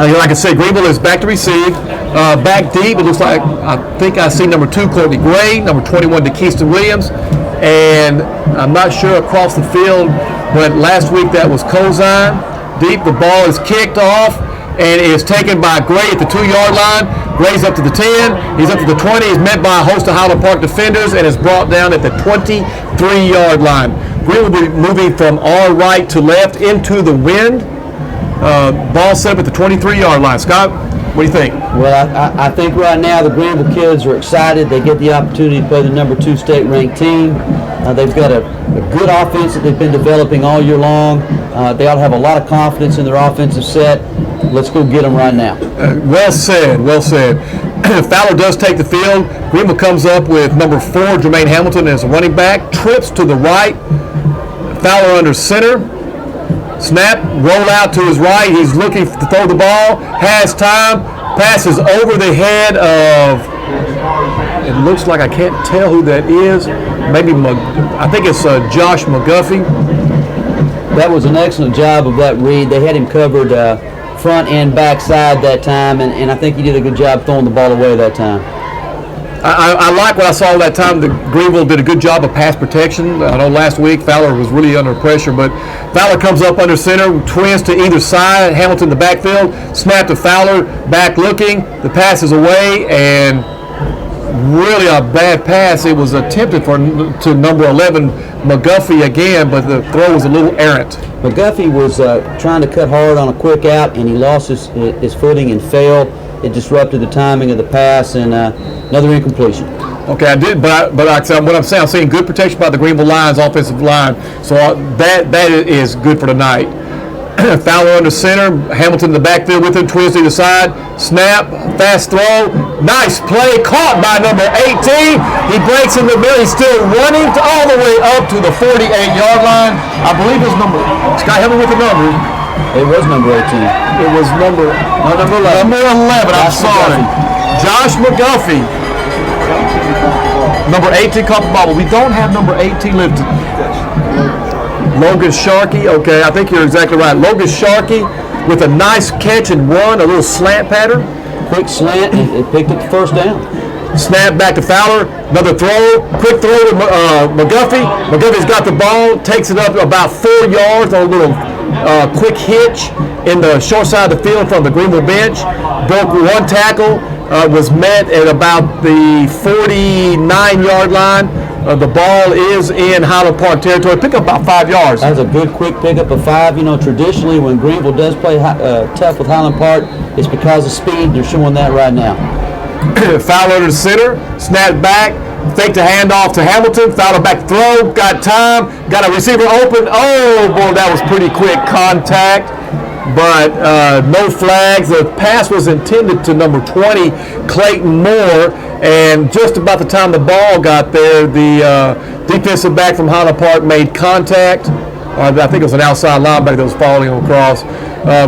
Like I said, Greenville is back to receive. Back deep, it looks like, I think I see number 2, Courtney Gray, number 21, DeKeiston Williams, and I'm not sure across the field, but last week that was Cozine. Deep, the ball is kicked off and is taken by Gray at the 2-yard line. Gray's up to the 10, he's up to the 20, he's met by a host of Highland Park defenders and is brought down at the 23-yard line. Greenville will be moving from our right to left into the wind. Ball set up at the 23-yard line. Scott, what do you think? Well, I think right now the Greenville kids are excited. They get the opportunity to play the number 2 state-ranked team. They've got a good offense that they've been developing all year long. They ought to have a lot of confidence in their offensive set. Let's go get them right now. Well said, well said. Fowler does take the field. Greenville comes up with number 4, Jermaine Hamilton, as a running back. Trips to the right. Fowler under center. Snap, roll out to his right. He's looking to throw the ball. Has time. Passes over the head of, it looks like, I can't tell who that is. Maybe, I think it's Josh McGuffey. That was an excellent job of that read. They had him covered front and back side that time, and I think he did a good job throwing the ball away that time. I like what I saw that time. Greenville did a good job of pass protection. I know last week Fowler was really under pressure, but Fowler comes up under center, twins to either side, Hamilton in the backfield, snap to Fowler, back looking, the pass is away, and really a bad pass. It was attempted to number 11, McGuffey again, but the throw was a little errant. McGuffey was trying to cut hard on a quick out, and he lost his footing and fell. It disrupted the timing of the pass, and another incompletion. Okay, I did, but what I'm saying, I'm seeing good protection by the Greenville Lions offensive line, so that is good for tonight. Fowler under center, Hamilton in the backfield with him, twins to the side, snap, fast throw, nice play, caught by number 18. He breaks in the middle, he's still running all the way up to the 48-yard line. I believe his number. Scott, help me with the number. It was number 18. It was number 11. Number 11, I'm sorry. Josh McGuffey. Number 18 caught the ball, but we don't have number 18 lifted. Logan Sharkey, okay, I think you're exactly right. Logan Sharkey with a nice catch and run, a little slant pattern. Quick slant, it picked up the first down. Snap back to Fowler, another throw, quick throw to McGuffey. McGuffey's got the ball, takes it up about 4 yards on a little quick hitch in the short side of the field from the Greenville bench. Broke one tackle, was met at about the 49-yard line. The ball is in Highland Park territory. Pick up about 5 yards. That was a good quick pickup of 5. You know, traditionally when Greenville does play tough with Highland Park, it's because of speed. They're showing that right now. Fowler to the center, snap back, fake the handoff to Hamilton, Fowler back to throw, got time, got a receiver open. Oh boy, that was pretty quick contact, but no flags. The pass was intended to number 20, Clayton Moore, and just about the time the ball got there, the defensive back from Highland Park made contact. I think it was an outside linebacker that was falling across.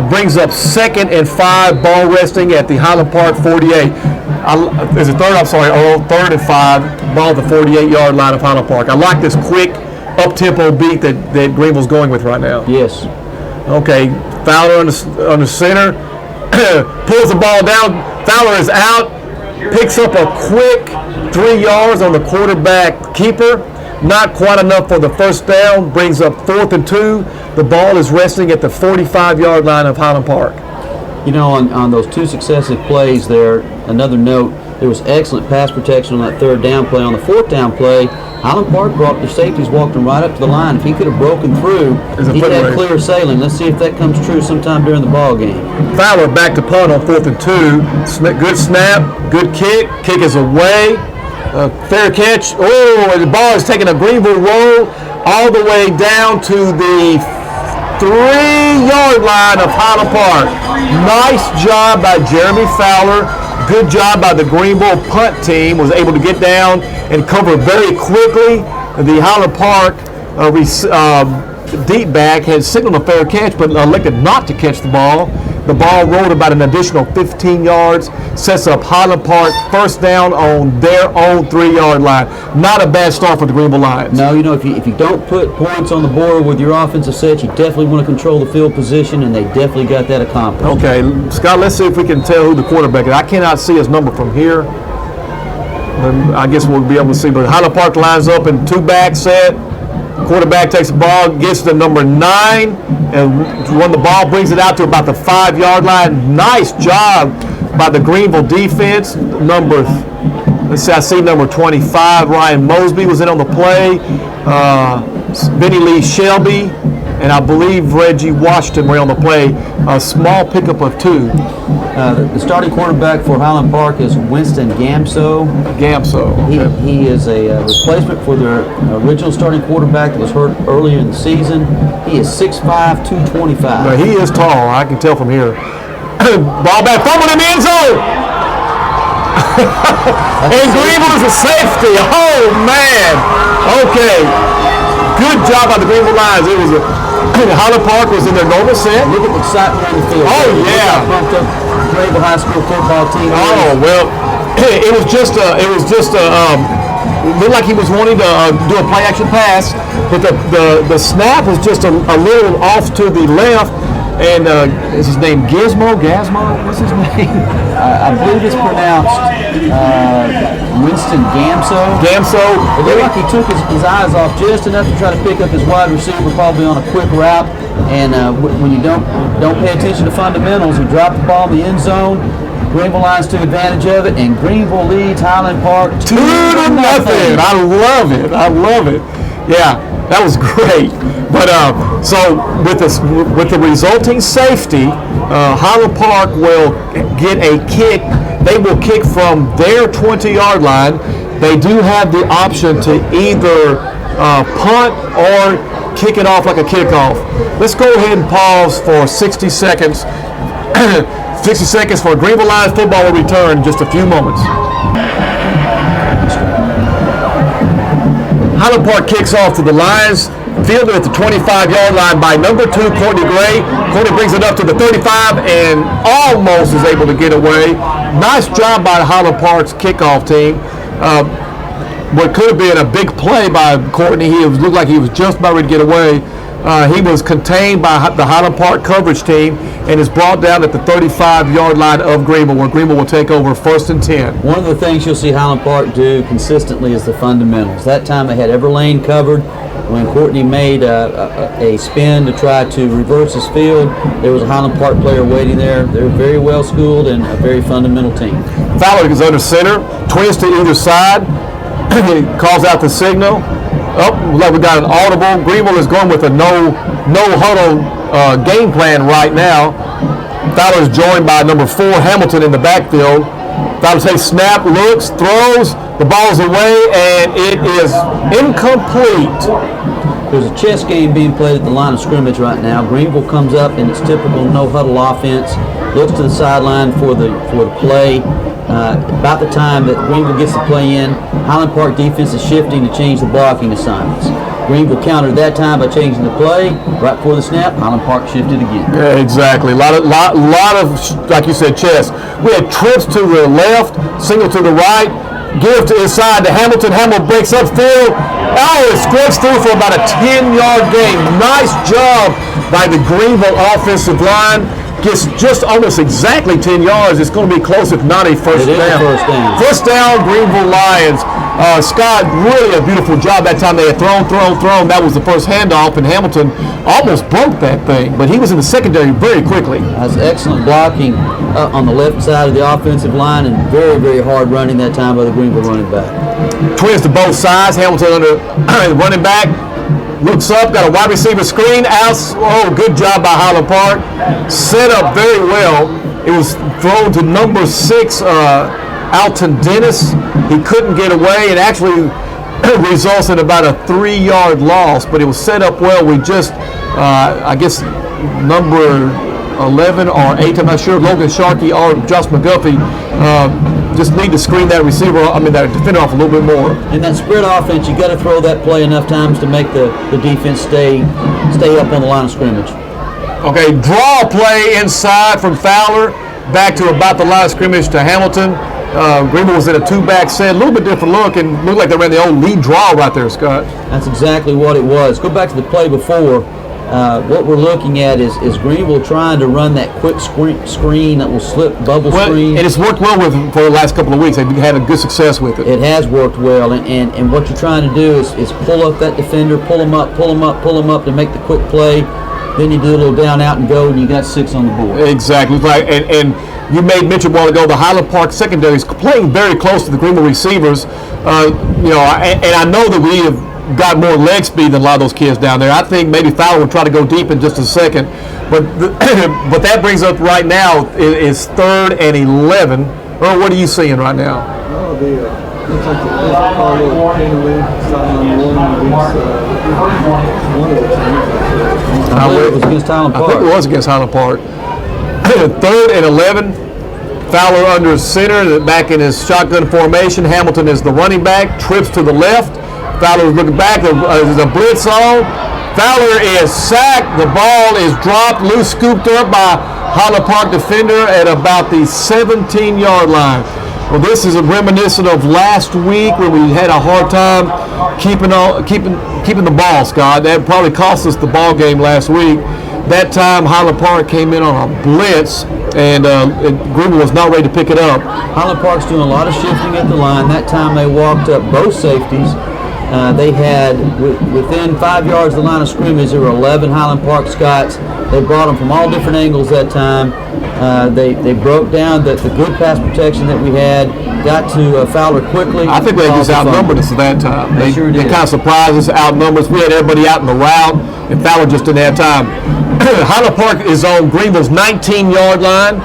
Brings up 2nd and 5, ball resting at the Highland Park 48. Is it 3rd? I'm sorry. 3rd and 5, ball at the 48-yard line of Highland Park. I like this quick up-tempo beat that Greenville's going with right now. Yes. Okay, Fowler on the center, pulls the ball down. Fowler is out, picks up a quick 3 yards on the quarterback keeper. Not quite enough for the first down, brings up 4th and 2. The ball is resting at the 45-yard line of Highland Park. You know, on those 2 successive plays there, another note, there was excellent pass protection on that 3rd down play. On the 4th down play, Highland Park brought their safeties, walked them right up to the line. If he could have broken through, he had clear sailing. Let's see if that comes true sometime during the ball game. Fowler back to punt on 4th and 2. Good snap, good kick. Kick is away. Fair catch. Oh, the ball is taking a Greenville roll all the way down to the 3-yard line of Highland Park. Nice job by Jeremy Fowler. Good job by the Greenville punt team. Was able to get down and cover very quickly. The Highland Park deep back had signaled a fair catch, but elected not to catch the ball. The ball rolled about an additional 15 yards, sets up Highland Park first down on their own 3-yard line. Not a bad start for the Greenville Lions. No, if you don't put points on the board with your offensive set, you definitely want to control the field position, and they definitely got that accomplished. Okay, Scott, let's see if we can tell who the quarterback is. I cannot see his number from here. I guess we'll be able to see, but Highland Park lines up in 2-back set. Quarterback takes the ball, gets to number 9, and when the ball brings it out to about the 5-yard line. Nice job by the Greenville defense. I see number 25, Ryan Mosby was in on the play. Benny Lee Shelby, and I believe Reggie Washington were on the play. A small pickup of 2. The starting quarterback for Highland Park is Winston Gamso. Okay. He is a replacement for their original starting quarterback that was hurt earlier in the season. He is 6'5", 225. Now, he is tall, I can tell from here. Ball back, fumble in the end zone! And Greenville is a safety. Oh, man. Okay. Good job by the Greenville Lions. It was Highland Park was in their normal set. Look at the excitement on the field. Oh, yeah. Pumped up Greenville High School football team. Oh, well, it was just looked like he was wanting to do a play action pass, but the snap was just a little off to the left. And is his name Gizmo? What's his name? I believe it's pronounced Winston Gamso. It looked like he took his eyes off just enough to try to pick up his wide receiver, probably on a quick route. And when you don't pay attention to fundamentals, he dropped the ball in the end zone. Greenville Lions took advantage of it, and Greenville leads Highland Park 2-0. I love it. Yeah, that was great. But so with the resulting safety, Highland Park will get a kick. They will kick from their 20-yard line. They do have the option to either punt or kick it off like a kickoff. Let's go ahead and pause for 60 seconds. 60 seconds for Greenville Lions football will return in just a few moments. Highland Park kicks off to the Lions, fielded at the 25-yard line by number 2, Courtney Gray. Courtney brings it up to the 35 and almost is able to get away. Nice job by the Highland Park's kickoff team. What could have been a big play by Courtney, looked like he was just about ready to get away. He was contained by the Highland Park coverage team and is brought down at the 35-yard line of Greenville, where Greenville will take over 1st and 10. One of the things you'll see Highland Park do consistently is the fundamentals. That time they had every lane covered. When Courtney made a spin to try to reverse his field, there was a Highland Park player waiting there. They're very well schooled and a very fundamental team. Fowler is under center, twins to either side. He calls out the signal. Like we got an audible. Greenville is going with a no huddle game plan right now. Fowler is joined by number 4, Hamilton, in the backfield. Fowler takes snap, looks, throws, the ball's away, and it is incomplete. There's a chess game being played at the line of scrimmage right now. Greenville comes up in its typical no-huddle offense, looks to the sideline for the play. About the time that Greenville gets the play in, Highland Park defense is shifting to change the blocking assignments. Greenville countered that time by changing the play. Right before the snap, Highland Park shifted again. Yeah, exactly. A lot of, like you said, chess. We had trips to the left, single to the right, give to inside to Hamilton. Hamilton breaks upfield. It squirts through for about a 10-yard gain. Nice job by the Greenville offensive line. Gets just almost exactly 10 yards. It's going to be close, if not a first down. First down, Greenville Lions. Scott, really a beautiful job that time. They had thrown. That was the first handoff, and Hamilton almost broke that thing, but he was in the secondary very quickly. That's excellent blocking on the left side of the offensive line, and very, very hard running that time by the Greenville running back. Twins to both sides. Hamilton under running back. Looks up, got a wide receiver screen. Good job by Highland Park. Set up very well. It was thrown to number 6, Alton Dennis. He couldn't get away, and actually results in about a 3-yard loss, but it was set up well. We just, I guess, number 11 or 8, I'm not sure, Logan Sharkey or Josh McGuffey, just need to screen that that defender off a little bit more. In that spread offense, you got to throw that play enough times to make the defense stay up on the line of scrimmage. Okay, draw play inside from Fowler back to about the line of scrimmage to Hamilton. Greenville was in a two-back set, a little bit different look, and looked like they ran the old lead draw right there, Scott. That's exactly what it was. Go back to the play before. What we're looking at is Greenville trying to run that quick screen that will slip bubble screen. And it's worked well with them for the last couple of weeks. They've had a good success with it. It has worked well, and what you're trying to do is pull up that defender, pull them up to make the quick play. Then you do a little down, out, and go, and you got 6 on the board. Exactly right. And you made mention a while ago, the Highland Park secondary is playing very close to the Greenville receivers. And I know that we have got more leg speed than a lot of those kids down there. I think maybe Fowler will try to go deep in just a second. But but that brings up right now is 3rd and 11. Earl, what are you seeing right now? Looks like the first Carlo penalty sideline one of the teams. I believe it was against Highland Park. I think it was against Highland Park. 3rd and 11. Fowler under center, back in his shotgun formation. Hamilton is the running back, trips to the left. Fowler is looking back. There's a blitz on. Fowler is sacked. The ball is dropped, loose, scooped up by Highland Park defender at about the 17-yard line. Well, this is reminiscent of last week when we had a hard time keeping the ball, Scott. That probably cost us the ball game last week. That time, Highland Park came in on a blitz, and Greenville was not ready to pick it up. Highland Park's doing a lot of shifting at the line. That time they walked up both safeties. They had, within 5 yards of the line of scrimmage, there were 11 Highland Park Scots. They brought them from all different angles that time. They broke down the good pass protection that we had, got to Fowler quickly. I think they just outnumbered us at that time. They kind of surprised us, outnumbered us. We had everybody out in the route, and Fowler just didn't have time. Highland Park is on Greenville's 19-yard line.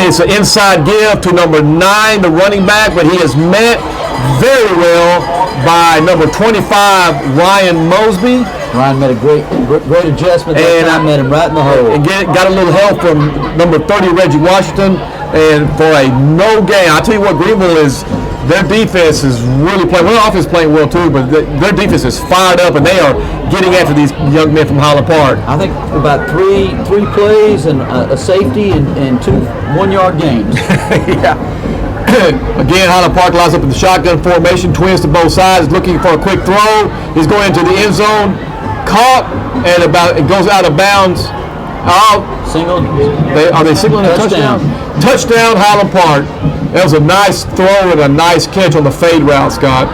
It's an inside give to number 9, the running back, but he is met very well by number 25, Ryan Mosby. Ryan made a great adjustment that time, met him right in the hole. And got a little help from number 30, Reggie Washington, and for a no gain. I'll tell you what, Greenville is, their defense is really playing, well, offense is playing well too, but their defense is fired up, and they are getting after these young men from Highland Park. I think about three plays and a safety and 2 1-yard gains. Yeah. Again, Highland Park lines up in the shotgun formation, twins to both sides, looking for a quick throw. He's going into the end zone, caught, and it goes out of bounds. Single. Are they signaling a touchdown? Touchdown, Highland Park. That was a nice throw and a nice catch on the fade route, Scott.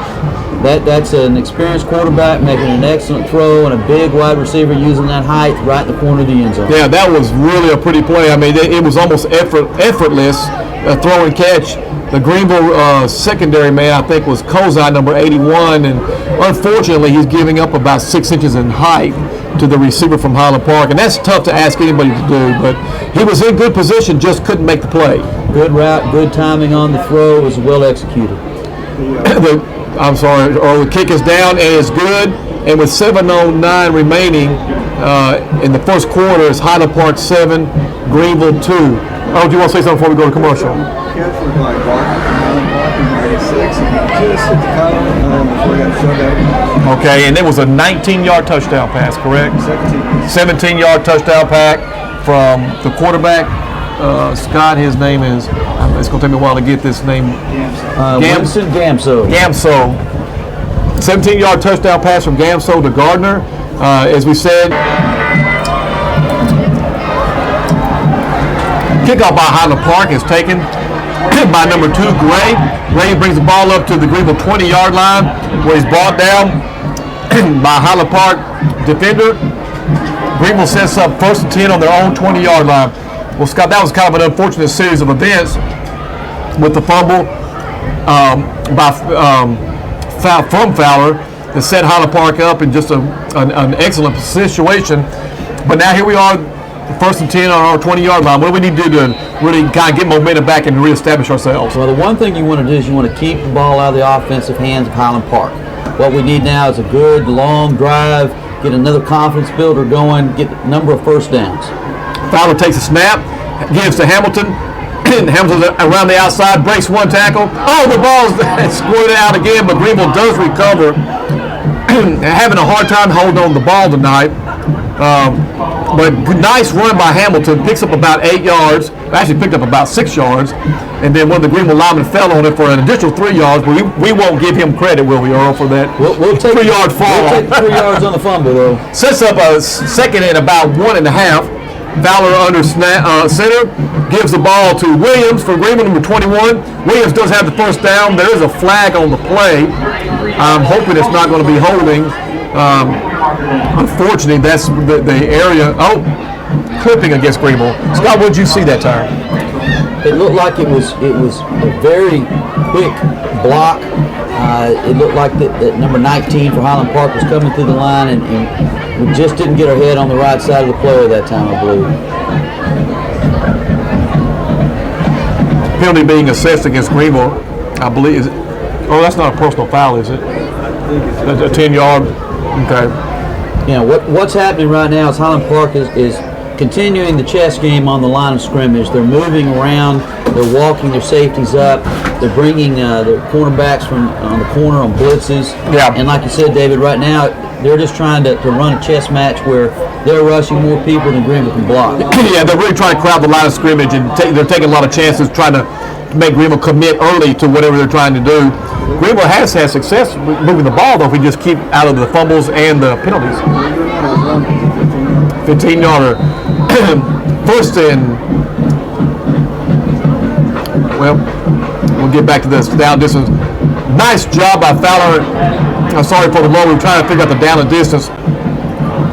That's an experienced quarterback making an excellent throw, and a big wide receiver using that height right in the corner of the end zone. Yeah, that was really a pretty play. I mean, it was almost effortless, throw and catch. The Greenville secondary man, I think, was Kozai, number 81, and unfortunately, he's giving up about 6 inches in height to the receiver from Highland Park, and that's tough to ask anybody to do, but he was in good position, just couldn't make the play. Good route, good timing on the throw, was well executed. The kick is down and is good, and with 7:09 remaining in the first quarter, it's Highland Park 7, Greenville 2. Oh, do you want to say something before we go to commercial? Catch was like Barton 96, and he just hit the collar before he got shut out. Okay, and it was a 19-yard touchdown pass, correct? 17-yard touchdown pass from the quarterback. Scott, his name is, it's going to take me a while to get this name. Winston Gamso. Gamso. 17-yard touchdown pass from Gamso to Gardner. As we said, kickoff by Highland Park is taken by number 2, Gray. Gray brings the ball up to the Greenville 20-yard line, where he's brought down by Highland Park defender. Greenville sets up 1st and 10 on their own 20-yard line. Well, Scott, that was kind of an unfortunate series of events with the fumble from Fowler that set Highland Park up in just an excellent situation. But now here we are, 1st and 10 on our 20-yard line. What do we need to do to really kind of get momentum back and reestablish ourselves? Well, the one thing you want to do is you want to keep the ball out of the offensive hands of Highland Park. What we need now is a good, long drive, get another confidence builder going, get a number of first downs. Fowler takes a snap, gives to Hamilton. Hamilton around the outside, breaks one tackle. Oh, the ball's squirted out again, but Greenville does recover. Having a hard time holding on the ball tonight. But nice run by Hamilton, picks up about 8 yards, actually picked up about 6 yards, and then one of the Greenville linemen fell on it for an additional 3 yards, but we won't give him credit, will we, Earl, for that We'll take 3-yard fall. We'll take 3 yards on the fumble, though. Sets up a second and about 1.5. Fowler under center, gives the ball to Williams for Greenville, number 21. Williams does have the first down. There is a flag on the play. I'm hoping it's not going to be holding. Unfortunately, that's the area. Oh, clipping against Greenville. Scott, what did you see that time? It looked like it was a very quick block. It looked like that number 19 for Highland Park was coming through the line, and we just didn't get our head on the right side of the play that time, I believe. Penalty being assessed against Greenville, I believe. Oh, that's not a personal foul, is it? A 10-yard. Okay. You know, what's happening right now is Highland Park is continuing the chess game on the line of scrimmage. They're moving around. They're walking their safeties up. They're bringing their cornerbacks from on the corner on blitzes. Yeah. And like you said, David, right now they're just trying to run a chess match where they're rushing more people than Greenville can block. Yeah, they're really trying to crowd the line of scrimmage, and they're taking a lot of chances trying to make Greenville commit early to whatever they're trying to do. Greenville has had success moving the ball, though, if we just keep out of the fumbles and the penalties. 15-yarder. First and, well, we'll get back to this down distance. Nice job by Fowler. I'm sorry for the low. We were trying to figure out the down and distance.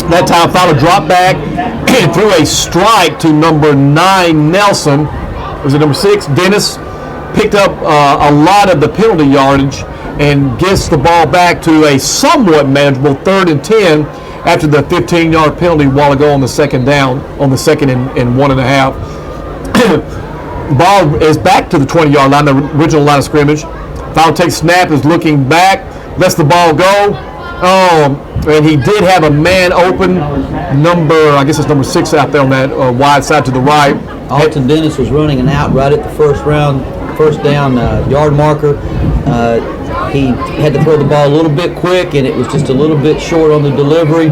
That time, Fowler dropped back and threw a strike to number 9, Nelson. Was it number 6, Dennis? Picked up a lot of the penalty yardage and gets the ball back to a somewhat manageable 3rd and 10 after the 15-yard penalty a while ago on the second down, on the second and 1.5. Ball is back to the 20-yard line, the original line of scrimmage. Fowler takes snap, is looking back, lets the ball go. And he did have a man open, I guess it's number 6 out there on that wide side to the right. Alton Dennis was running an out right at the first down yard marker. He had to throw the ball a little bit quick, and it was just a little bit short on the delivery.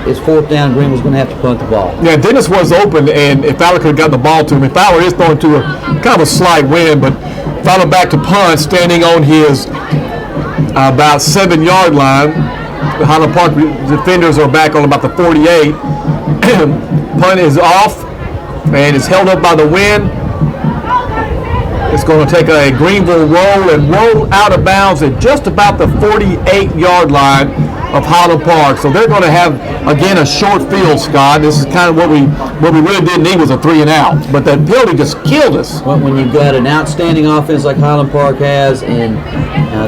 It's 4th down. Greenville's going to have to punt the ball. Yeah, Dennis was open, and if Fowler could have gotten the ball to him, and Fowler is throwing to a kind of a slight wind, but Fowler back to punt, standing on his about 7-yard line. The Highland Park defenders are back on about the 48. Punt is off, and it's held up by the wind. It's going to take a Greenville roll and roll out of bounds at just about the 48-yard line of Highland Park. So they're going to have, again, a short field, Scott. This is kind of what we really didn't need was a 3 and out. But that penalty just killed us. Well, when you've got an outstanding offense like Highland Park has, and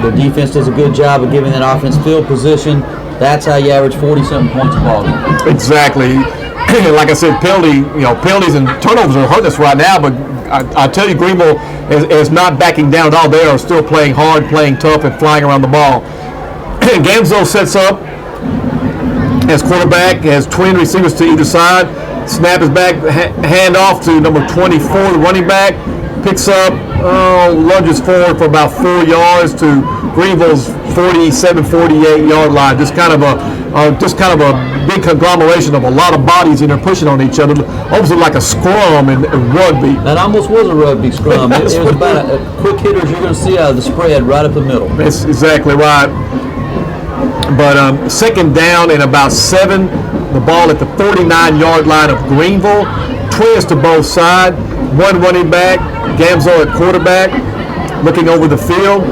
their defense does a good job of giving that offense field position, that's how you average 40-something points a ball game. Exactly. Like I said, penalties and turnovers are hurting us right now, but I tell you, Greenville is not backing down at all. They are still playing hard, playing tough, and flying around the ball. Gamzo sets up as quarterback, has twin receivers to either side. Snap is back, hand off to number 24, the running back. Picks up, lunges forward for about 4 yards to Greenville's 47, 48-yard line. Just kind of a big conglomeration of a lot of bodies in there pushing on each other, almost like a scrum in rugby. That almost was a rugby scrum. It was about a quick hitters you're going to see out of the spread right up the middle. That's exactly right. But second down and about 7, the ball at the 49-yard line of Greenville. Twins to both sides. One running back, Gamzo at quarterback, looking over the field.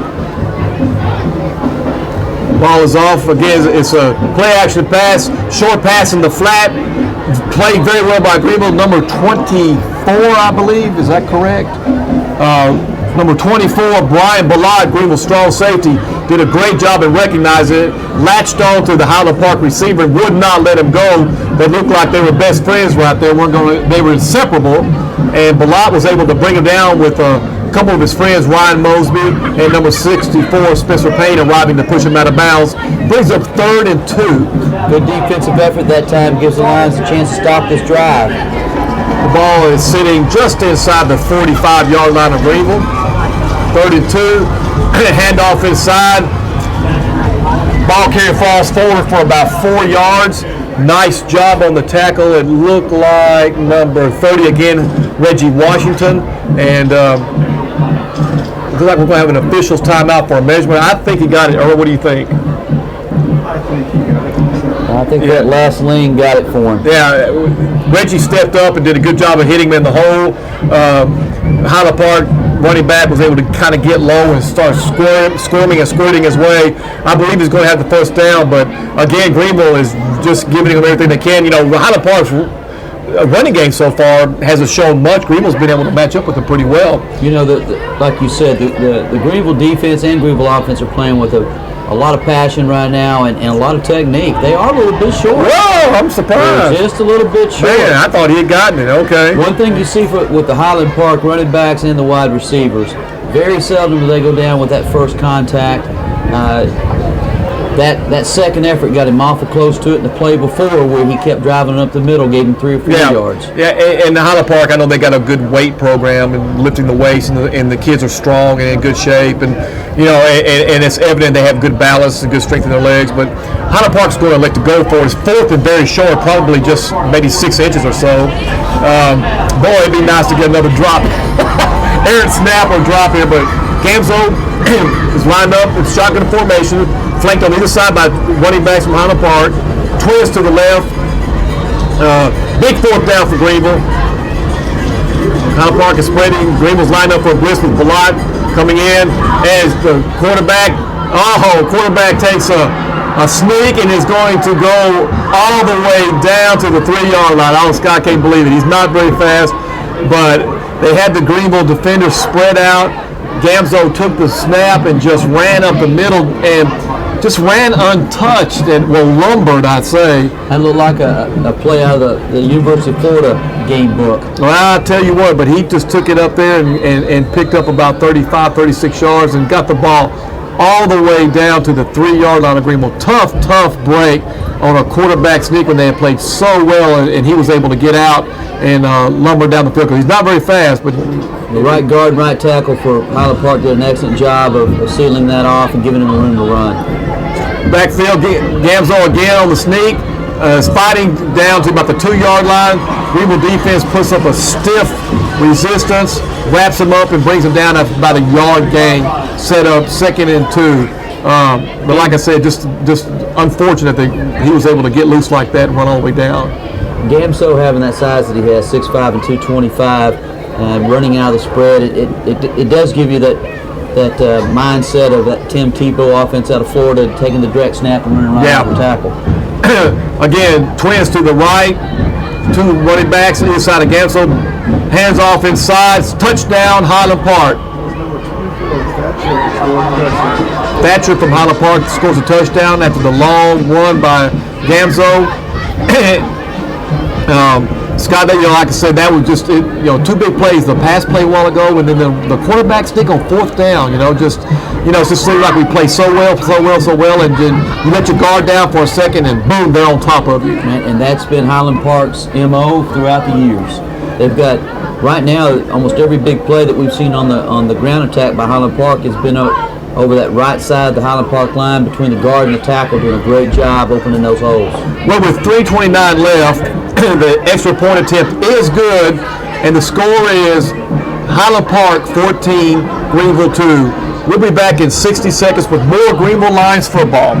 Ball is off. Again, it's a play-action pass, short pass in the flat. Played very well by Greenville, number 24, I believe. Is that correct? Number 24, Brian Ballard, Greenville strong safety, did a great job in recognizing it. Latched on to the Highland Park receiver and would not let him go. They looked like they were best friends right there. They were inseparable. And Ballard was able to bring him down with a couple of his friends, Ryan Mosby and number 64, Spencer Payne, arriving to push him out of bounds. Brings up 3rd and 2. Good defensive effort that time. Gives the Lions a chance to stop this drive. The ball is sitting just inside the 45-yard line of Greenville. 3rd and 2. Handoff inside. Ball carrier falls forward for about 4 yards. Nice job on the tackle. It looked like number 30 again, Reggie Washington. And looks like we're going to have an official's timeout for a measurement. I think he got it. Earl, what do you think? I think he got it. I think that last lean got it for him. Yeah, Reggie stepped up and did a good job of hitting him in the hole. Highland Park running back was able to kind of get low and start squirming and squirting his way. I believe he's going to have the first down, but again, Greenville is just giving him everything they can. You know, Highland Park's running game so far hasn't shown much. Greenville's been able to match up with them pretty well. You know, like you said, the Greenville defense and Greenville offense are playing with a lot of passion right now and a lot of technique. They are a little bit short. Whoa, I'm surprised. They're just a little bit short. Man, I thought he had gotten it. Okay. One thing you see with the Highland Park running backs and the wide receivers, very seldom do they go down with that first contact. That second effort got him awful close to it in the play before where he kept driving up the middle, gave him 3 or 4 yards. Yeah, and the Highland Park, I know they got a good weight program and lifting the weights, and the kids are strong and in good shape, and you know, and it's evident they have good balance and good strength in their legs. But Highland Park's going to elect to go for it. It's fourth and very short, probably just maybe 6 inches or so. Boy, it'd be nice to get another drop. Aaron snap or drop here, but Gamzo is lined up in shotgun formation, flanked on either side by running backs from Highland Park. Twist to the left. Big fourth down for Greenville. Highland Park is spreading. Greenville's lined up for a blitz with Ballot coming in as the quarterback. Quarterback takes a sneak and is going to go all the way down to the 3-yard line. Scott can't believe it. He's not very fast, but they had the Greenville defenders spread out. Gamzo took the snap and just ran up the middle and just ran untouched and lumbered, I'd say. That looked like a play out of the University of Florida game book. Well, I'll tell you what, but he just took it up there and picked up about 35, 36 yards and got the ball all the way down to the 3-yard line of Greenville. Tough break on a quarterback sneak when they had played so well, and he was able to get out and lumber down the field because he's not very fast. But the right guard and right tackle for Highland Park did an excellent job of sealing that off and giving him the room to run. Backfield, Gamzo again on the sneak. Is fighting down to about the 2-yard line. Greenville defense puts up a stiff resistance, wraps him up, and brings him down at about a yard gain. Set up 2nd and 2. But like I said, just unfortunate that he was able to get loose like that and run all the way down. Gamso having that size that he has, 6'5" and 225, and running out of the spread, it does give you that mindset of that Tim Tebow offense out of Florida, taking the direct snap and running right over tackle. Again, twins to the right, 2 running backs inside of Gamso, hands off inside, touchdown Highland Park. Thatcher from Highland Park scores a touchdown after the long run by Gamzo. Scott, like I said, that was just 2 big plays. The pass play a while ago, and then the quarterback sneak on 4th down. It just seemed like we play so well, and then you let your guard down for a second, and boom, they're on top of you. And that's been Highland Park's MO throughout the years. They've got right now almost every big play that we've seen on the ground attack by Highland Park has been over that right side of the Highland Park line between the guard and the tackle, doing a great job opening those holes. Well, with 3:29 left, the extra point attempt is good, and the score is Highland Park 14, Greenville 2. We'll be back in 60 seconds with more Greenville Lions football.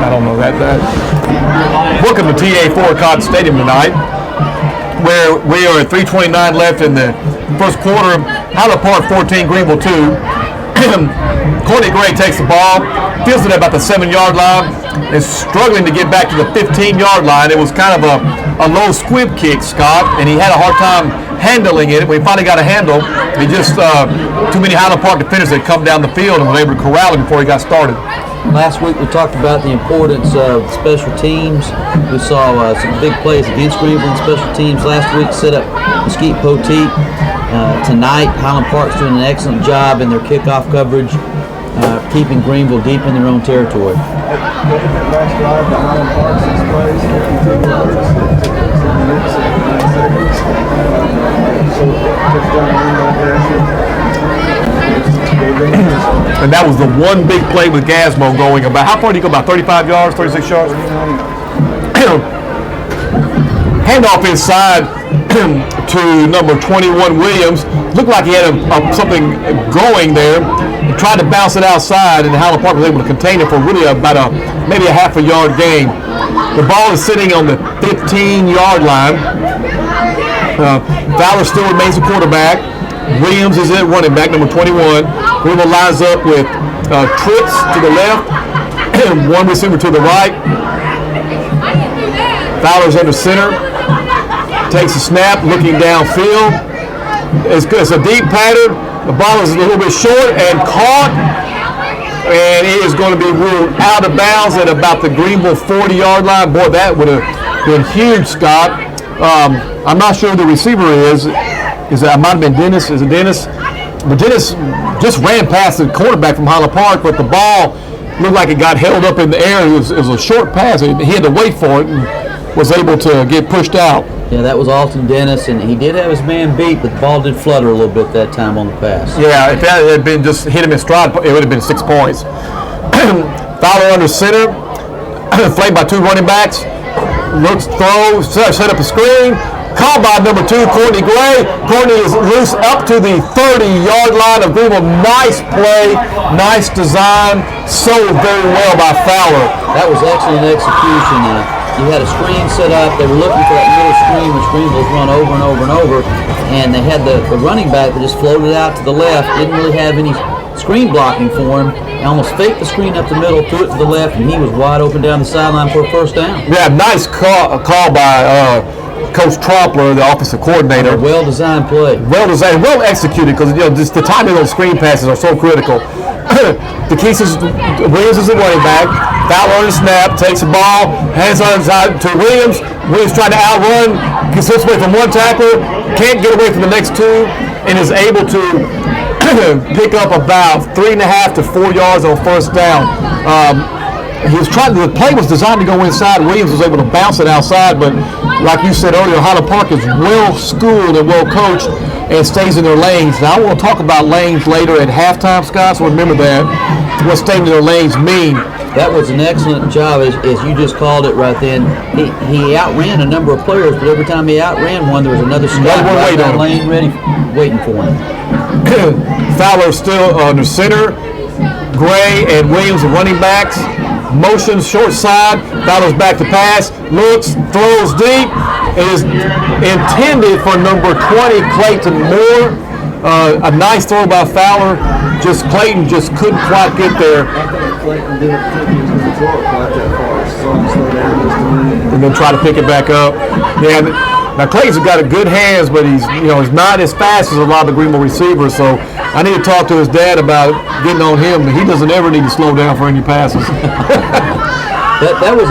I don't know that. Welcome to TA4 Cotton Stadium tonight, where we are at 3:29 left in the first quarter. Highland Park 14, Greenville 2. Courtney Gray takes the ball, fields it at about the 7-yard line, is struggling to get back to the 15-yard line. It was kind of a low squib kick, Scott, and he had a hard time handling it. When he finally got a handle, he just too many Highland Park defenders had come down the field and was able to corral him before he got started. Last week we talked about the importance of special teams. We saw some big plays against Greenville in special teams. Last week set up Mesquite Poteet. Tonight, Highland Park's doing an excellent job in their kickoff coverage, keeping Greenville deep in their own territory. Last drive, the Highland Park 6 plays, 52 yards, 7 minutes and 9 seconds. Touchdown run by Dasher. And that was the one big play with Gasmo going about. How far did he go? About 35 yards, 36 yards? Handoff inside to number 21 Williams. Looked like he had something going there. He tried to bounce it outside, and Highland Park was able to contain it for really about maybe a half a yard gain. The ball is sitting on the 15-yard line. Fowler still remains the quarterback. Williams is at running back, number 21. Greenville lines up with Trips to the left, one receiver to the right. Fowler's under center. Takes a snap, looking downfield. It's a deep pattern. The ball is a little bit short and caught. And it is going to be ruled out of bounds at about the Greenville 40-yard line. Boy, that would have been huge, Scott. I'm not sure who the receiver is. It might have been Dennis. Is it Dennis? But Dennis just ran past the quarterback from Highland Park, but the ball looked like it got held up in the air. It was a short pass. He had to wait for it and was able to get pushed out. Yeah, that was Alton Dennis, and he did have his man beat, but the ball did flutter a little bit that time on the pass. Yeah, if that had been just hit him in stride, it would have been 6 points. Fowler under center, flanked by 2 running backs. Looks, throw, set up a screen. Called by number 2, Courtney Gray. Courtney is loose up to the 30-yard line of Greenville. Nice play, nice design, sold very well by Fowler. That was excellent execution. You had a screen set up. They were looking for that middle screen, which Greenville's run over and over and over. And they had the running back that just floated out to the left. Didn't really have any screen blocking for him. They almost faked the screen up the middle, threw it to the left, and he was wide open down the sideline for a first down. Yeah, nice call by Coach Trompler, the offensive coordinator. A well-designed play. Well-designed, well-executed, because just the timing of those screen passes are so critical. Williams is the running back. Fowler on the snap, takes the ball, hands on inside to Williams. Williams trying to outrun, gets away from one tackler, can't get away from the next 2, and is able to pick up about 3.5 to 4 yards on first down. The play was designed to go inside. Williams was able to bounce it outside, but like you said earlier, Highland Park is well schooled and well coached and stays in their lanes. Now I want to talk about lanes later at halftime, Scott, so remember that, what staying in their lanes mean. That was an excellent job, as you just called it right then. He outran a number of players, but every time he outran one, there was another Scott right in that lane ready, waiting for him. Fowler still under center. Gray and Williams are running backs. Motion short side. Fowler's back to pass. Looks, throws deep. It is intended for number 20, Clayton Moore. A nice throw by Fowler. Clayton just couldn't quite get there. Clayton didn't think he was going to throw it quite that far. So I'm slow down just a minute. And then try to pick it back up. Yeah. Now Clayton's got good hands, but he's not as fast as a lot of the Greenville receivers. So I need to talk to his dad about getting on him. He doesn't ever need to slow down for any passes. That was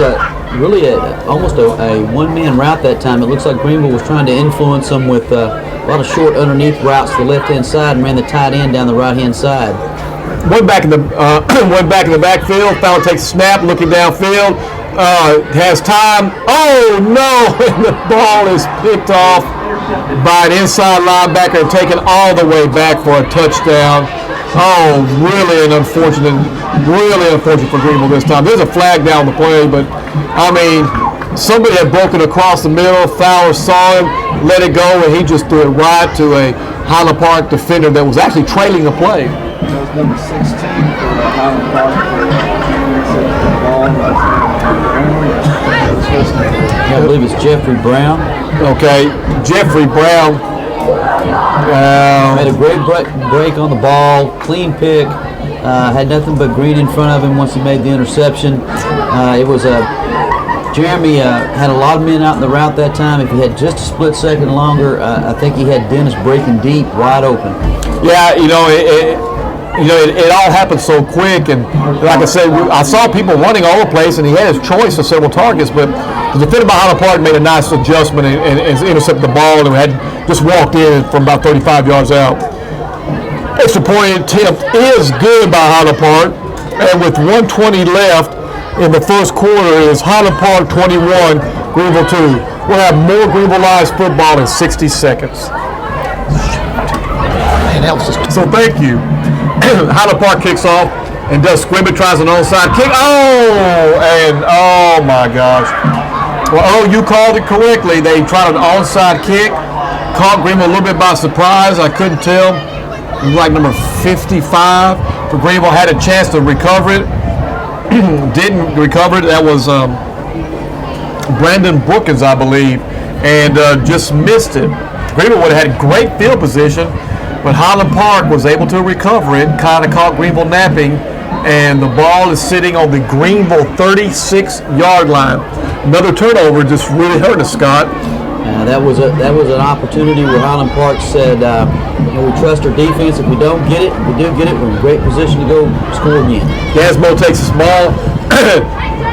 almost a one-man route that time. It looks like Greenville was trying to influence them with a lot of short underneath routes to the left-hand side and ran the tight end down the right-hand side. One back in the backfield. Fowler takes a snap, looking downfield. Has time. Oh no! And the ball is picked off by an inside linebacker, taken all the way back for a touchdown. Oh, really unfortunate for Greenville this time. There's a flag down the play, but I mean, somebody had broken across the middle. Fowler saw him, let it go, and he just threw it right to a Highland Park defender that was actually trailing the play. That was number 16 for the Highland Park. I believe it's Jeffrey Brown. Okay, Jeffrey Brown. Made a great break on the ball, clean pick. Had nothing but green in front of him once he made the interception. Jeremy had a lot of men out in the route that time. If he had just a split second longer, I think he had Dennis breaking deep, wide open. Yeah, it all happened so quick, and like I said, I saw people running all over the place, and he had his choice of several targets, but the defender by Highland Park made a nice adjustment and intercepted the ball, and had just walked in from about 35 yards out. Extra point attempt is good by Highland Park, and with 1:20 left in the first quarter, it is Highland Park 21, Greenville 2. We'll have more Greenville Live football in 60 seconds. So thank you. Highland Park kicks off and does scrimmage, tries an onside kick. Oh my gosh. Well, you called it correctly. They tried an onside kick. Caught Greenville a little bit by surprise. I couldn't tell. It was like number 55 for Greenville. Had a chance to recover it. Didn't recover it. That was Brandon Brookins, I believe, and just missed it. Greenville would have had great field position, but Highland Park was able to recover it, kind of caught Greenville napping, and the ball is sitting on the Greenville 36-yard line. Another turnover just really hurt us, Scott. That was an opportunity where Highland Park said, we trust our defense. If we don't get it, if we do get it, we're in great position to go score again. Gasmo takes a small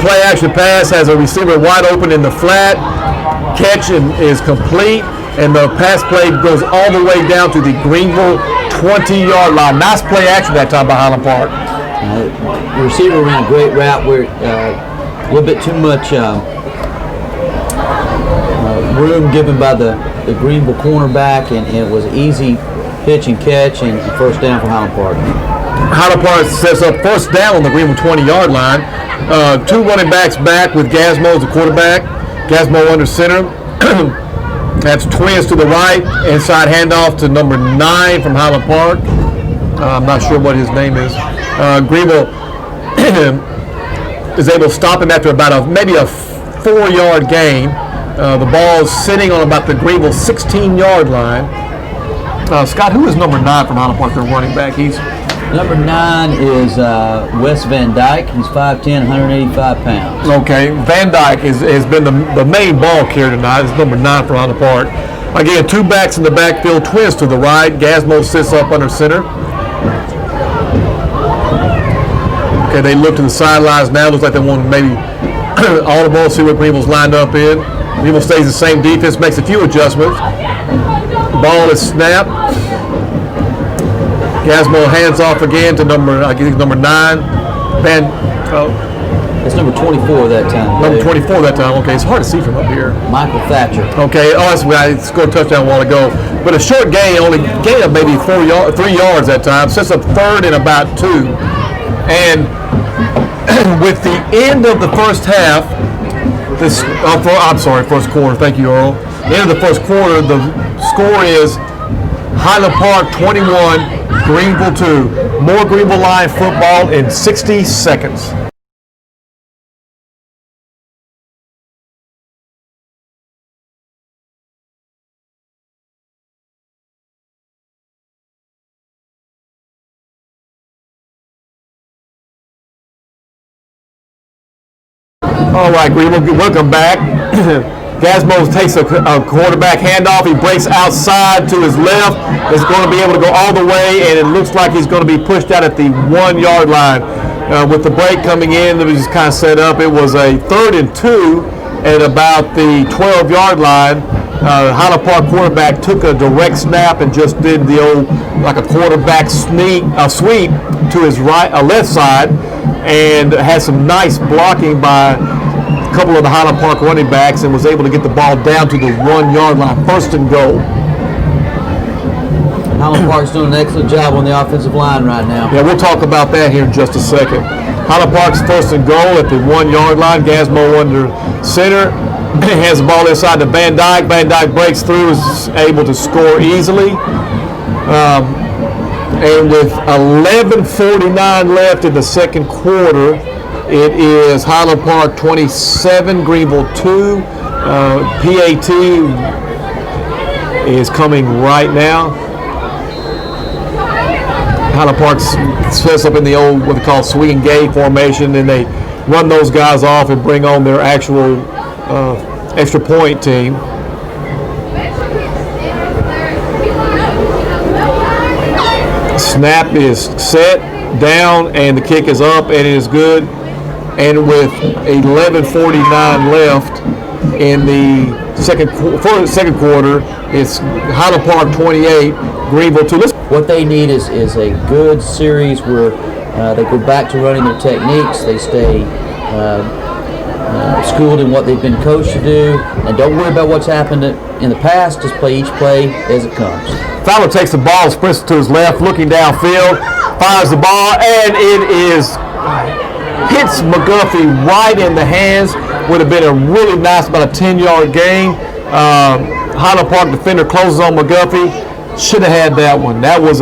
play action pass, has a receiver wide open in the flat. Catch is complete, and the pass play goes all the way down to the Greenville 20-yard line. Nice play action that time by Highland Park. The receiver ran a great route where a little bit too much room given by the Greenville cornerback, and it was easy pitch and catch and first down for Highland Park. Highland Park sets up first down on the Greenville 20-yard line. Two running backs back with Gasmo as the quarterback. Gasmo under center. That's twins to the right. Inside handoff to number 9 from Highland Park. I'm not sure what his name is. Greenville is able to stop him after about maybe a 4-yard gain. The ball is sitting on about the Greenville 16-yard line. Scott, who is number 9 from Highland Park, their running back? He's number 9 is Wes Van Dyke. He's 5'10", 185 pounds. Okay, Van Dyke has been the main ball carrier tonight. It's number 9 for Highland Park. Again, two backs in the backfield, twins to the right. Gasmo sits up under center. Okay, they look to the sidelines now. Looks like they want to maybe audible, see what Greenville's lined up in. Greenville stays the same defense, makes a few adjustments. Ball is snapped. Gasmo hands off again to number 9. It's number 24 that time. Number 24 that time. Okay, it's hard to see from up here. Michael Thatcher. Okay, I scored a touchdown a while ago, but a short gain, only gain of maybe 3 yards that time. Sets up third and about 2. And with the end of the first half, first quarter. Thank you, Earl. End of the first quarter, the score is Highland Park 21, Greenville 2. More Greenville Line football in 60 seconds. All right, Greenville, welcome back. Gasmo takes a quarterback handoff. He breaks outside to his left. Is going to be able to go all the way, and it looks like he's going to be pushed out at the 1-yard line. With the break coming in, it was just kind of set up. It was a 3rd and 2 at about the 12-yard line. Highland Park quarterback took a direct snap and just did the old, like a quarterback sweep to his left side, and had some nice blocking by a couple of the Highland Park running backs, and was able to get the ball down to the 1-yard line, 1st and goal. Highland Park's doing an excellent job on the offensive line right now. Yeah, we'll talk about that here in just a second. Highland Park's 1st and goal at the 1-yard line. Gasmo under center. Has the ball inside to Van Dyke. Van Dyke breaks through, is able to score easily. And with 11:49 left in the second quarter, it is Highland Park 27, Greenville 2. PAT is coming right now. Highland Park sets up in the old, what they call swing and gate formation, and they run those guys off and bring on their actual extra point team. Snap is set, down, and the kick is up, and it is good. And with 11:49 left in the second quarter, it's Highland Park 28, Greenville 2. What they need is a good series where they go back to running their techniques. They stay schooled in what they've been coached to do, and don't worry about what's happened in the past. Just play each play as it comes. Fowler takes the ball, sprints to his left, looking downfield, fires the ball, and it hits McGuffey right in the hands. Would have been a really nice, about a 10-yard gain. Highland Park defender closes on McGuffey. Should have had that one. That was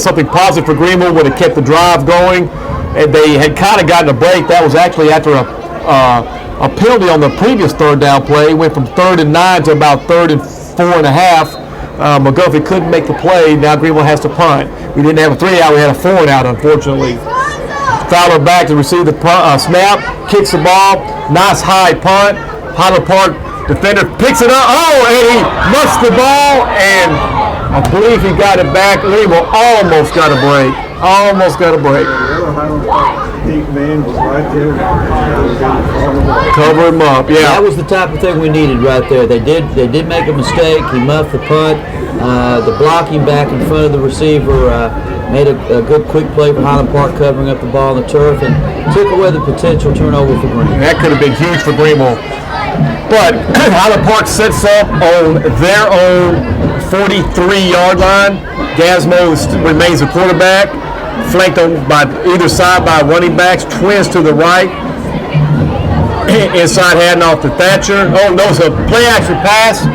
something positive for Greenville. Would have kept the drive going. And they had kind of gotten a break. That was actually after a penalty on the previous third down play. Went from 3rd and 9 to about 3rd and 4.5. McGuffey couldn't make the play. Now Greenville has to punt. We didn't have a 3-out. We had a 4-out, unfortunately. Fowler back to receive the snap. Kicks the ball. Nice high punt. Highland Park defender picks it up. Oh, and he muffs the ball. And I believe he got it back. Greenville almost got a break. Almost got a break. The other Highland Park deep man was right there. Cover him up, yeah. That was the type of thing we needed right there. They did make a mistake. He muffed the punt. The blocking back in front of the receiver made a good quick play for Highland Park, covering up the ball on the turf, and took away the potential turnover for Greenville. That could have been huge for Greenville. But Highland Park sets up on their own 43-yard line. Gasmo remains the quarterback, flanked on by either side by running backs, twins to the right. Inside handing off to Thatcher. Oh, no, it's a play action pass.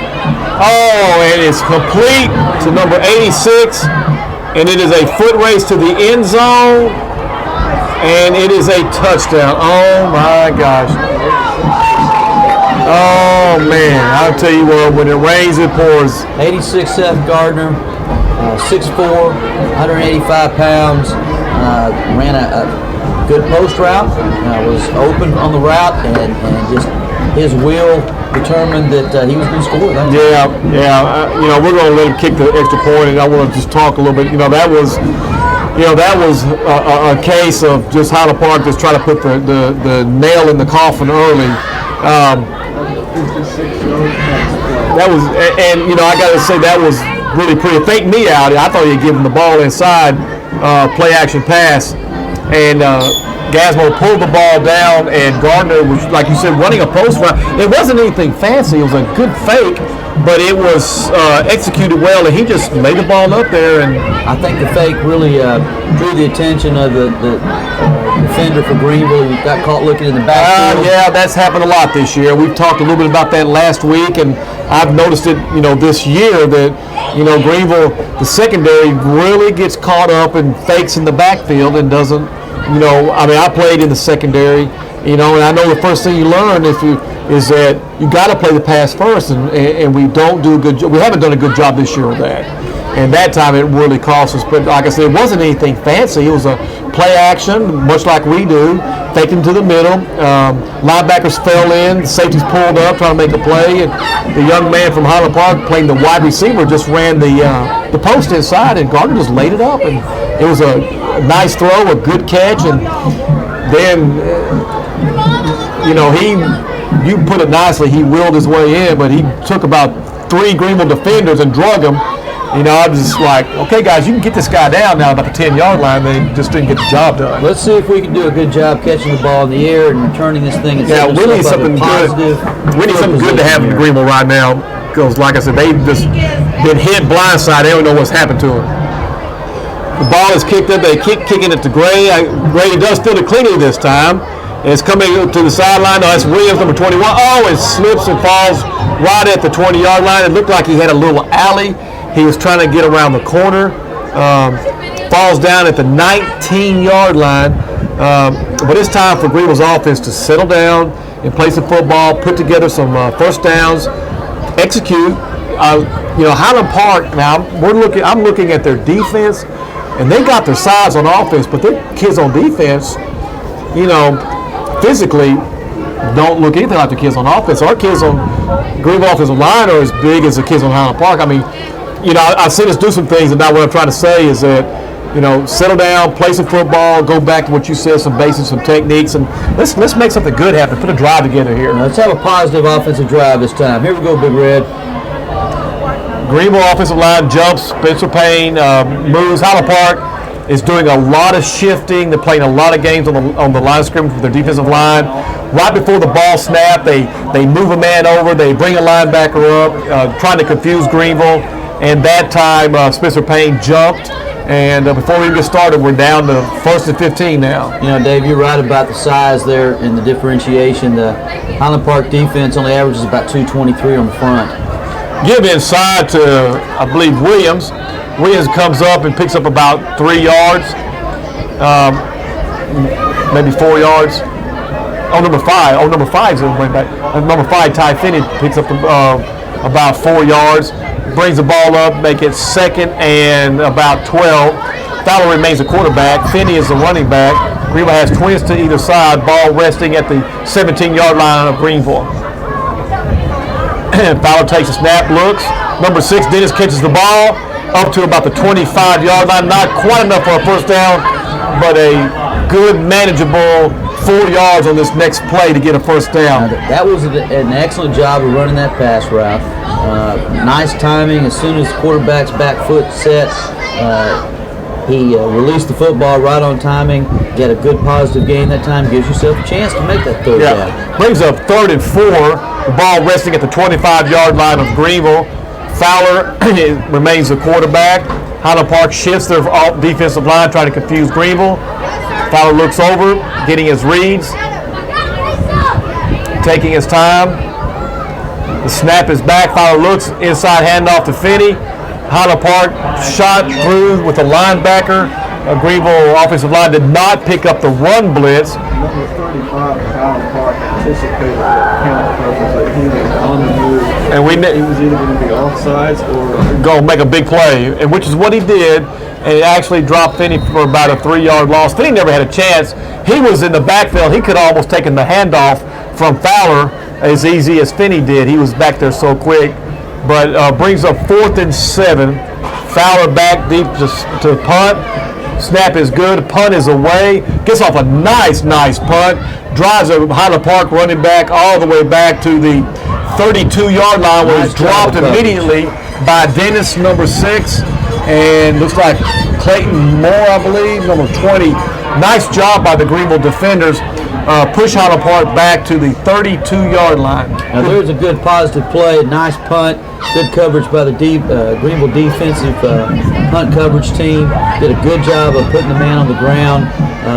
Oh, and it's complete to number 86. And it is a foot race to the end zone. And it is a touchdown. Oh, my gosh. Oh, man. I'll tell you what, when it rains, it pours. 86 Seth Gardner, 6'4", 185 pounds, ran a good post route, was open on the route, and just his will determined that he was going to score. Yeah. We're going to let him kick the extra point, and I want to just talk a little bit. That was a case of just Highland Park just trying to put the nail in the coffin early. That was, and I got to say that was really pretty. Faked me out. I thought he'd give him the ball inside, play action pass. And Gasmo pulled the ball down, and Gardner was, like you said, running a post route. It wasn't anything fancy. It was a good fake, but it was executed well, and he just laid the ball up there. And I think the fake really drew the attention of the defender for Greenville. He got caught looking in the backfield. Yeah, that's happened a lot this year. We've talked a little bit about that last week, and I've noticed it, this year that, Greenville, the secondary really gets caught up and fakes in the backfield and doesn't, I played in the secondary, and I know the first thing you learn is that you got to play the pass first, and we don't do a good job. We haven't done a good job this year with that. And that time it really cost us. But like I said, it wasn't anything fancy. It was a play action, much like we do. Faked into the middle. Linebackers fell in. The safeties pulled up, trying to make a play. And the young man from Highland Park playing the wide receiver just ran the post inside, and Gardner just laid it up. And it was a nice throw, a good catch. And then, you put it nicely, he willed his way in, but he took about 3 Greenville defenders and drug them. I was just like, okay, guys, you can get this guy down now about the 10-yard line. They just didn't get the job done. Let's see if we can do a good job catching the ball in the air and returning this thing. Yeah, we need something good. We need something good to happen in Greenville right now, because, like I said, they've just been hit blindside. They don't know what's happened to them. The ball is kicked up. They keep kicking it to Gray. Gray does still the cleaning this time. And it's coming to the sideline. No, that's Williams, number 21. Oh, it slips and falls right at the 20-yard line. It looked like he had a little alley. He was trying to get around the corner. Falls down at the 19-yard line. But it's time for Greenville's offense to settle down and play some football, put together some first downs, execute. Highland Park, now I'm looking at their defense, and they got their size on offense, but their kids on defense, physically don't look anything like the kids on offense. Our kids on Greenville offensive line are as big as the kids on Highland Park. I've seen us do some things, and now what I'm trying to say is that, settle down, play some football, go back to what you said, some basics, some techniques, and let's make something good happen. Put a drive together here. Let's have a positive offensive drive this time. Here we go, Big Red. Greenville offensive line jumps. Spencer Payne moves. Highland Park is doing a lot of shifting. They're playing a lot of games on the line of scrimmage with their defensive line. Right before the ball snap, they move a man over. They bring a linebacker up, trying to confuse Greenville. And that time, Spencer Payne jumped. And before we even get started, we're down to 1st and 15 now. You know, Dave, you're right about the size there and the differentiation. The Highland Park defense only averages about 223 on the front. Give inside to, I believe, Williams. Williams comes up and picks up about 3 yards, maybe 4 yards. Oh, number 5. Oh, number 5 is way back. Number 5, Ty Finney, picks up about 4 yards. Brings the ball up, make it 2nd and about 12. Fowler remains the quarterback. Finney is the running back. Greenville has twins to either side. Ball resting at the 17-yard line of Greenville. Fowler takes a snap, looks. Number 6, Dennis catches the ball up to about the 25-yard line. Not quite enough for a first down, but a good, manageable 4 yards on this next play to get a first down. That was an excellent job of running that pass route. Nice timing. As soon as the quarterback's back foot set, he released the football right on timing. Get a good positive gain that time. Gives yourself a chance to make that third down. Brings up 3rd and 4. The ball resting at the 25-yard line of Greenville. Fowler remains the quarterback. Highland Park shifts their defensive line, trying to confuse Greenville. Fowler looks over, getting his reads, taking his time. The snap is back. Fowler looks inside, handoff to Finney. Highland Park shot through with a linebacker. Greenville offensive line did not pick up the run blitz. Number 35 of Highland Park anticipated the count coverage that he was on the move. And he was either going to be offsides or go make a big play, and which is what he did. And he actually dropped Finney for about a 3-yard loss. Finney never had a chance. He was in the backfield. He could have almost taken the handoff from Fowler as easy as Finney did. He was back there so quick. But brings up 4th and 7. Fowler back deep to punt. Snap is good. Punt is away. Gets off a nice punt. Drives a Highland Park running back all the way back to the 32-yard line where he's dropped immediately by Dennis, number 6. And looks like Clayton Moore, I believe, number 20. Nice job by the Greenville defenders. Push Highland Park back to the 32-yard line. Now there's a good positive play, nice punt, good coverage by the Greenville defensive punt coverage team. Did a good job of putting the man on the ground.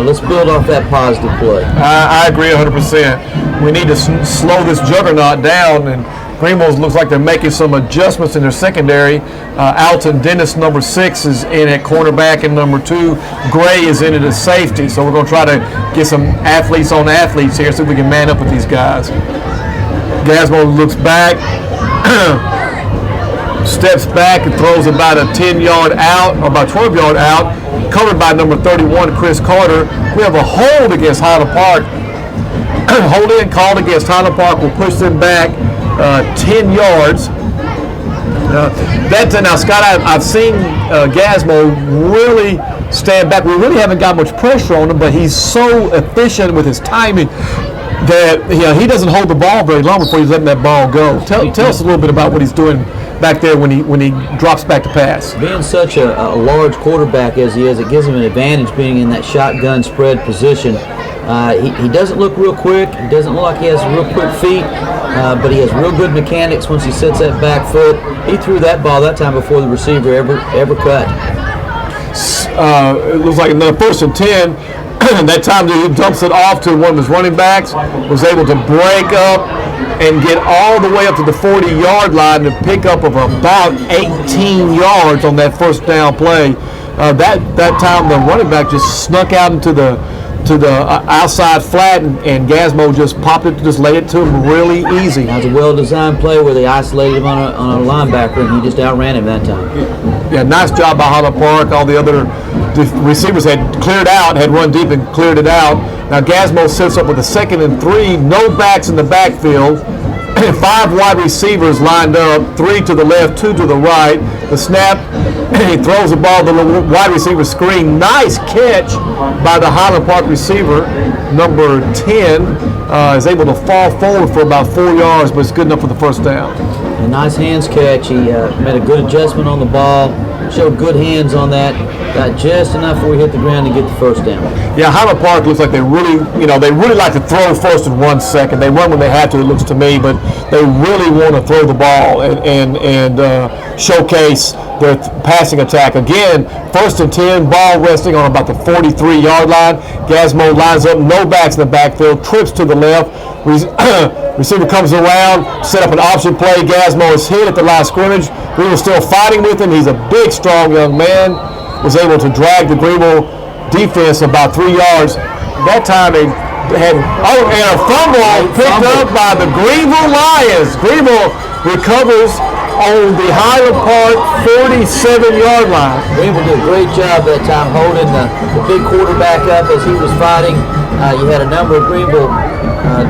Let's build off that positive play. I agree 100%. We need to slow this juggernaut down, and Greenville looks like they're making some adjustments in their secondary. Alton Dennis, number 6, is in at cornerback, and number 2, Gray, is in at safety. So we're going to try to get some athletes on athletes here, so we can man up with these guys. Gasmo looks back, steps back, and throws about a 10-yard out, or about 12-yard out, covered by number 31, Chris Carter. We have a hold against Highland Park. Hold in called against Highland Park. Will push them back 10 yards. Now, Scott, I've seen Gasmo really stand back. We really haven't got much pressure on him, but he's so efficient with his timing that he doesn't hold the ball very long before he's letting that ball go. Tell us a little bit about what he's doing back there when he drops back to pass. Being such a large quarterback as he is, it gives him an advantage being in that shotgun spread position. He doesn't look real quick. He doesn't look like he has real quick feet, but he has real good mechanics once he sets that back foot. He threw that ball that time before the receiver ever cut. It looks like another 1st and 10. That time he dumps it off to one of his running backs, was able to break up and get all the way up to the 40-yard line to pick up of about 18 yards on that first down play. That time the running back just snuck out into the outside flat, and Gasmo just popped it, just laid it to him really easy. That was a well-designed play where they isolated him on a linebacker, and he just outran him that time. Yeah, nice job by Highland Park. All the other receivers had cleared out, had run deep and cleared it out. Now Gasmo sits up with a 2nd and 3, no backs in the backfield. 5 wide receivers lined up, 3 to the left, 2 to the right. The snap, he throws the ball to the wide receiver screen. Nice catch by the Highland Park receiver, number 10. Is able to fall forward for about 4 yards, but it's good enough for the first down. A nice hands catch. He made a good adjustment on the ball, showed good hands on that, got just enough where he hit the ground to get the first down. Yeah, Highland Park looks like they really like to throw first and 1 second. They run when they have to, it looks to me, but they really want to throw the ball. And showcase their passing attack. Again, 1st and 10, ball resting on about the 43-yard line. Gazmo lines up, no backs in the backfield, trips to the left. Receiver comes around, set up an option play. Gazmo is hit at the line of scrimmage. Greenville still fighting with him. He's a big, strong young man. Was able to drag the Greenville defense about 3 yards. That time they had and a fumble picked up by the Greenville Lions. Greenville recovers on the Highland Park 47-yard line. Greenville did a great job that time holding the big quarterback up as he was fighting. You had a number of Greenville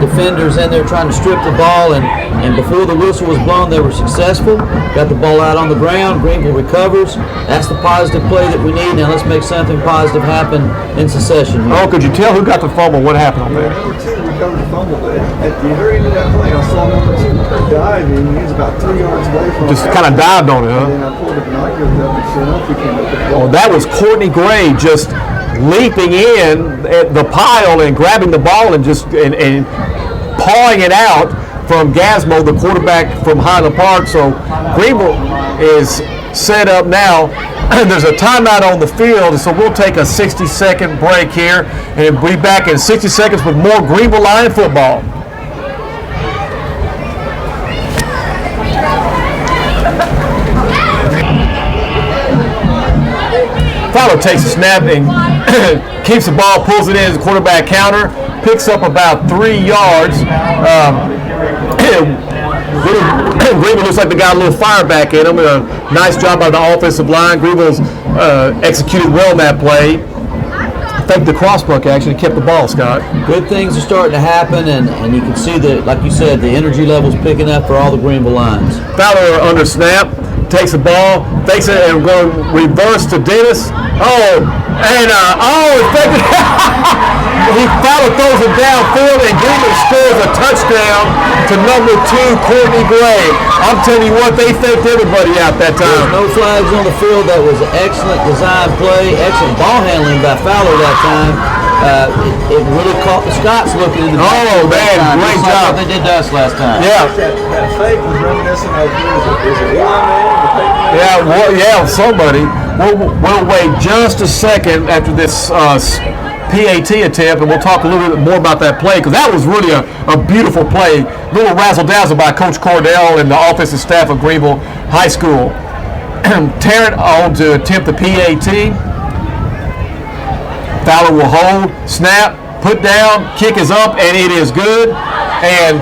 defenders in there trying to strip the ball, and before the whistle was blown, they were successful. Got the ball out on the ground. Greenville recovers. That's the positive play that we need. Now let's make something positive happen in succession. Oh, could you tell who got the fumble? What happened on there? Number 2 recovered the fumble, but at the very end of that play, I saw number 2 dive, and he was about 3 yards away from Just kind of dived on it, huh? And then I pulled the binoculars up, and sure enough, he came up with the ball. Oh, that was Courtney Gray just leaping in at the pile and grabbing the ball and just and pawing it out from Gazmo, the quarterback from Highland Park. So Greenville is set up now. There's a timeout on the field, so we'll take a 60-second break here and be back in 60 seconds with more Greenville Lion football. Fowler takes a snap and keeps the ball, pulls it in as a quarterback counter, picks up about 3 yards. Greenville looks like they got a little fire back in them. Nice job by the offensive line. Greenville's executed well in that play. I think the crossbuck actually kept the ball, Scott. Good things are starting to happen, and you can see that, like you said, the energy level's picking up for all the Greenville Lions. Fowler under snap, takes the ball, fakes it, and going reverse to Dennis. Fowler throws it downfield, and Greenville scores a touchdown to number 2, Courtney Gray. I'm telling you what, they faked everybody out that time. No flags on the field. That was an excellent design play, excellent ball handling by Fowler that time. It really caught the Scots looking in the back. Oh, man, great just job. like what they did to us last time. Yeah. That fake was reminiscent of, is it Eli man? Yeah, somebody. We'll wait just a second after this PAT attempt, and we'll talk a little bit more about that play, because that was really a beautiful play. Little razzle-dazzle by Coach Cordell and the offensive staff of Greenville High School. Tarrant on to attempt the PAT. Fowler will hold, snap, put down, kick is up, and it is good. And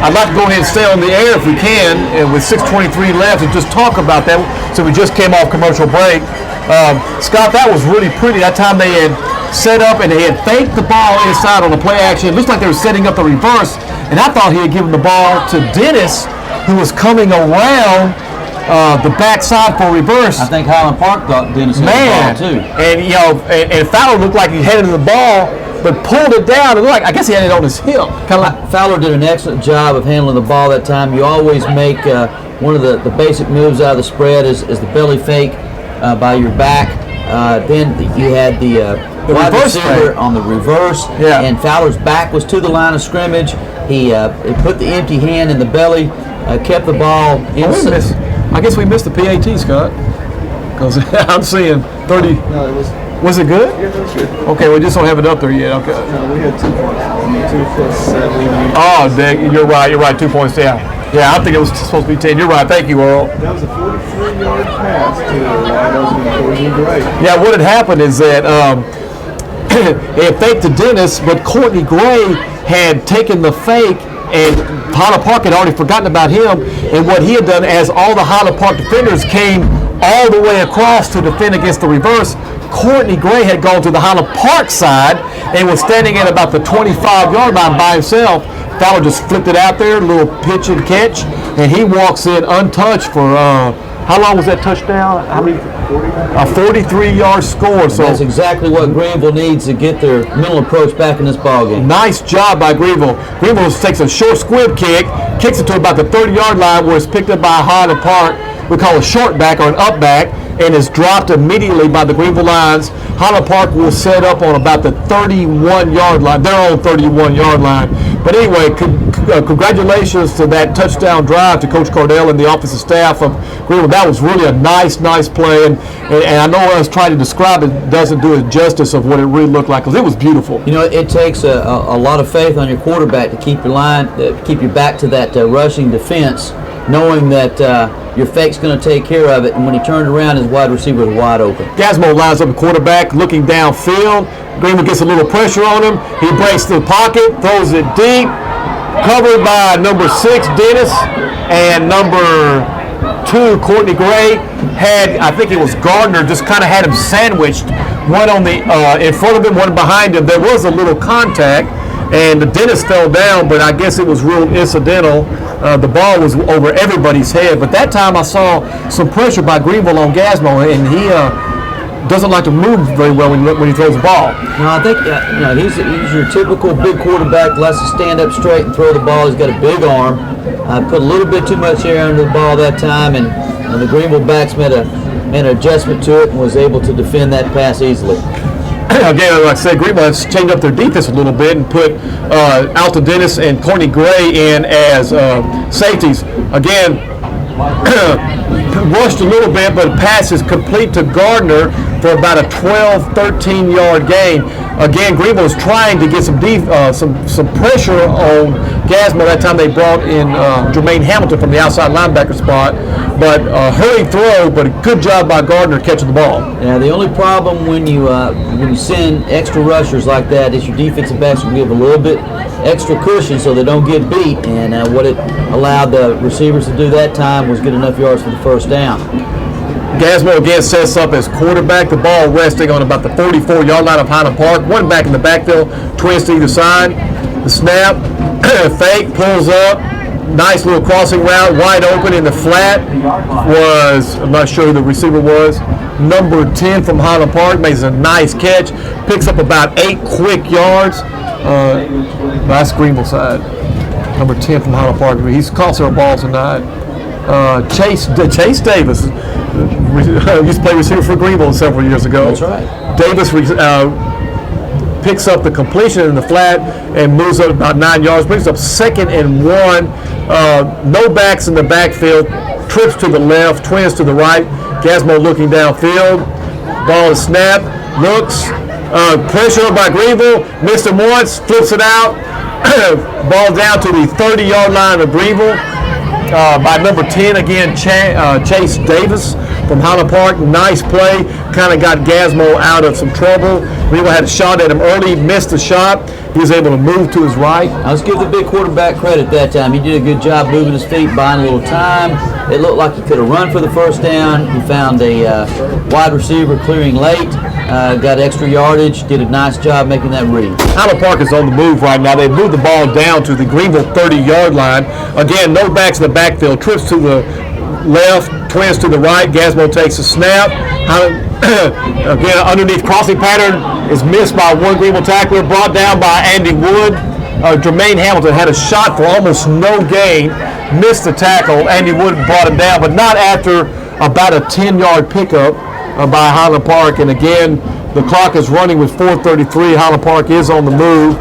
I'd like to go ahead and stay on the air if we can, and with 6:23 left, and just talk about that. So we just came off commercial break. Scott, that was really pretty. That time they had set up and they had faked the ball inside on the play action. It looked like they were setting up the reverse, and I thought he had given the ball to Dennis, who was coming around the backside for reverse. I think Highland Park thought Dennis had the ball too. And and Fowler looked like he headed the ball, but pulled it down. It looked like, I guess he had it on his hip. Kind of like Fowler did an excellent job of handling the ball that time. You always make one of the basic moves out of the spread is the belly fake by your back. Then you had the wide reverse receiver fake on the reverse, and Fowler's back was to the line of scrimmage. He put the empty hand in the belly, kept the ball inside. I guess we missed the PAT, Scott, because I'm seeing 30. No, it was. Was it good? Yeah, it was good. Okay, we just don't have it up there yet. Okay. No, we had 2 points. 2 plus 7. Oh, Dick, you're right. You're right. 2 points down. Yeah, I think it was supposed to be 10. You're right. Thank you, Earl. That was a 43-yard pass to Courtney Gray. Yeah, what had happened is that it had faked to Dennis, but Courtney Gray had taken the fake, and Highland Park had already forgotten about him. And what he had done, as all the Highland Park defenders came all the way across to defend against the reverse, Courtney Gray had gone to the Highland Park side and was standing at about the 25-yard line by himself. Fowler just flipped it out there, a little pitch and catch, and he walks in untouched for how long was that touchdown? How many? A 43-yard score. So that's exactly what Greenville needs to get their mental approach back in this ballgame. Nice job by Greenville. Greenville takes a short squib kick, kicks it to about the 30-yard line, where it's picked up by Highland Park. We call a short back or an up back, and is dropped immediately by the Greenville Lions. Highland Park will set up on about the 31-yard line, their own 31-yard line. But anyway, congratulations to that touchdown drive to Coach Cardell and the offensive staff of Greenville. That was really a nice play, and I know I was trying to describe it doesn't do it justice of what it really looked like because it was beautiful. You know, it takes a lot of faith on your quarterback to keep your back to that rushing defense, knowing that your fake's going to take care of it, and when he turned around, his wide receiver was wide open. Gazmo lines up the quarterback, looking downfield. Greenville gets a little pressure on him. He breaks the pocket, throws it deep, covered by number 6, Dennis, and number 2, Courtney Gray. I think it was Gardner, just kind of had him sandwiched. One on the in front of him, one behind him. There was a little contact, and the Dennis fell down, but I guess it was real incidental. The ball was over everybody's head, but that time I saw some pressure by Greenville on Gazmo, and he doesn't like to move very well when he throws the ball. No, I think he's your typical big quarterback, likes to stand up straight and throw the ball. He's got a big arm. Put a little bit too much air under the ball that time, and the Greenville backs made an adjustment to it and was able to defend that pass easily. Again, like I said, Greenville has changed up their defense a little bit and put Alton Dennis and Courtney Gray in as safeties. Again, rushed a little bit, but pass is complete to Gardner for about a 12, 13-yard gain. Again, Greenville was trying to get some pressure on Gazmo. That time they brought in Jermaine Hamilton from the outside linebacker spot. But hurried throw, but a good job by Gardner catching the ball. Yeah, the only problem when you send extra rushers like that is your defensive backs will give a little bit extra cushion so they don't get beat. And what it allowed the receivers to do that time was get enough yards for the first down. Gazmo again sets up as quarterback. The ball resting on about the 44-yard line of Highland Park. One back in the backfield, twins to either side. The snap, fake, pulls up. Nice little crossing route, wide open in the flat was, I'm not sure who the receiver was, number 10 from Highland Park, makes a nice catch, picks up about 8 quick yards. That's Greenville side. Number 10 from Highland Park. He's caught several balls tonight. Chase Davis used to play receiver for Greenville several years ago. That's right. Davis picks up the completion in the flat and moves up about 9 yards, brings up 2nd and 1. No backs in the backfield, trips to the left, twins to the right. Gazmo looking downfield. Ball is snapped, looks, pressure by Greenville, missed him once, flips it out. Ball down to the 30-yard line of Greenville. By number 10 again, Chase Davis from Highland Park. Nice play, kind of got Gazmo out of some trouble. Greenville had a shot at him early, missed the shot. He was able to move to his right. Let's give the big quarterback credit that time. He did a good job moving his feet, buying a little time. It looked like he could have run for the first down. He found a wide receiver clearing late, got extra yardage, did a nice job making that read. Highland Park is on the move right now. They've moved the ball down to the Greenville 30-yard line. Again, no backs in the backfield. Trips to the left, twins to the right. Gazmo takes a snap. Again, underneath crossing pattern is missed by one Greenville tackler, brought down by Andy Wood. Jermaine Hamilton had a shot for almost no gain, missed the tackle. Andy Wood brought him down, but not after about a 10-yard pickup by Highland Park. And again, the clock is running with 4:33. Highland Park is on the move,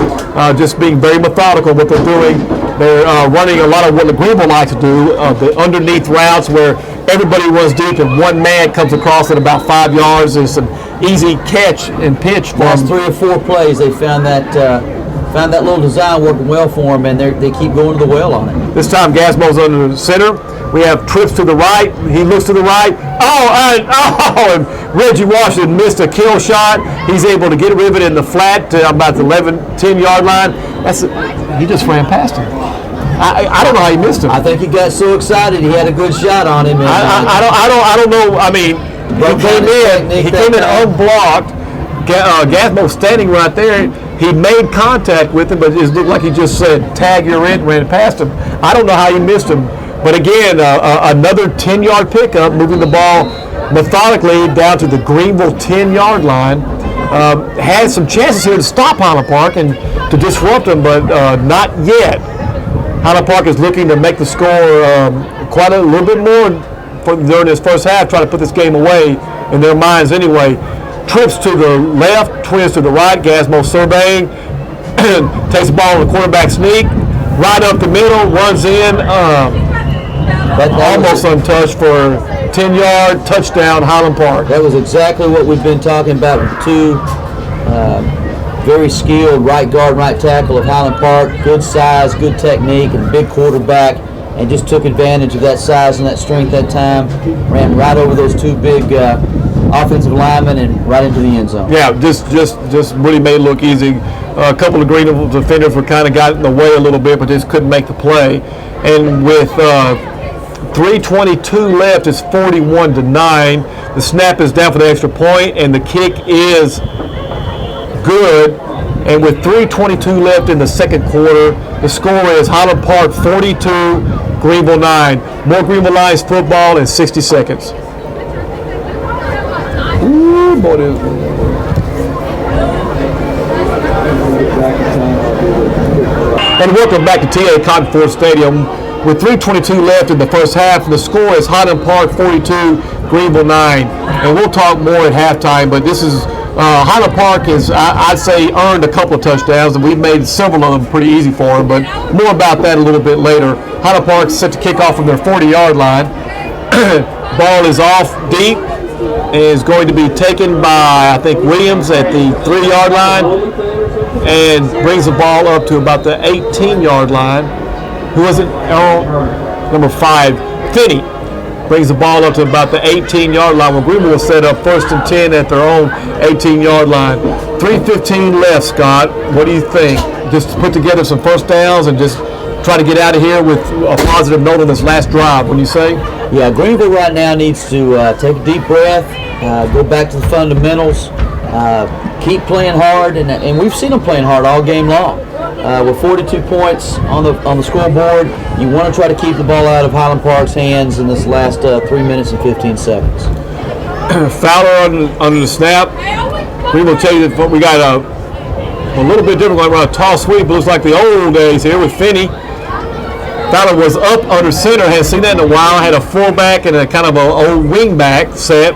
just being very methodical what they're doing. They're running a lot of what the Greenville likes to do, the underneath routes where everybody runs deep and one man comes across at about 5 yards. There's some easy catch and pitch from last 3 or 4 plays. They found that little design working well for them, and they keep going to the well on it. This time Gazmo's under the center. We have trips to the right. He looks to the right. And Reggie Washington missed a kill shot. He's able to get rivet in the flat to about the 10-yard line. He just ran past him. I don't know how he missed him. I think he got so excited he had a good shot on him. And, I don't know. I mean, he came in unblocked. Gazmo standing right there. He made contact with him, but it looked like he just said, "Tag, you're in," ran past him. I don't know how he missed him. But again, another 10-yard pickup, moving the ball methodically down to the Greenville 10-yard line. Had some chances here to stop Highland Park and to disrupt them, but not yet. Highland Park is looking to make the score quite a little bit more during this first half, trying to put this game away in their minds anyway. Trips to the left, twins to the right. Gazmo surveying, takes the ball on the quarterback sneak, right up the middle, runs in, almost untouched for 10-yard touchdown, Highland Park. That was exactly what we've been talking about with the two very skilled right guard, right tackle of Highland Park. Good size, good technique, and big quarterback, and just took advantage of that size and that strength that time. Ran right over those two big offensive linemen and right into the end zone. Yeah, just really made it look easy. A couple of Greenville defenders were kind of got in the way a little bit, but just couldn't make the play. And with 3:22 left, it's 41-9. The snap is down for the extra point, and the kick is good. And with 3:22 left in the second quarter, the score is Highland Park 42, Greenville 9. More Greenville Lions football in 60 seconds. Ooh, boy, and welcome back to TA Cotton Ford Stadium. With 3:22 left in the first half, the score is Highland Park 42, Greenville 9. And we'll talk more at halftime, but this is Highland Park is, I'd say, earned a couple of touchdowns, and we've made several of them pretty easy for them, but more about that a little bit later. Highland Park is set to kick off from their 40-yard line. Ball is off deep and is going to be taken by, I think, Williams at the 3-yard line, and brings the ball up to about the 18-yard line. Who was it? Number 5, Finney. Brings the ball up to about the 18-yard line. Well, Greenville will set up 1st and 10 at their own 18-yard line. 3:15 left, Scott. What do you think? Just put together some first downs and just try to get out of here with a positive note on this last drive, wouldn't you say? Yeah, Greenville right now needs to take a deep breath, go back to the fundamentals, keep playing hard, and we've seen them playing hard all game long. With 42 points on the scoreboard, you want to try to keep the ball out of Highland Park's hands in this last 3 minutes and 15 seconds. Fowler under the snap. Greenville tell you that we got a little bit different, like around a toss sweep, but looks like the old days here with Finney. Fowler was up under center, hadn't seen that in a while, had a fullback and a kind of an old wingback set.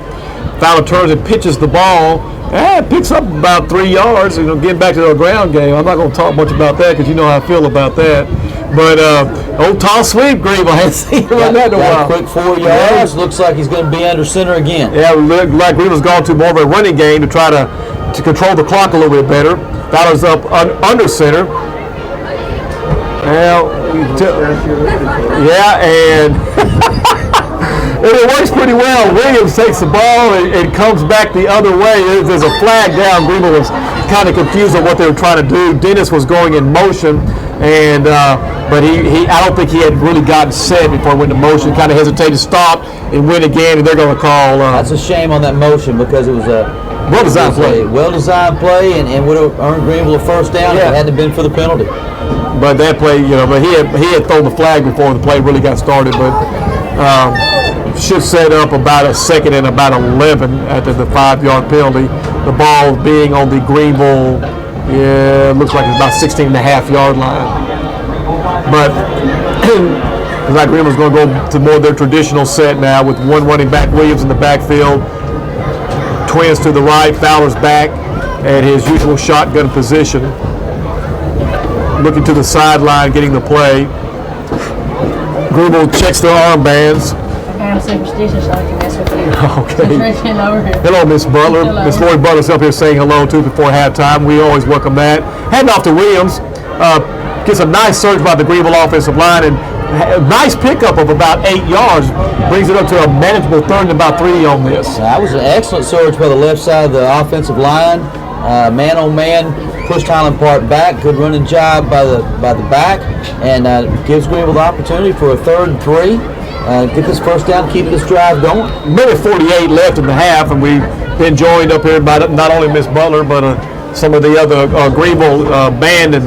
Fowler turns and pitches the ball. Picks up about 3 yards, getting back to the ground game. I'm not going to talk much about that because you know how I feel about that. But old toss sweep, Greenville hasn't seen that in a while. Quick 4 yards. Looks like he's going to be under center again. Yeah, look like Greenville's gone to more of a running game to try to control the clock a little bit better. Fowler's up under center. Well, and it works pretty well. Williams takes the ball and comes back the other way. There's a flag down. Greenville was kind of confused on what they were trying to do. Dennis was going in motion, and but he I don't think he had really gotten set before he went into motion. Kind of hesitated, stopped, and went again. And they're going to call. That's a shame on that motion because it was a well-designed play. Well-designed play, and would have earned Greenville a first down if it hadn't been for the penalty. But that play, but he had thrown the flag before the play really got started. But should set up about a 2nd and about 11 after the 5-yard penalty. The ball being on the Greenville, it looks like it's about 16.5-yard line. But looks like Greenville's going to go to more of their traditional set now with one running back, Williams, in the backfield. Twins to the right, Fowler's back at his usual shotgun position. Looking to the sideline, getting the play. Greenville checks their armbands. I'm superstitious, I can mess with you. Okay. Over here. Hello, Miss Butler. Hello. Miss Lori Butler's up here saying hello too before halftime. We always welcome that. Heading off to Williams. Gets a nice surge by the Greenville offensive line and a nice pickup of about 8 yards. Brings it up to a manageable 3rd and about 3 on this. That was an excellent surge by the left side of the offensive line. Man on man, pushed Highland Park back. Good running job by the back, and gives Greenville the opportunity for a 3rd and 3. Get this first down, keep this drive going. Minute 48 left in the half, and we've been joined up here by not only Miss Butler, but some of the other Greenville band and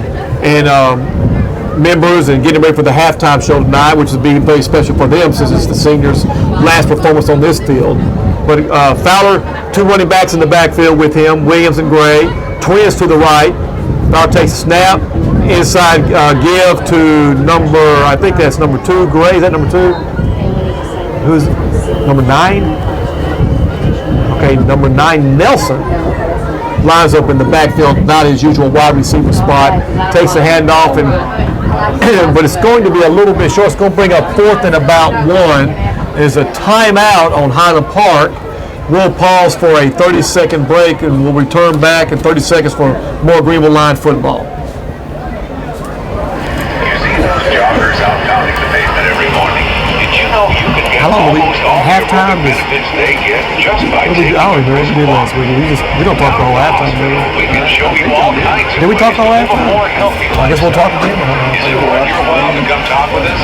members, and getting ready for the halftime show tonight, which is being very special for them since it's the seniors' last performance on this field. But Fowler, 2 running backs in the backfield with him, Williams and Gray. Twins to the right. Fowler takes a snap. Inside give to I think that's number 2, Gray. Is that number 2? Who's number 9? Okay, number 9, Nelson. lines up in the backfield, not his usual wide receiver spot. Takes the handoff, and but it's going to be a little bit short. It's going to bring up 4th and about 1. There's a timeout on Highland Park. We'll pause for a 30-second break, and we'll return back in 30 seconds for more Greenville Line football. Joggers out pounding the pavement every morning. Did you know you can get How long do we almost all halftime the is? benefits they get just by I taking don't even know what we did last week. We don't talk the whole halftime. We can show you all kinds of Did we talk the whole ways to live a halftime? more healthy I guess we'll talk lifestyle. again. Is it worth your while to come talk with us?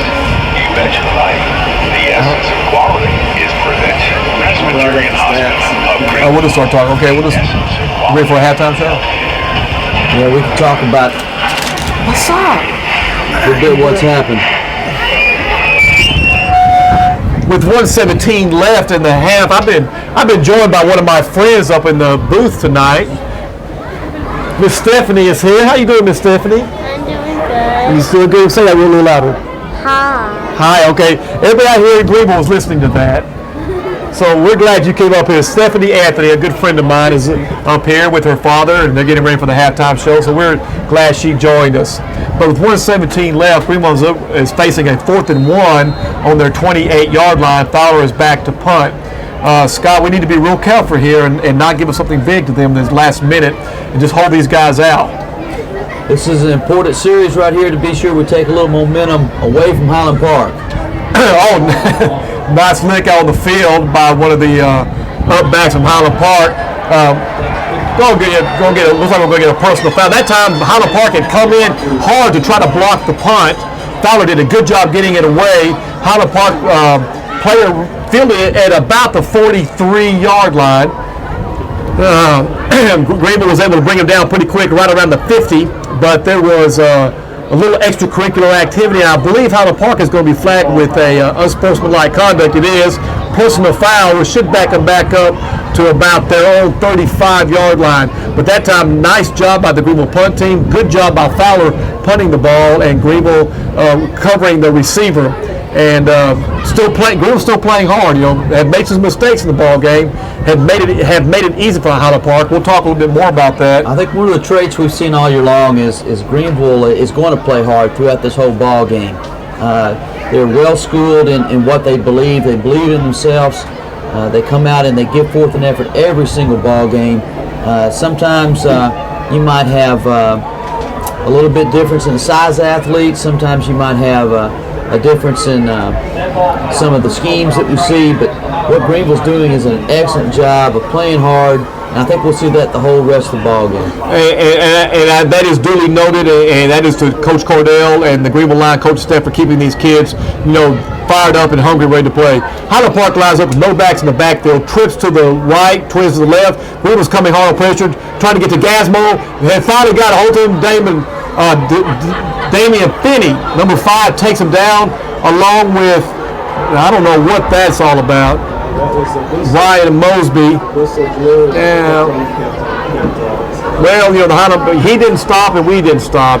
You betcha life. The essence of quality is prevention. Presbyterian Hospital of Greenville. We'll just start talking. Okay, we'll just ready for a halftime show. Yeah, we can talk about What's up? a bit what's happened. With 1:17 left in the half, I've been joined by one of my friends up in the booth tonight. Miss Stephanie is here. How you doing, Miss Stephanie? I'm doing good. You still good? Say that really louder. Hi. Hi. Okay. Everybody out here in Greenville was listening to that. So we're glad you came up here. Stephanie Anthony, a good friend of mine, is up here with her father, and they're getting ready for the halftime show. So we're glad she joined us. But with 1:17 left, Greenville is facing a 4th and 1 on their 28-yard line. Fowler is back to punt. Scott, we need to be real careful here and not give us something big to them this last minute and just hold these guys out. This is an important series right here to be sure we take a little momentum away from Highland Park. Oh, nice lick out on the field by one of the upbacks from Highland Park. Looks like we're going to get a personal foul. That time, Highland Park had come in hard to try to block the punt. Fowler did a good job getting it away. Highland Park player fielded it at about the 43-yard line. Greenville was able to bring him down pretty quick, right around the 50, but there was a little extracurricular activity. I believe Highland Park is going to be flagged with a unsportsmanlike conduct. It is personal foul, which should back them back up to about their own 35-yard line. But that time, nice job by the Greenville punt team. Good job by Fowler punting the ball, and Greenville covering the receiver. And Greenville still playing hard. You know, had made some mistakes in the ball game. Have made it easy for Highland Park. We'll talk a little bit more about that. I think one of the traits we've seen all year long is Greenville is going to play hard throughout this whole ball game. They're well schooled in what they believe. They believe in themselves. They come out and they give forth an effort every single ball game. Sometimes you might have a little bit difference in the size of athletes. Sometimes you might have a difference in some of the schemes that we see, but what Greenville's doing is an excellent job of playing hard, and I think we'll see that the whole rest of the ball game. And that is duly noted, and that is to Coach Cordell and the Greenville line coach staff for keeping these kids, fired up and hungry, ready to play. Highland Park lines up with no backs in the backfield, trips to the right, twins to the left. Greenville's coming hard on pressure, trying to get to Gasmo. They finally got a hold of him. Damian Finney, number 5, takes him down along with, I don't know what that's all about, Ryan Mosby. Well, the Highland, he didn't stop and we didn't stop.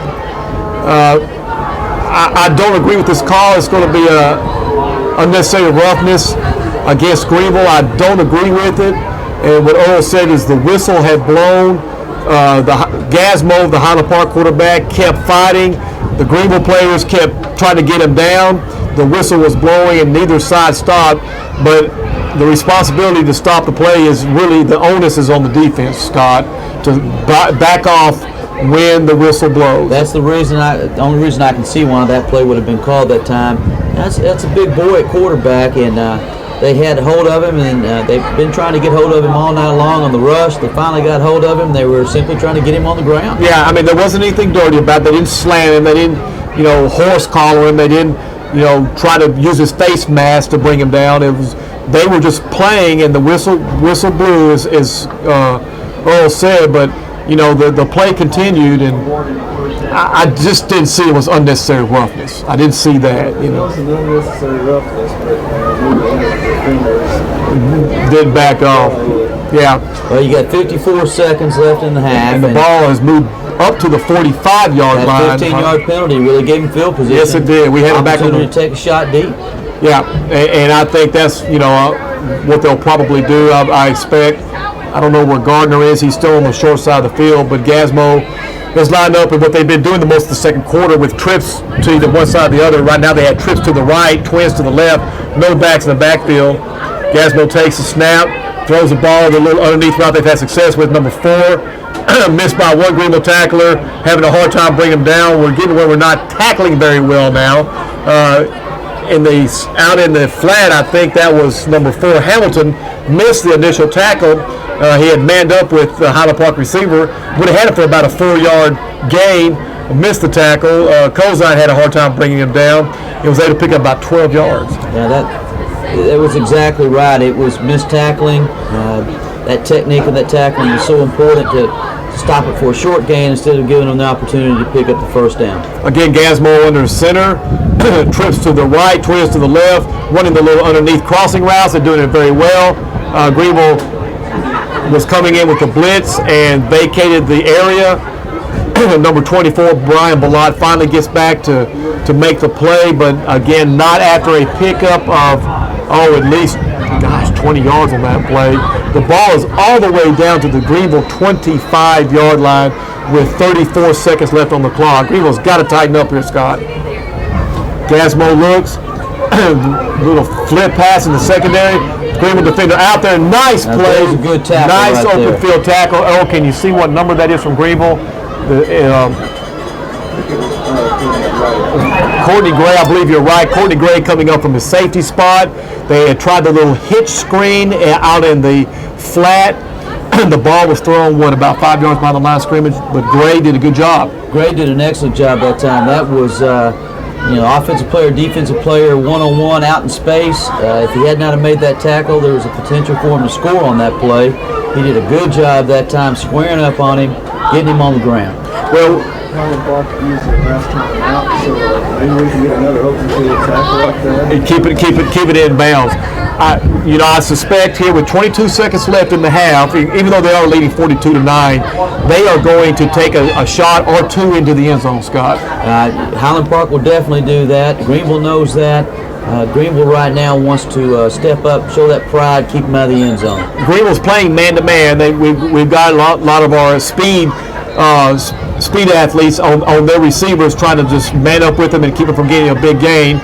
I don't agree with this call. It's going to be unnecessary roughness against Greenville. I don't agree with it. And what Earl said is the whistle had blown. Gasmo, the Highland Park quarterback, kept fighting. The Greenville players kept trying to get him down. The whistle was blowing and neither side stopped. But the responsibility to stop the play is really, the onus is on the defense, Scott, to back off when the whistle blows. That's the only reason I can see why that play would have been called that time. That's a big boy at quarterback, and they had hold of him, and they've been trying to get hold of him all night long on the rush. They finally got hold of him. They were simply trying to get him on the ground. Yeah, I mean, there wasn't anything dirty about it. They didn't slam him. They didn't, horse collar him. They didn't, try to use his face mask to bring him down. They were just playing, and the whistle blew, as Earl said, but the play continued, and I just didn't see it was unnecessary roughness. I didn't see that. It wasn't unnecessary roughness, but Did back off. Yeah. Well, you got 54 seconds left in the half, And the ball has moved up to the 45-yard line. That 15-yard penalty really gave him field position. Yes, it did. We had him back on opportunity to take a shot deep. Yeah, and I think that's what they'll probably do. I expect. I don't know where Gardner is. He's still on the short side of the field, but Gasmo is lined up, and what they've been doing the most of the second quarter with trips to either one side or the other. Right now they had trips to the right, twins to the left, no backs in the backfield. Gasmo takes the snap, throws the ball a little underneath route they've had success with, number 4. Missed by one Greenville tackler, having a hard time bringing him down. We're getting where we're not tackling very well now. Out in the flat, I think that was number 4, Hamilton, missed the initial tackle. He had manned up with the Highland Park receiver, would have had it for about a 4-yard gain, missed the tackle. Cozine had a hard time bringing him down. He was able to pick up about 12 yards. Yeah, that was exactly right. It was missed tackling. That technique of that tackling is so important to stop it for a short gain instead of giving them the opportunity to pick up the first down. Again, Gasmo under center, trips to the right, twins to the left, running the little underneath crossing routes. They're doing it very well. Greenville was coming in with the blitz and vacated the area. Number 24, Brian Ballot, finally gets back to make the play, but again, not after a pickup of, at least, 20 yards on that play. The ball is all the way down to the Greenville 25-yard line with 34 seconds left on the clock. Greenville's got to tighten up here, Scott. Gasmo looks, little flip pass in the secondary. Greenville defender out there, nice play. There's a good tackle. Nice right open there. field tackle. Oh, can you see what number that is from Greenville? Courtney Gray, I believe you're right. Courtney Gray coming up from his safety spot. They had tried the little hitch screen out in the flat. The ball was thrown, about 5 yards behind the line of scrimmage, but Gray did a good job. Gray did an excellent job that time. That was, offensive player, defensive player, one-on-one out in space. If he had not have made that tackle, there was a potential for him to score on that play. He did a good job that time squaring up on him, getting him on the ground. Well, Highland Park used it last time out, so maybe we can get another open field tackle like that. and keep it in bounds. I suspect here with 22 seconds left in the half, even though they are leading 42-9, they are going to take a shot or two into the end zone, Scott. Highland Park will definitely do that. Greenville knows that. Greenville right now wants to step up, show that pride, keep them out of the end zone. Greenville's playing man-to-man. We've got a lot of our speed athletes on their receivers trying to just man up with them and keep them from getting a big gain.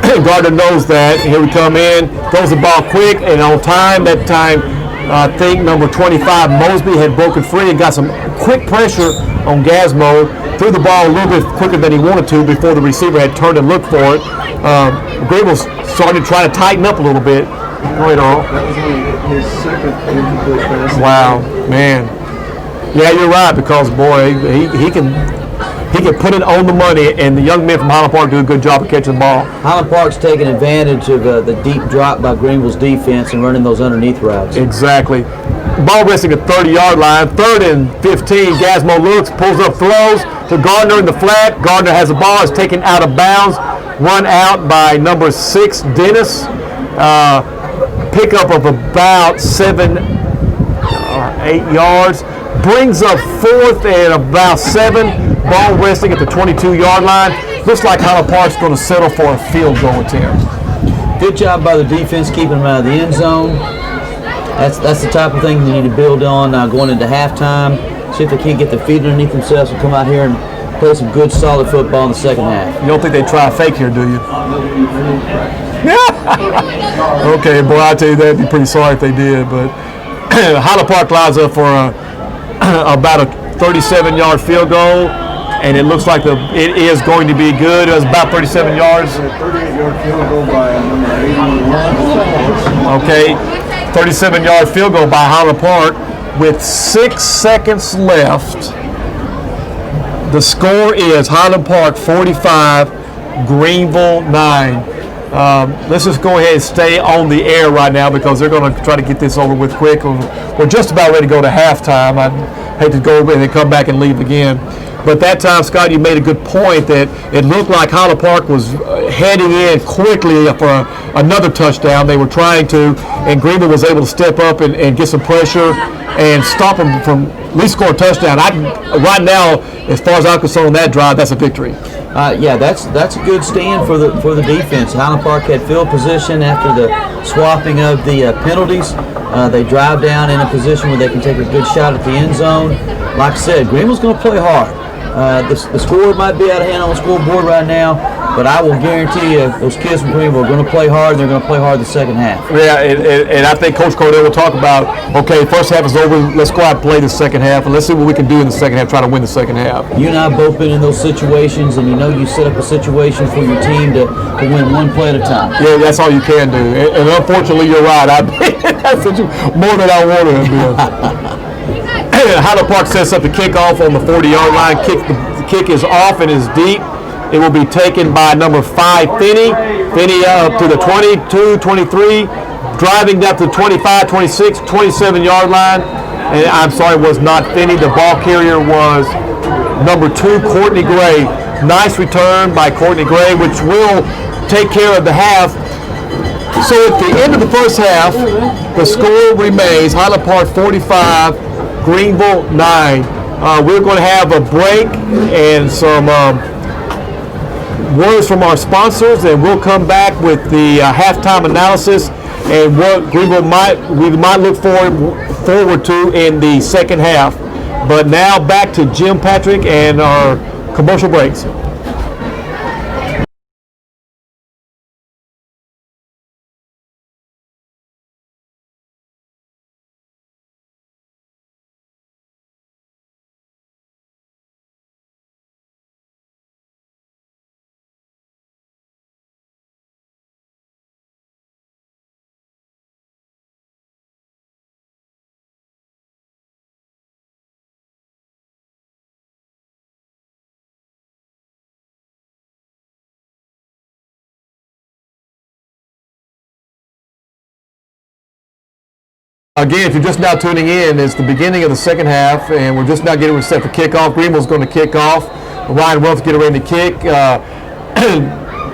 Gardner knows that. Here we come in, throws the ball quick and on time. That time, I think number 25, Mosby, had broken free and got some quick pressure on Gasmo. Threw the ball a little bit quicker than he wanted to before the receiver had turned and looked for it. Greenville started trying to tighten up a little bit. Go ahead, Earl. That was only his second incomplete pass. Wow, man. Yeah, you're right, because boy, he can put it on the money, and the young men from Highland Park do a good job of catching the ball. Highland Park's taking advantage of the deep drop by Greenville's defense and running those underneath routes. Exactly. Ball resting at 30-yard line, 3rd and 15. Gasmo looks, pulls up, throws to Gardner in the flat. Gardner has the ball, is taken out of bounds, run out by number 6, Dennis. Pickup of about 7 or 8 yards. Brings up 4th and about 7. Ball resting at the 22-yard line. Looks like Highland Park's going to settle for a field goal attempt. Good job by the defense keeping them out of the end zone. That's the type of thing they need to build on going into halftime. See if they can't get their feet underneath themselves and come out here and play some good, solid football in the second half. You don't think they'd try a fake here, do you? Okay, boy, I tell you, that'd be pretty sorry if they did. But Highland Park lines up for about a 37-yard field goal, and it looks like it is going to be good. It was about 37 yards. A 38-yard field goal by number 81. Okay, 37-yard field goal by Highland Park with 6 seconds left. The score is Highland Park 45, Greenville 9. Let's just go ahead and stay on the air right now because they're going to try to get this over with quick. We're just about ready to go to halftime. I'd hate to go and then come back and leave again. But that time, Scott, you made a good point that it looked like Highland Park was heading in quickly for another touchdown. They were trying to, and Greenville was able to step up and get some pressure. and stop them from at least score a touchdown. Right now, as far as I'm concerned on that drive, that's a victory. Yeah, that's a good stand for the defense. Highland Park had field position after the swapping of the penalties. They drive down in a position where they can take a good shot at the end zone. Like I said, Greenville's going to play hard. The score might be out of hand on the scoreboard right now, but I will guarantee you those kids from Greenville are going to play hard, and they're going to play hard the second half. Yeah, and I think Coach Cordell will talk about, okay, first half is over, let's go out and play the second half, and let's see what we can do in the second half, try to win the second half. You and I have both been in those situations, and you know you set up a situation for your team to win one play at a time. Yeah, that's all you can do. And unfortunately, you're right. I've been in that situation more than I wanted to be. Highland Park sets up the kickoff on the 40-yard line. The kick is off and is deep. It will be taken by number 5, Finney. Finney up to the 22, 23, driving down to the 25, 26, 27-yard line. And I'm sorry, it was not Finney. The ball carrier was number 2, Courtney Gray. Nice return by Courtney Gray, which will take care of the half. So at the end of the first half, the score remains Highland Park 45, Greenville 9. We're going to have a break and some words from our sponsors, and we'll come back with the halftime analysis and what Greenville we might look forward to in the second half. But now back to Jim Patrick and our commercial breaks. Again, if you're just now tuning in, it's the beginning of the second half, and we're just now getting set for kickoff. Greenville's going to kick off. Ryan Rump's getting ready to kick.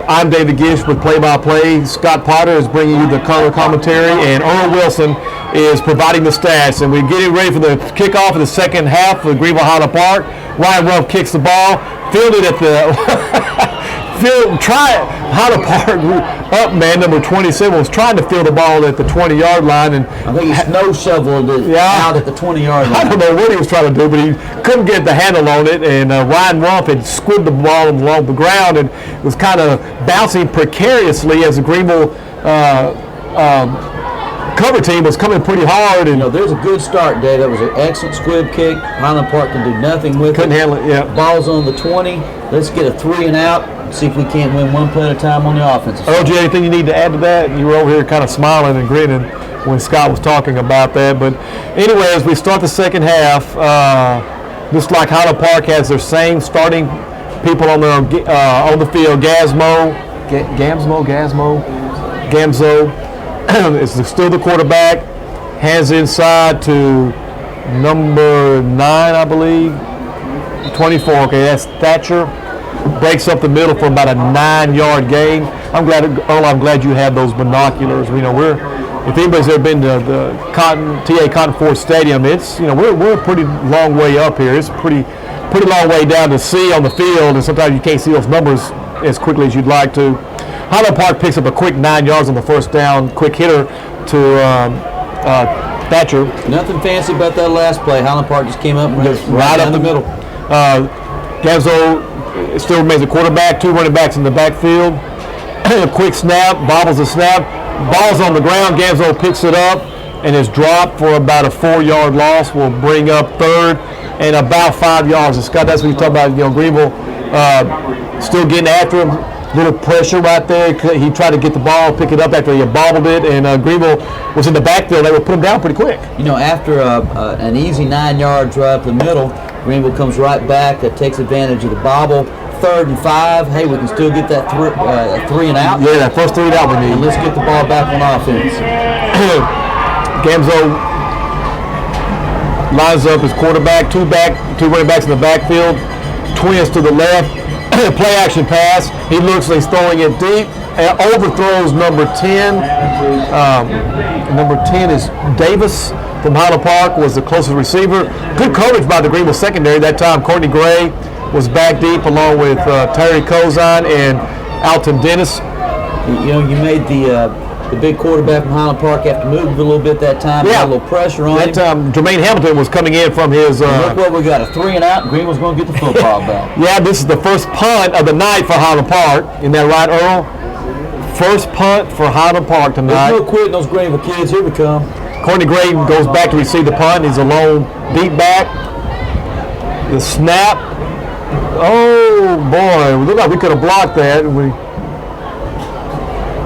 I'm David Gish with play-by-play. Scott Potter is bringing you the color commentary, and Earl Wilson is providing the stats. And we're getting ready for the kickoff of the second half of Greenville Highland Park. Ryan Rump kicks the ball, fielded at the Highland Park up man number 27 was trying to field the ball at the 20-yard line, and I think he snow shoveled it out at the 20-yard line. I don't know what he was trying to do, but he couldn't get the handle on it, and Ryan Rump had squibbed the ball along the ground and was kind of bouncing precariously as the Greenville cover team was coming pretty hard. And there's a good start, Dave. That was an excellent squib kick. Highland Park can do nothing with couldn't it. handle it. Yeah. Ball's on the 20. Let's get a 3 and out. See if we can't win one play at a time on the offensive side. OJ, anything you need to add to that? You were over here kind of smiling and grinning when Scott was talking about that. But anyway, as we start the second half, just like Highland Park has their same starting people on the field. Gamzo is still the quarterback. Hands inside to number 9, I believe. 24. Okay, that's Thatcher. Breaks up the middle for about a 9-yard gain. I'm glad you have those binoculars. If anybody's ever been to the Cotton Ford Stadium, it's we're a pretty long way up here. It's a pretty long way down to see on the field, and sometimes you can't see those numbers as quickly as you'd like to. Highland Park picks up a quick 9 yards on the first down, quick hitter to Thatcher. Nothing fancy about that last play. Highland Park just came up and right up the middle. Gamzo still remains a quarterback, 2 running backs in the backfield. A quick snap, bobbles the snap, ball's on the ground. Gamzo picks it up and is dropped for about a 4-yard loss. Will bring up third and about 5 yards. And Scott, that's what you talk about. Greenville still getting after him. Little pressure right there. He tried to get the ball, pick it up after he bobbled it, and Greenville was in the backfield. They would put him down pretty quick. After an easy 9-yard drive to the middle, Greenville comes right back, takes advantage of the bobble. 3rd and 5. Hey, we can still get that 3 and out. Yeah, that first 3 and out we need. And let's get the ball back on offense. Gamzo lines up his quarterback, 2 running backs in the backfield, twins to the left. Play action pass. He looks like he's throwing it deep. overthrows number 10. Number 10 is Davis from Highland Park, was the closest receiver. Good coverage by the Greenville secondary. That time, Courtney Gray was back deep along with Terry Cozine and Alton Dennis. You made the big quarterback from Highland Park have to move a little bit that time. Yeah. Got a little pressure on That him. time, Jermaine Hamilton was coming in from his. Look what we got, a 3 and out. Greenville's going to get the football back. Yeah, this is the first punt of the night for Highland Park. Isn't that right, Earl? First punt for Highland Park tonight. There's no quitting those Greenville kids. Here we come. Courtney Gray goes back to receive the punt. He's a lone deep back. The snap. Oh boy, we look like we could have blocked that.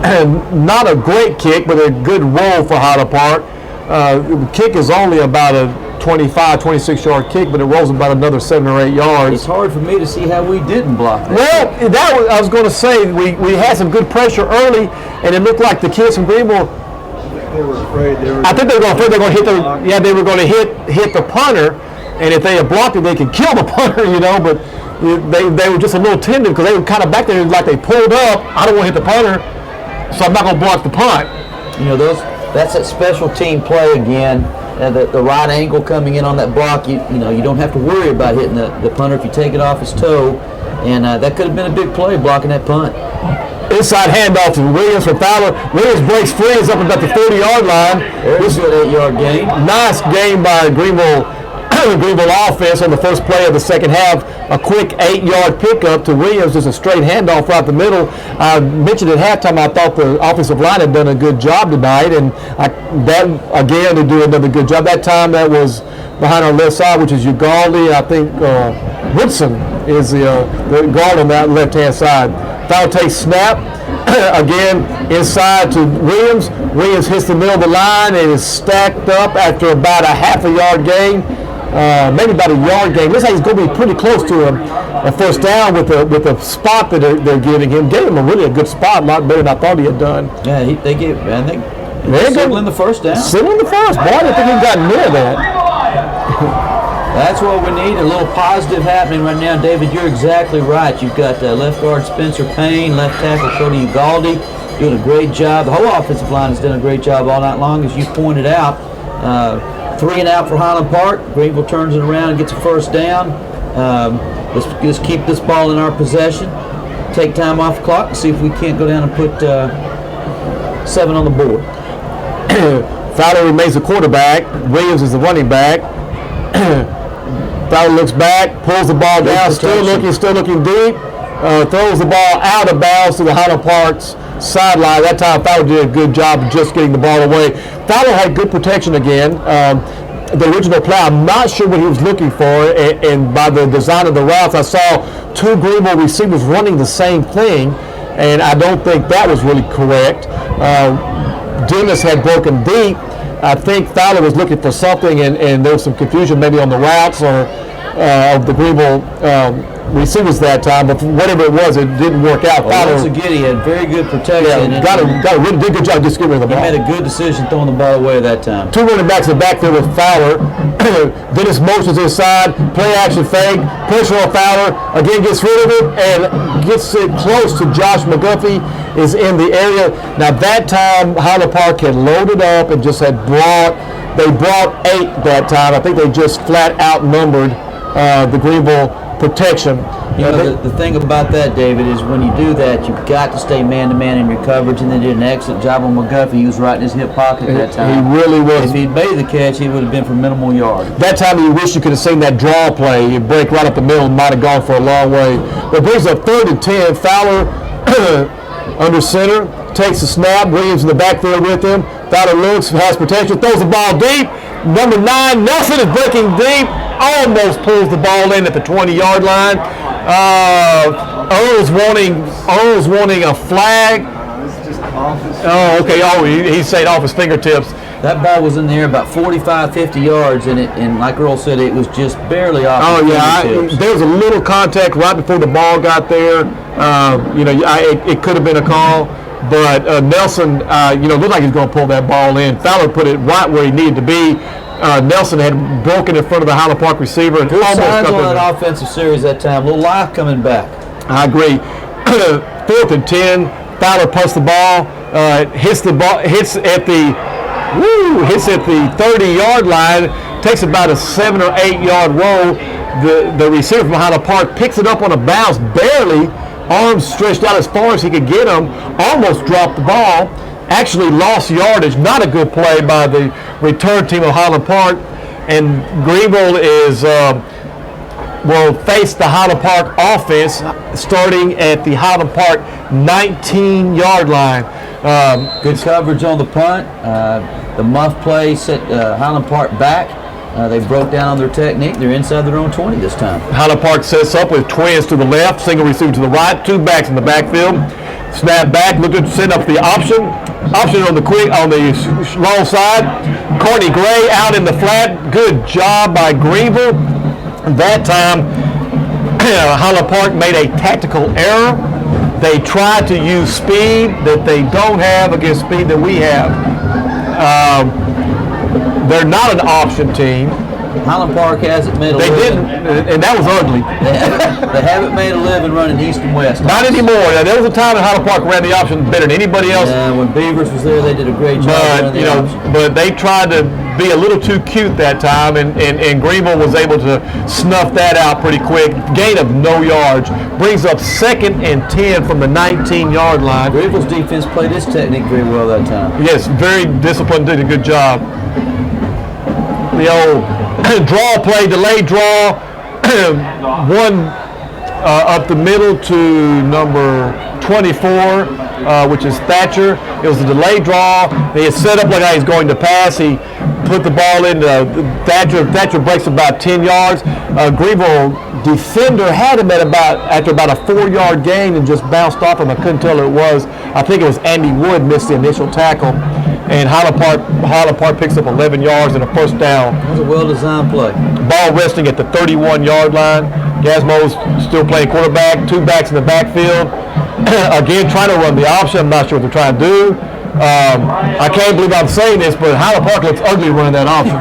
And not a great kick, but a good roll for Highland Park. The kick is only about a 25, 26-yard kick, but it rolls about another 7 or 8 yards. It's hard for me to see how we didn't block that. Well, I was going to say, we had some good pressure early, and it looked like the kids from Greenville, They were afraid they were. I think they were afraid they were going to hit they were going to hit the punter, and if they had blocked it, they could kill the punter, but they were just a little tentative because they were kind of back there like they pulled up. I don't want to hit the punter, so I'm not going to block the punt. That's that special team play again. The right angle coming in on that block, you don't have to worry about hitting the punter if you take it off his toe, and that could have been a big play blocking that punt. Inside handoff to Williams from Fowler. Williams breaks free, is up about the 40-yard line. There's a good 8-yard gain. Nice game by Greenville offense on the first play of the second half. A quick 8-yard pickup to Williams, just a straight handoff right the middle. I mentioned at halftime I thought the offensive line had done a good job tonight, and that again to do another good job. That time that was behind our left side, which is Ugaldi. I think Woodson is the guard on that left-hand side. Foul takes snap. Again, inside to Williams. Williams hits the middle of the line and is stacked up after about a half a yard gain. Maybe about a yard gain. Looks like he's going to be pretty close to him. A first down with the spot that they're giving him. Gave him a really good spot, a lot better than I thought he had done. Yeah, they settling the first down. Settling the first. Boy, I didn't think he got near that. That's what we need, a little positive happening right now. David, you're exactly right. You've got left guard Spencer Payne, left tackle Cody Ugaldi doing a great job. The whole offensive line has done a great job all night long, as you pointed out. 3 and out for Highland Park. Greenville turns it around and gets a first down. Let's keep this ball in our possession. Take time off the clock and see if we can't go down and put 7 on the board. Fowler remains the quarterback. Williams is the running back. Fowler looks back, pulls the ball down, still looking deep, throws the ball out of bounds to the Highland Park's sideline. That time Fowler did a good job of just getting the ball away. Fowler had good protection again. The original play, I'm not sure what he was looking for, and by the design of the routes, I saw 2 Greenville receivers running the same thing, and I don't think that was really correct. Dennis had broken deep. I think Fowler was looking for something, and there was some confusion maybe on the routes or of the Greenville receivers that time, but whatever it was, it didn't work out. Once again, he had very good protection. Yeah, got a really good job just getting rid of the ball. He made a good decision throwing the ball away that time. 2 running backs in the backfield with Fowler. Dennis motions inside, play action fake, pressure on Fowler, again gets rid of it and gets it close to Josh McGuffey is in the area. Now that time Highland Park had loaded up and just had brought 8 that time. I think they just flat outnumbered the Greenville protection. The thing about that, David, is when you do that, you've got to stay man-to-man in your coverage, and they did an excellent job on McGuffey. He was right in his hip pocket that time. He really was. If he'd made the catch, he would have been for minimal yard. That time you wish you could have seen that draw play. You break right up the middle and might have gone for a long way. But brings up 3rd and 10. Fowler under center, takes the snap. Williams in the backfield with him. Fowler looks, has protection, throws the ball deep. Number 9, Nelson is breaking deep. Almost pulls the ball in at the 20-yard line. Earl's wanting a flag. It's just off his. Oh, okay. Oh, he's saying off his fingertips. That ball was in the air about 45, 50 yards, and like Earl said, it was just barely off. Oh, yeah. There was a little contact right before the ball got there. It could have been a call. But Nelson, looked like he was going to pull that ball in. Fowler put it right where he needed to be. Nelson had broken in front of the Highland Park receiver. And good almost signs got on that offensive series that time. A little life coming back. I agree. 4th and 10. Fowler puts the ball, hits at the 30-yard line, takes about a 7 or 8 yard roll. The receiver from Highland Park picks it up on a bounce, barely, arms stretched out as far as he could get them, almost dropped the ball, actually lost yardage. Not a good play by the return team of Highland Park. And Greenville will face the Highland Park offense starting at the Highland Park 19-yard line. Good coverage on the punt. The muff play set Highland Park back. They broke down on their technique. They're inside their own 20 this time. Highland Park sets up with twins to the left, single receiver to the right, two backs in the backfield. Snap back, look to set up the option on the long side. Courtney Gray out in the flat. Good job by Greenville. That time, Highland Park made a tactical error. They tried to use speed that they don't have against speed that we have. They're not an option team. Highland Park hasn't made a They living. didn't, and that was ugly. They haven't made a living running east and west. Not anymore. Now, there was a time that Highland Park ran the option better than anybody else. Yeah, when Beavers was there, they did a great job running the option. But they tried to be a little too cute that time, and Greenville was able to snuff that out pretty quick. Gain of no yards. Brings up 2nd and 10 from the 19-yard line. Greenville's defense played this technique very well that time. Yes, very disciplined, did a good job. The old draw play, delayed draw, one up the middle to number 24, which is Thatcher. It was a delayed draw. He had set up like how he's going to pass. He put the ball into Thatcher. Thatcher breaks about 10 yards. Greenville defender had him after about a 4-yard gain and just bounced off him. I couldn't tell who it was. I think it was Andy Wood missed the initial tackle. And Highland Park picks up 11 yards and a first down. That was a well-designed play. Ball resting at the 31-yard line. Gazmo's still playing quarterback. Two backs in the backfield. Again, trying to run the option. I'm not sure what they're trying to do. I can't believe I'm saying this, but Highland Park looks ugly running that option.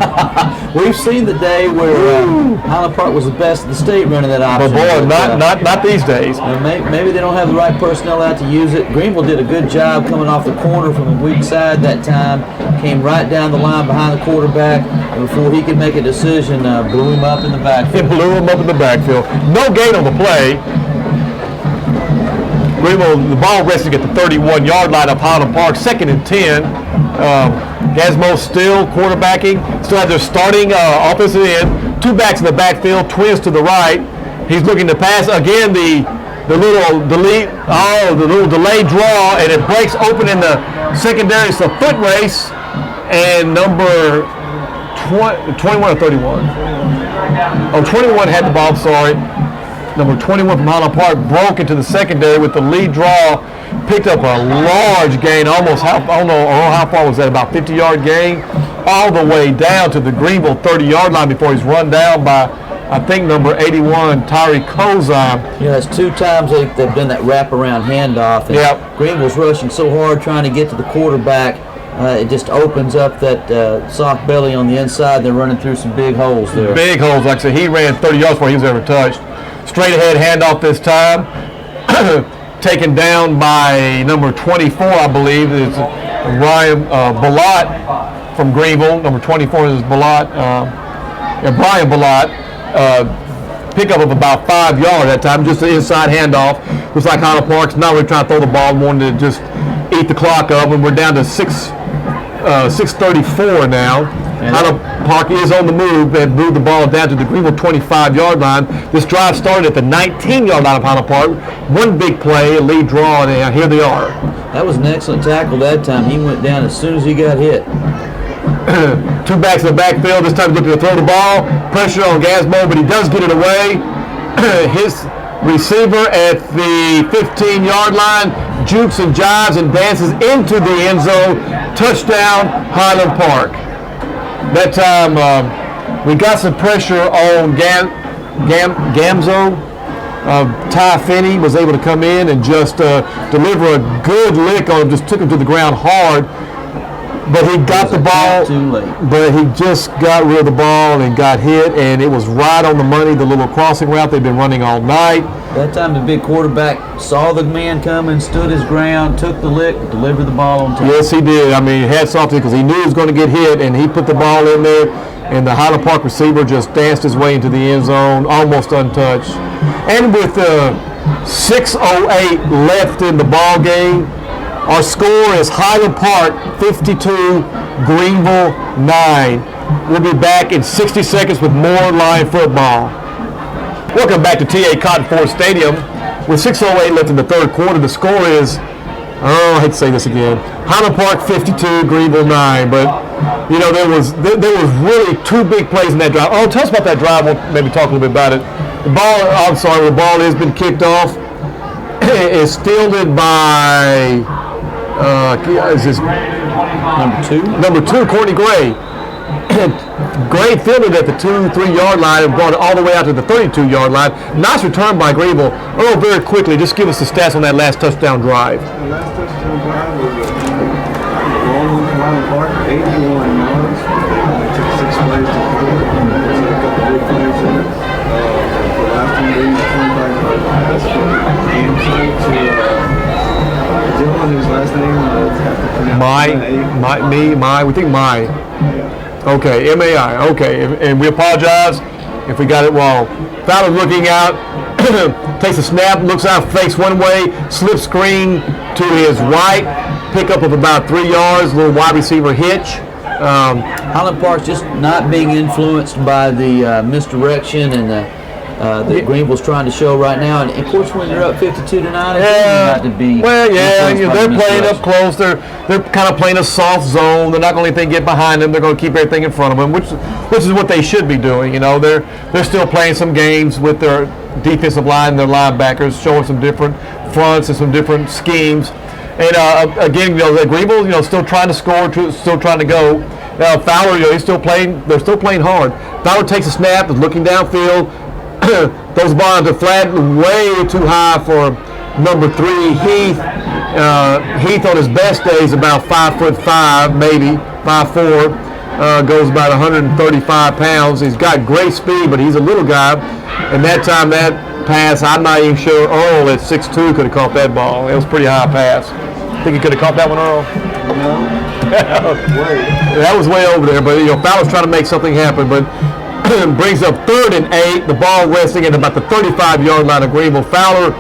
We've seen the day where Highland Park was the best in the state running that option. But boy, not these days. Maybe they don't have the right personnel out to use it. Greenville did a good job coming off the corner from the weak side that time. Came right down the line behind the quarterback, and before he could make a decision, blew him up in the backfield. It blew him up in the backfield. No gain on the play. Greenville, the ball resting at the 31-yard line of Highland Park, 2nd and 10. Gazmo still quarterbacking, still has their starting offensive end. Two backs in the backfield, twins to the right. He's looking to pass again. The little delayed draw, and it breaks open in the secondary. It's a foot race, and number 21 or 31. Oh, 21 had the ball. Sorry. Number 21 from Highland Park broke into the secondary with the lead draw, picked up a large gain, I don't know how far was that, about 50-yard gain, all the way down to the Greenville 30-yard line before he's run down by, I think, number 81, Tyree Kozine. Yeah, that's 2 times they've done that wraparound handoff. And yep. Greenville's rushing so hard trying to get to the quarterback. It just opens up that soft belly on the inside. They're running through some big holes there. Big holes. Like I said, he ran 30 yards before he was ever touched. Straight ahead handoff this time. Taken down by number 24, I believe. It's Ryan Ballot from Greenville. Number 24 is Brian Ballot. Pickup of about 5 yards that time, just an inside handoff. Looks like Highland Park's not really trying to throw the ball, wanting to just eat the clock up, and we're down to 6:34 now. Highland Park is on the move. They moved the ball down to the Greenville 25-yard line. This drive started at the 19-yard line of Highland Park. One big play, a lead draw, and here they are. That was an excellent tackle that time. He went down as soon as he got hit. Two backs in the backfield. This time he's looking to throw the ball. Pressure on Gazmo, but he does get it away. His receiver at the 15-yard line jukes and jives and dances into the end zone. Touchdown, Highland Park. That time we got some pressure on Gamzo. Ty Finney was able to come in and just deliver a good lick on him, just took him to the ground hard. But he got the ball, but he just got rid of the ball and got hit, and it was right on the money, the little crossing route they've been running all night. That time the big quarterback saw the man coming, stood his ground, took the lick, delivered the ball on time. Yes, he did. I mean, hats off to him because he knew he was going to get hit, and he put the ball in there, and the Highland Park receiver just danced his way into the end zone, almost untouched. And with 6:08 left in the ball game, our score is Highland Park 52, Greenville 9. We'll be back in 60 seconds with more Lion football. Welcome back to T.A. Cotton Ford Stadium. With 6:08 left in the third quarter, the score is, I hate to say this again, Highland Park 52, Greenville 9. But, you know, there was really two big plays in that drive. Oh, tell us about that drive. We'll maybe talk a little bit about it. The ball has been kicked off. It's fielded by, is this number two, Courtney Gray. Gray fielded at the 2-3 yard line and brought it all the way out to the 32-yard line. Nice return by Greenville. Earl, very quickly, just give us the stats on that last touchdown drive. The last touchdown drive was a long one from Highland Park, 81 yards. It took 6 plays to complete. There's a couple big plays in it. The last one being the 25-yard pass from Anderson to Dylan, whose last name I have to pronounce. We think My. Okay, M-A-I. Okay, and we apologize if we got it wrong. Fowler looking out, takes a snap, looks out, fakes one way, slip screen to his right, pickup of about 3 yards, little wide receiver hitch. Highland Park's just not being influenced by the misdirection and that Greenville's trying to show right now. And of course, when you're up 52-9, it's not to be. Well, yeah, they're playing up close. They're kind of playing a soft zone. They're not going to let anything get behind them. They're going to keep everything in front of them, which is what they should be doing. You know, they're still playing some games with their defensive line, their linebackers, showing some different fronts and some different schemes. And again, you know, Greenville, you know, still trying to score, still trying to go. Fowler, you know, he's still playing. They're still playing hard. Fowler takes a snap, is looking downfield. Those balls are flat, way too high for number 3, Heath. Heath on his best days about 5'5", maybe 5'4", goes about 135 pounds. He's got great speed, but he's a little guy. And that time, that pass, I'm not even sure Earl at 6'2" could have caught that ball. It was a pretty high pass. Think he could have caught that one, Earl? No. That was way over there, but you know, Fowler's trying to make something happen, but brings up 3rd and 8. The ball resting at about the 35-yard line of Greenville. Fowler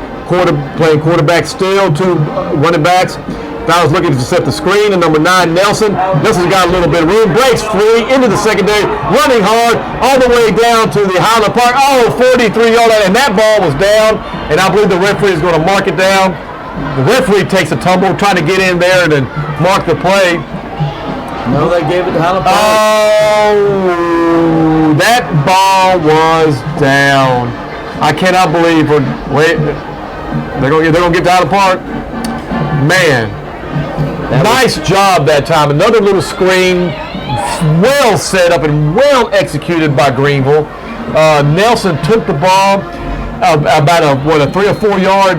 playing quarterback still, 2 running backs. Fowler's looking to set the screen, and number 9, Nelson. Nelson's got a little bit of room, breaks free into the secondary, running hard all the way down to the Highland Park. 43-yard line, and that ball was down, and I believe the referee is going to mark it down. The referee takes a tumble, trying to get in there and then mark the play. No, they gave it to Highland Park. Oh, that ball was down. I cannot believe they're going to get to Highland Park. Man, nice job that time. Another little screen, well set up and well executed by Greenville. Nelson took the ball about a 3 or 4 yard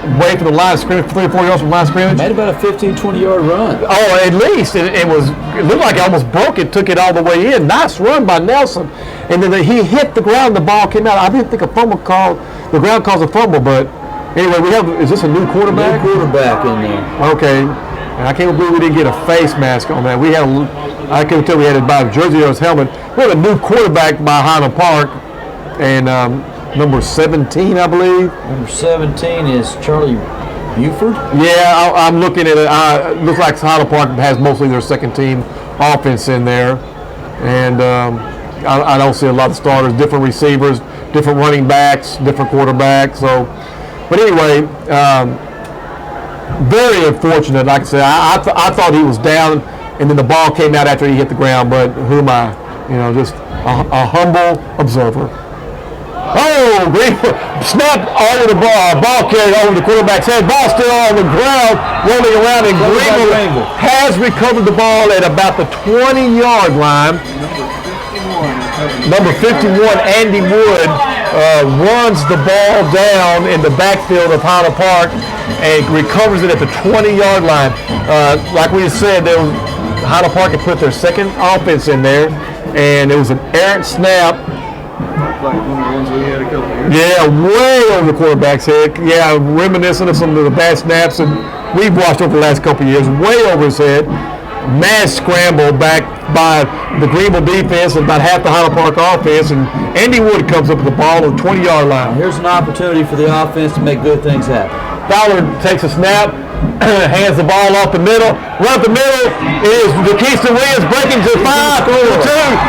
away from the line of scrimmage, 3 or 4 yards from the line of scrimmage. Made about a 15-20 yard run. Oh, at least. It looked like it almost broke it, took it all the way in. Nice run by Nelson. And then he hit the ground, the ball came out. I didn't think a fumble called, the ground calls a fumble, but anyway, is this a new quarterback? New quarterback in there. Okay. And I can't believe we didn't get a face mask on that. I can tell we had it by a jersey or his helmet. We have a new quarterback by Highland Park. And number 17, I believe. Number 17 is Charlie Buford. Yeah, I'm looking at it. It looks like Highland Park has mostly their second team offense in there. And I don't see a lot of starters, different receivers, different running backs, different quarterbacks. So, but anyway, very unfortunate. Like I said, I thought he was down, and then the ball came out after he hit the ground. But who am I? You know, just a humble observer. Oh, Greenville snapped over the ball carried over the quarterback's head. Ball still on the ground, rolling around, and Greenville has recovered the ball at about the 20-yard line. Number 51, Andy Wood, runs the ball down in the backfield of Highland Park and recovers it at the 20-yard line. Like we said, Highland Park had put their second offense in there, and it was an errant snap. like one of the ones we had a couple of years ago. Yeah, way over the quarterback's head. Yeah, reminiscent of some of the bad snaps that we've watched over the last couple of years. Way over his head. Mad scramble back by the Greenville defense and about half the Highland Park offense, and Andy Wood comes up with the ball on the 20-yard line. Here's an opportunity for the offense to make good things happen. Fowler takes a snap, hands the ball off the middle. Right up the middle is DeKeiston Williams breaking to 5, 2,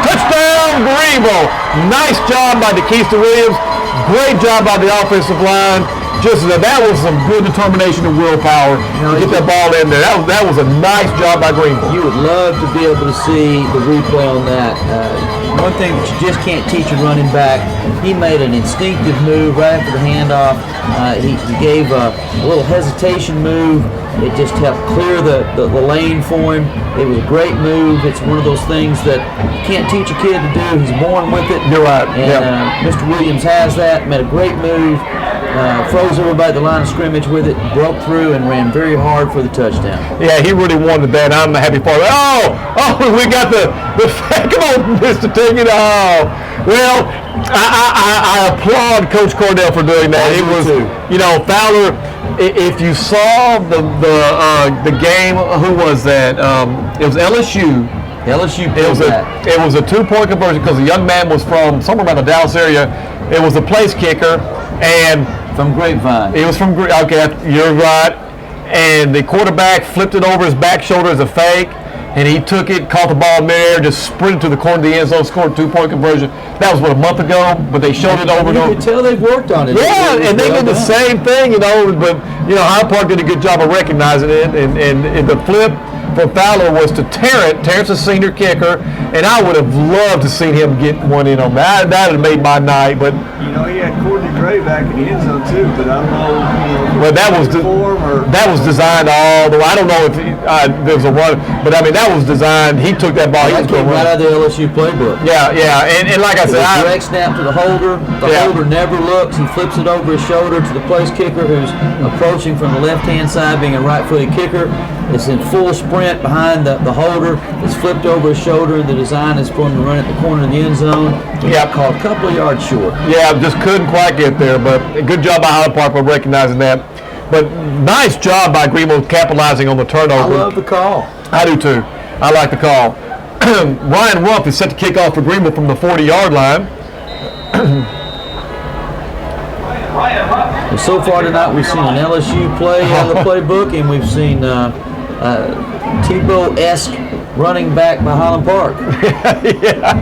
touchdown Greenville. Nice job by DeKeiston Williams. Great job by the offensive line. Just that was some good determination and willpower to get that ball in there. That was a nice job by Greenville. You would love to be able to see the replay on that. One thing that you just can't teach a running back, he made an instinctive move right after the handoff. He gave a little hesitation move. It just helped clear the lane for him. It was a great move. It's one of those things that you can't teach a kid to do. He's born with it. You're right. And Mr. Williams has that, made a great move. Froze everybody at the line of scrimmage with it, broke through, and ran very hard for the touchdown. Yeah, he really wanted that. I'm happy for it. Oh, we got the come on, Mr. Tiggett. Oh, well, I applaud Coach Cordell for doing that. It was, Fowler. If you saw the game, who was that? It was LSU. LSU It was a 2-point conversion because the young man was from somewhere around the Dallas area. It was a place kicker, and from Grapevine. It was from okay, you're right. And the quarterback flipped it over his back shoulder as a fake, and he took it, caught the ball in midair, just sprinted to the corner of the end zone, scored a 2-point conversion. That was a month ago, but they showed it over and over. You could tell they've worked on it. Yeah, and they did the same thing, but Highland Park did a good job of recognizing it, and the flip for Fowler was to Terrence. Terrence is a senior kicker, and I would have loved to see him get one in on that. That would have made my night, but He had Courtney Gray back in the end zone too, but I don't know. Well, that was designed all the way. I don't know if there was a run, but I mean that was designed. He took that ball. That came right out of the LSU playbook. Yeah, and like I said, direct snap to the holder. The holder never looks. He flips it over his shoulder to the place kicker, who's approaching from the left-hand side, being a right-footed kicker. It's in full sprint behind the holder. It's flipped over his shoulder. The design is for him to run at the corner of the end zone. He got caught a couple of yards short. Yeah, just couldn't quite get there, but good job by Highland Park for recognizing that. But nice job by Greenville capitalizing on the turnover. I love the call. I do too. I like the call. Ryan Rumpf is set to kick off for Greenville from the 40-yard line. And so far tonight, we've seen an LSU play out of the playbook, and we've seen Tebow-esque running back by Highland Park. Yeah.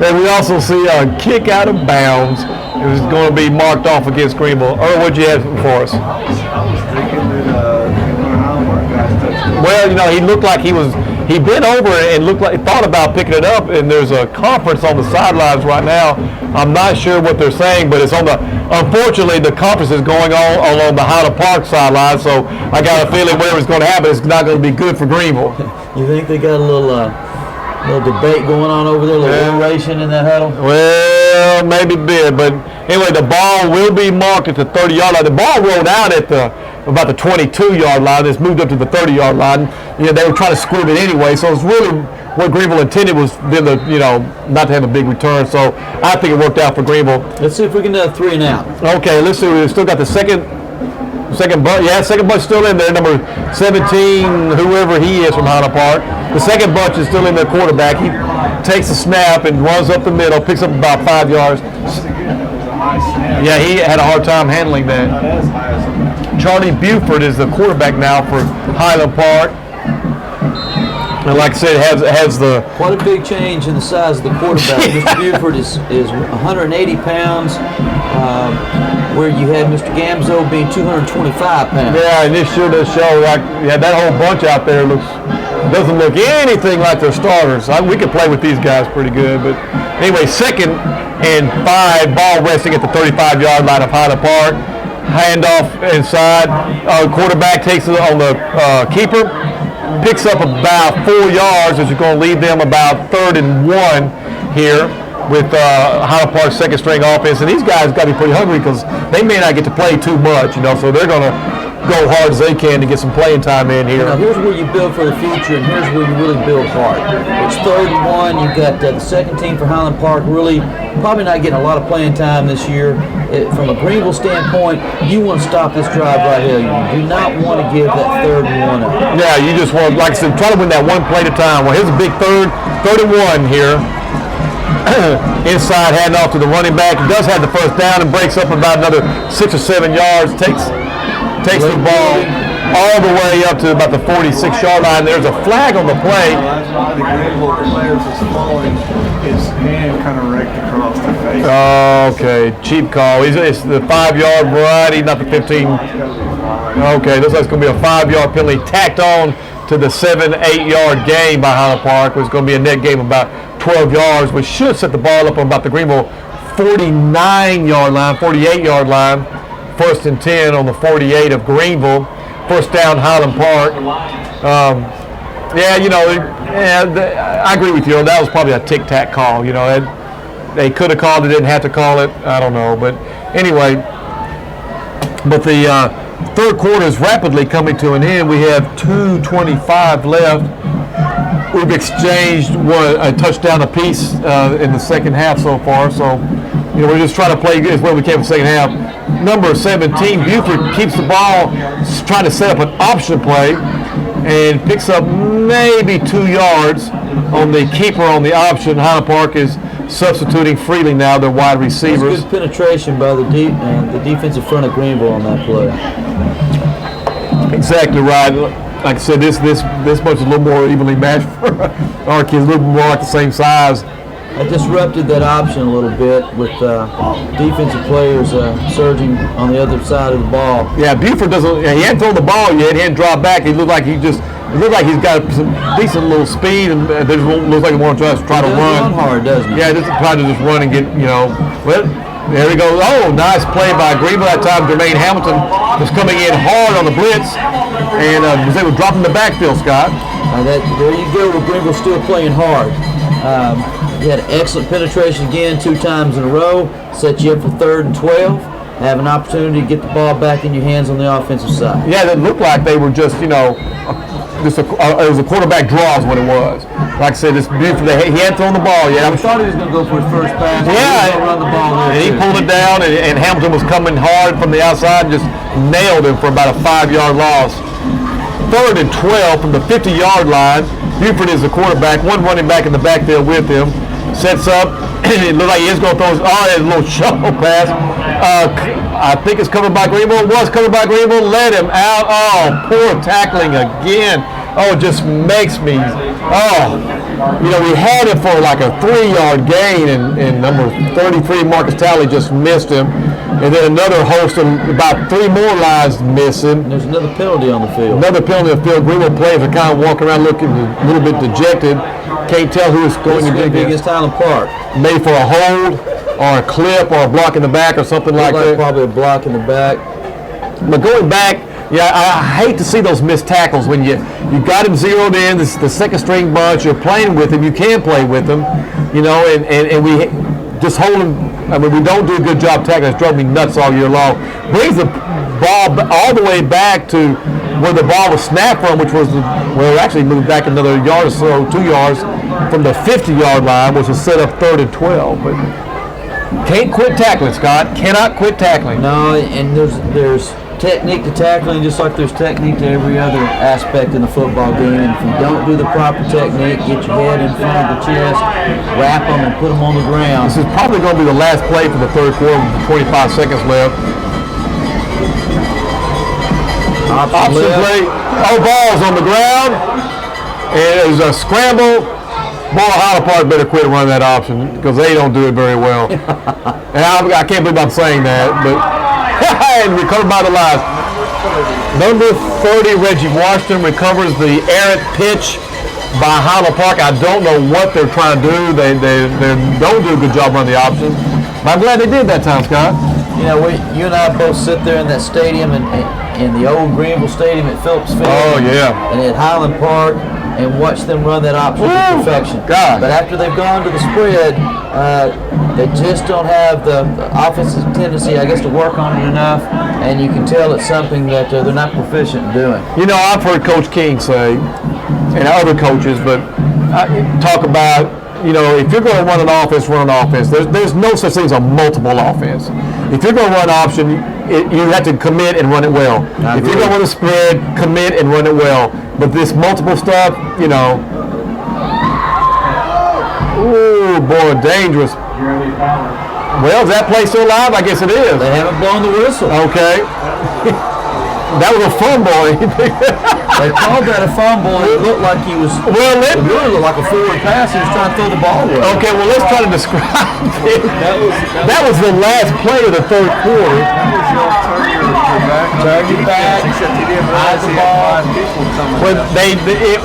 And we also see a kick out of bounds. It was going to be marked off against Greenville. Earl, what'd you have for us? I was thinking that Highland Park guys touched it. Well, he looked like he bent over and thought about picking it up, and there's a conference on the sidelines right now. I'm not sure what they're saying, but it's unfortunately, the conference is going on along the Highland Park sideline, so I got a feeling whatever's going to happen, it's not going to be good for Greenville. You think they got a little debate going on over there, a little oration in that huddle? Well, maybe a bit, but anyway, the ball will be marked at the 30-yard line. The ball rolled out at about the 22-yard line. It's moved up to the 30-yard line. They were trying to squib it anyway, so it's really what Greenville intended was them to, not to have a big return. So I think it worked out for Greenville. Let's see if we can do a 3 and out. Okay, let's see. We've still got the second bunch. Yeah, second bunch still in there. Number 17, whoever he is from Highland Park. The second bunch is still in their quarterback. He takes a snap and runs up the middle, picks up about 5 yards. Yeah, he had a hard time handling that. Not as high as that. Charlie Buford is the quarterback now for Highland Park. And like I said, it has the... Quite a big change in the size of the quarterback. Mr. Buford is 180 pounds, where you had Mr. Gamzo being 225 pounds. Yeah, and this sure does show, that whole bunch out there doesn't look anything like their starters. We could play with these guys pretty good. But anyway, 2nd and 5, ball resting at the 35-yard line of Highland Park. Handoff inside. Quarterback takes it on the keeper. Picks up about 4 yards, which is going to leave them about 3rd and 1 here with Highland Park's second-string offense. And these guys got to be pretty hungry because they may not get to play too much, so they're going go hard as they can to get some playing time in here. Now, here's where you build for the future, and here's where you really build hard. It's 3rd and 1. You've got the second team for Highland Park really probably not getting a lot of playing time this year. From a Greenville standpoint, you want to stop this drive right here. You do not want to give that 3rd and 1 up. Yeah, you just want, like I said, try to win that one play at a time. Well, here's a big third and 1 here. Inside handoff to the running back. He does have the first down and breaks up about another 6 or 7 yards. Takes the ball all the way up to about the 46-yard line. There's a flag on the play. That's why the Greenville players is falling. His hand kind of raked across the face. Okay, cheap call. It's the 5-yard variety, not the 15. Okay, looks like it's going to be a 5-yard penalty tacked on to the 7-8-yard gain by Highland Park. It's going to be a net gain of about 12 yards, which should set the ball up on about the Greenville 49-yard line, 48-yard line. 1st and 10 on the 48 of Greenville. First down, Highland Park. I agree with you. That was probably a tic-tac call. You know, they could have called it, didn't have to call it. I don't know, but anyway. But the third quarter is rapidly coming to an end. We have 2:25 left. We've exchanged a touchdown apiece in the second half so far. So, you know, we're just trying to play as well as we can in the second half. Number 17, Buford keeps the ball, trying to set up an option play, and picks up maybe 2 yards on the keeper on the option. Highland Park is substituting freely now, their wide receivers. That's good penetration by the defensive front of Greenville on that play. Exactly right. Like I said, this bunch is a little more evenly matched for our kids, a little more like the same size. I disrupted that option a little bit with defensive players surging on the other side of the ball. Yeah, Buford doesn't. He hadn't thrown the ball yet. He hadn't dropped back. It looked like he's got some decent little speed, and they just looks like he wants to try to run. Run hard, doesn't he? Yeah, just try to just run and get, you know. Well, there he goes. Oh, nice play by Greenville that time. Jermaine Hamilton was coming in hard on the blitz, and was able to drop in the backfield, Scott. There you go. With Greenville still playing hard. You had excellent penetration again 2 times in a row. Set you up for 3rd and 12. Have an opportunity to get the ball back in your hands on the offensive side. Yeah, it looked like they were just, you know, it was a quarterback draw is what it was. Like I said, it's beautiful. He hadn't thrown the ball yet. I thought he was going to go for his first pass. Yeah, he was going to run the ball there and he too. pulled it down, and Hamilton was coming hard from the outside and just nailed him for about a 5-yard loss. 3rd and 12 from the 50-yard line. Buford is the quarterback, one running back in the backfield with him. Sets up. It looks like he is going to throw a little shovel pass. I think it's covered by Greenville. It was covered by Greenville. Let him out. Oh, poor tackling again. Oh, it just makes me. Oh, you know, we had it for like a 3-yard gain, and number 33, Marcus Talley, just missed him. And then another host of about 3 more lines missing. There's another penalty on the field. Another penalty on the field. Greenville players are kind of walking around looking a little bit dejected. Can't tell who is going to be against Highland Park. Maybe for a hold or a clip or a block in the back or something like that. Probably a block in the back. But going back, yeah, I hate to see those missed tackles when you got him zeroed in. This is the second string bunch. You're playing with him. You can play with him, you know, and we just hold him. I mean, we don't do a good job tackling. It's drove me nuts all year long. Brings the ball all the way back to where the ball was snapped from, which was it actually moved back another yard or so, 2 yards from the 50-yard line, which is set up 3rd and 12. But can't quit tackling, Scott. Cannot quit tackling. No, and there's technique to tackling just like there's technique to every other aspect in the football game. And if you don't do the proper technique, get your head in front of the chest, wrap them and put them on the ground. This is probably going to be the last play for the third quarter with 25 seconds left. Option play. Oh, ball's on the ground. And it was a scramble. Boy, Highland Park better quit running that option because they don't do it very well. And I can't believe I'm saying that, but and recovered by the line. Number 30, Reggie Washington recovers the errant pitch by Highland Park. I don't know what they're trying to do. They don't do a good job running the option. But I'm glad they did that time, Scott. You know, you and I both sit there in that stadium and in the old Greenville Stadium at Phillips Field. Oh, yeah. And at Highland Park, and watch them run that option to perfection. God. But after they've gone to the spread, they just don't have the offensive tendency, I guess, to work on it enough, and you can tell it's something that they're not proficient in doing. You know, I've heard Coach King say, and other coaches, but talk about, you know, if you're going to run an offense, run an offense. There's no such thing as a multiple offense. If you're going to run an option, you have to commit and run it well. If you're going to run a spread, commit and run it well. But this multiple stuff, you know, ooh, boy, dangerous. Well, is that play still alive? I guess it is. They haven't blown the whistle. Okay. That was a fumble. They called that a fumble, and it looked like he was. Well, It really looked like a forward pass. He was trying to throw the ball away. okay, well, let's try to describe it. That was the last play of the third quarter. Turn your back. Except he didn't Hide realize the he had ball. 5 people coming When up.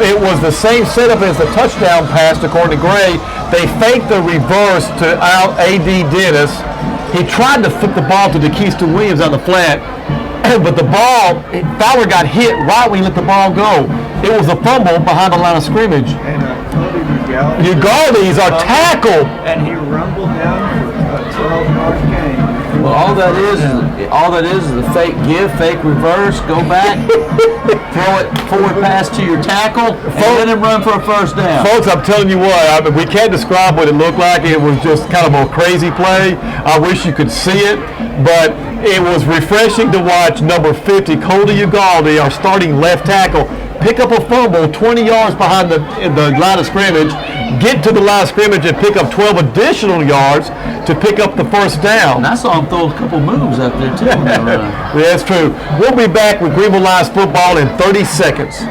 it was the same setup as the touchdown pass, according to Gray. They faked the reverse to out A.D. Dennis. He tried to flip the ball to DeKeiston Williams on the flat, but the ball, Fowler got hit right when he let the ball go. It was a fumble behind the line of scrimmage. And Cody Ugaldi's our tackle. and he rumbled down for a 12-yard gain. Well, all that is a fake give, fake reverse, go back, throw it forward pass to your tackle, and let him run for a first down. Folks, I'm telling you what, we can't describe what it looked like. It was just kind of a crazy play. I wish you could see it, but it was refreshing to watch number 50, Cody Ugaldi, our starting left tackle, pick up a fumble 20 yards behind the line of scrimmage, get to the line of scrimmage and pick up 12 additional yards to pick up the first down. And I saw him throw a couple moves out there, too. On that run. Yeah, that's true. We'll be back with Greenville Lions football in 30 seconds.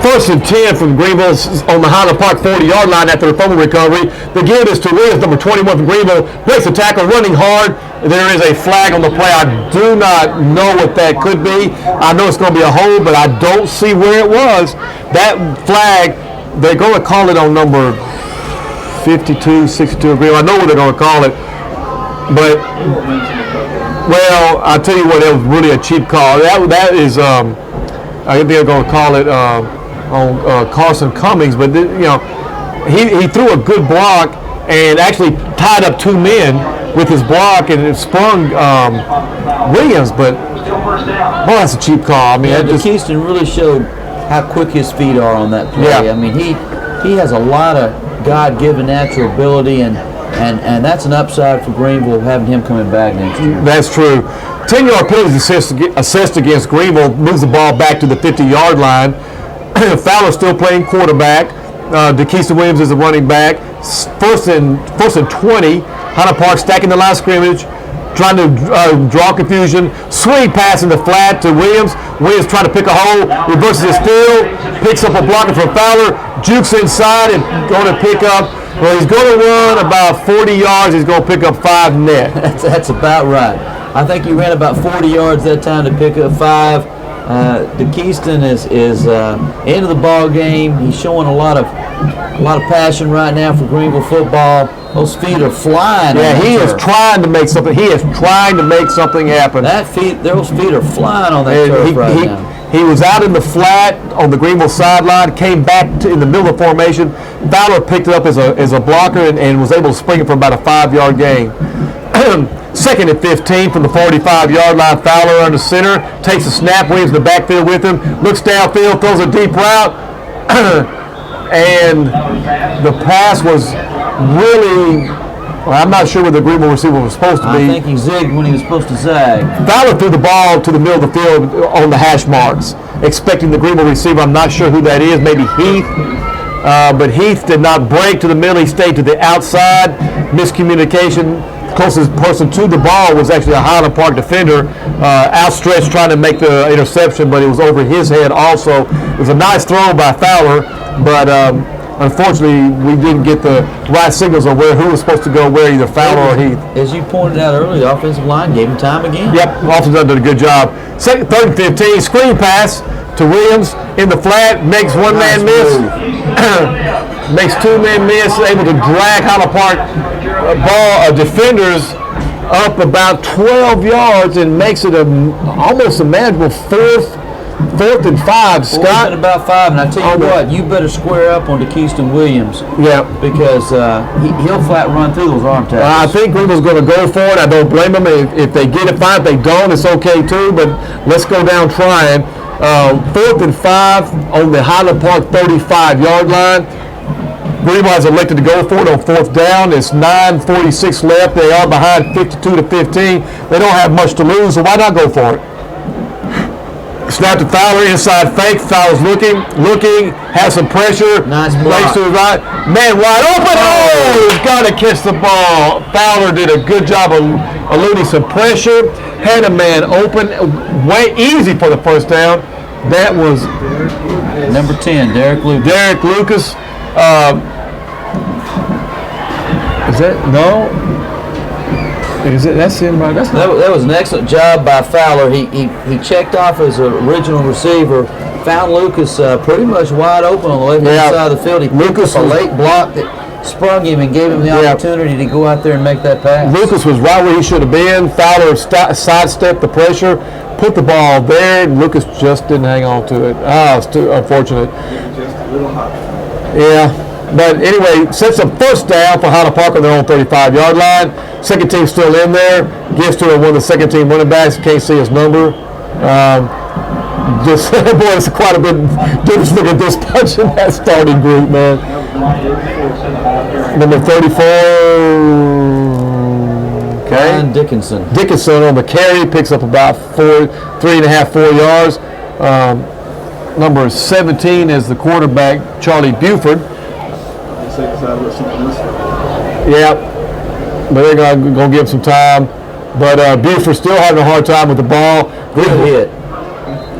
First and 10 from Greenville on the Highland Park 40-yard line after the fumble recovery. The give is to Williams, number 21 from Greenville. Breaks the tackle, running hard. There is a flag on the play. I do not know what that could be. I know it's going to be a hold, but I don't see where it was. That flag, they're going to call it on number 52, 62 of Greenville. I know what they're going to call it. But, well, I'll tell you what, it was really a cheap call. That is, I think they're going to call it on Carson Cummings, but you know, he threw a good block and actually tied up 2 men with his block, and it sprung Williams. But boy, that's a cheap call. I mean, DeKeiston really showed how quick his feet are on that play. Yeah. I mean, he has a lot of God-given natural ability, and that's an upside for Greenville having him coming back next year. That's true. 10-yard penalties assessed against Greenville, moves the ball back to the 50-yard line. Fowler still playing quarterback. DeKeiston Williams is the running back. First and 20. Highland Park stacking the line of scrimmage, trying to draw confusion. Swing pass in the flat to Williams. Williams trying to pick a hole, reverses his field, picks up a blocker from Fowler, jukes inside and going to pick up. Well, he's going to run about 40 yards. He's going to pick up 5 net. That's about right. I think he ran about 40 yards that time to pick up 5. DeKeiston is into the ball game. He's showing a lot of passion right now for Greenville football. Those feet are flying. Yeah, he is trying to make something. He is trying to make something happen. Those feet are flying on that turf right now. He was out in the flat on the Greenville sideline, came back in the middle of the formation. Fowler picked it up as a blocker and was able to spring it for about a 5-yard gain. Second and 15 from the 45-yard line. Fowler under center, takes a snap, Williams in the backfield with him, looks downfield, throws a deep route, and the pass was really, well, I'm not sure where the Greenville receiver was supposed to be. I think he zigged when he was supposed to zag. Fowler threw the ball to the middle of the field on the hash marks, expecting the Greenville receiver. I'm not sure who that is, maybe Heath. But Heath did not break to the middle. He stayed to the outside. Miscommunication. closest person to the ball was actually a Highland Park defender, outstretched trying to make the interception, but it was over his head also. It was a nice throw by Fowler, but unfortunately we didn't get the right signals of who was supposed to go where, either Fowler or Heath. As you pointed out earlier, the offensive line gave him time again. Yep, offensive did a good job. Second, 3rd and 15, screen pass to Williams in the flat, makes one man miss, makes 2 men miss, able to drag Highland Park defenders up about 12 yards and makes it almost a manageable 4th and 5. Scott? At about 5, and I tell you what, you better square up on Keyston Williams. Yeah. Because he'll flat run through those arm tackles. I think Greenville's going to go for it. I don't blame them. If they get it, fine. If they don't, it's okay too, but let's go down trying. 4th and 5 on the Highland Park 35-yard line. Greenville has elected to go for it on 4th down. It's 9:46 left. They are behind 52-15. They don't have much to lose, so why not go for it? Snap to Fowler, inside fake. Fowler's looking, has some pressure. Nice block. Breaks to the right. Man wide open. Oh, he's got to catch the ball. Fowler did a good job of eluding some pressure. Had a man open. Way easy for the first down. That was number 10, Derek Lucas. Derek Lucas. Is that no? Is it? That's him right. That's That was an excellent job by Fowler. He checked off his original receiver. Found Lucas pretty much wide open on the left-hand side of the field. He picked up a late block that sprung him and gave him the opportunity to go out there and make that pass. Lucas was right where he should have been. Fowler sidestepped the pressure, put the ball there, and Lucas just didn't hang on to it. It's too unfortunate. Just a little hot. Yeah. But anyway, sets up first down for Highland Park on their own 35-yard line. Second team still in there. Gives to one of the second team running backs. Can't see his number. Boy, it's quite a bit difference. Look at this punch in that starting group, man. Number 34. Okay. Ryan Dickinson. Dickinson on the carry picks up about 3.5, 4 yards. Number 17 is the quarterback, Charlie Buford. Yeah, but they're going to give him some time. But Buford's still having a hard time with the ball.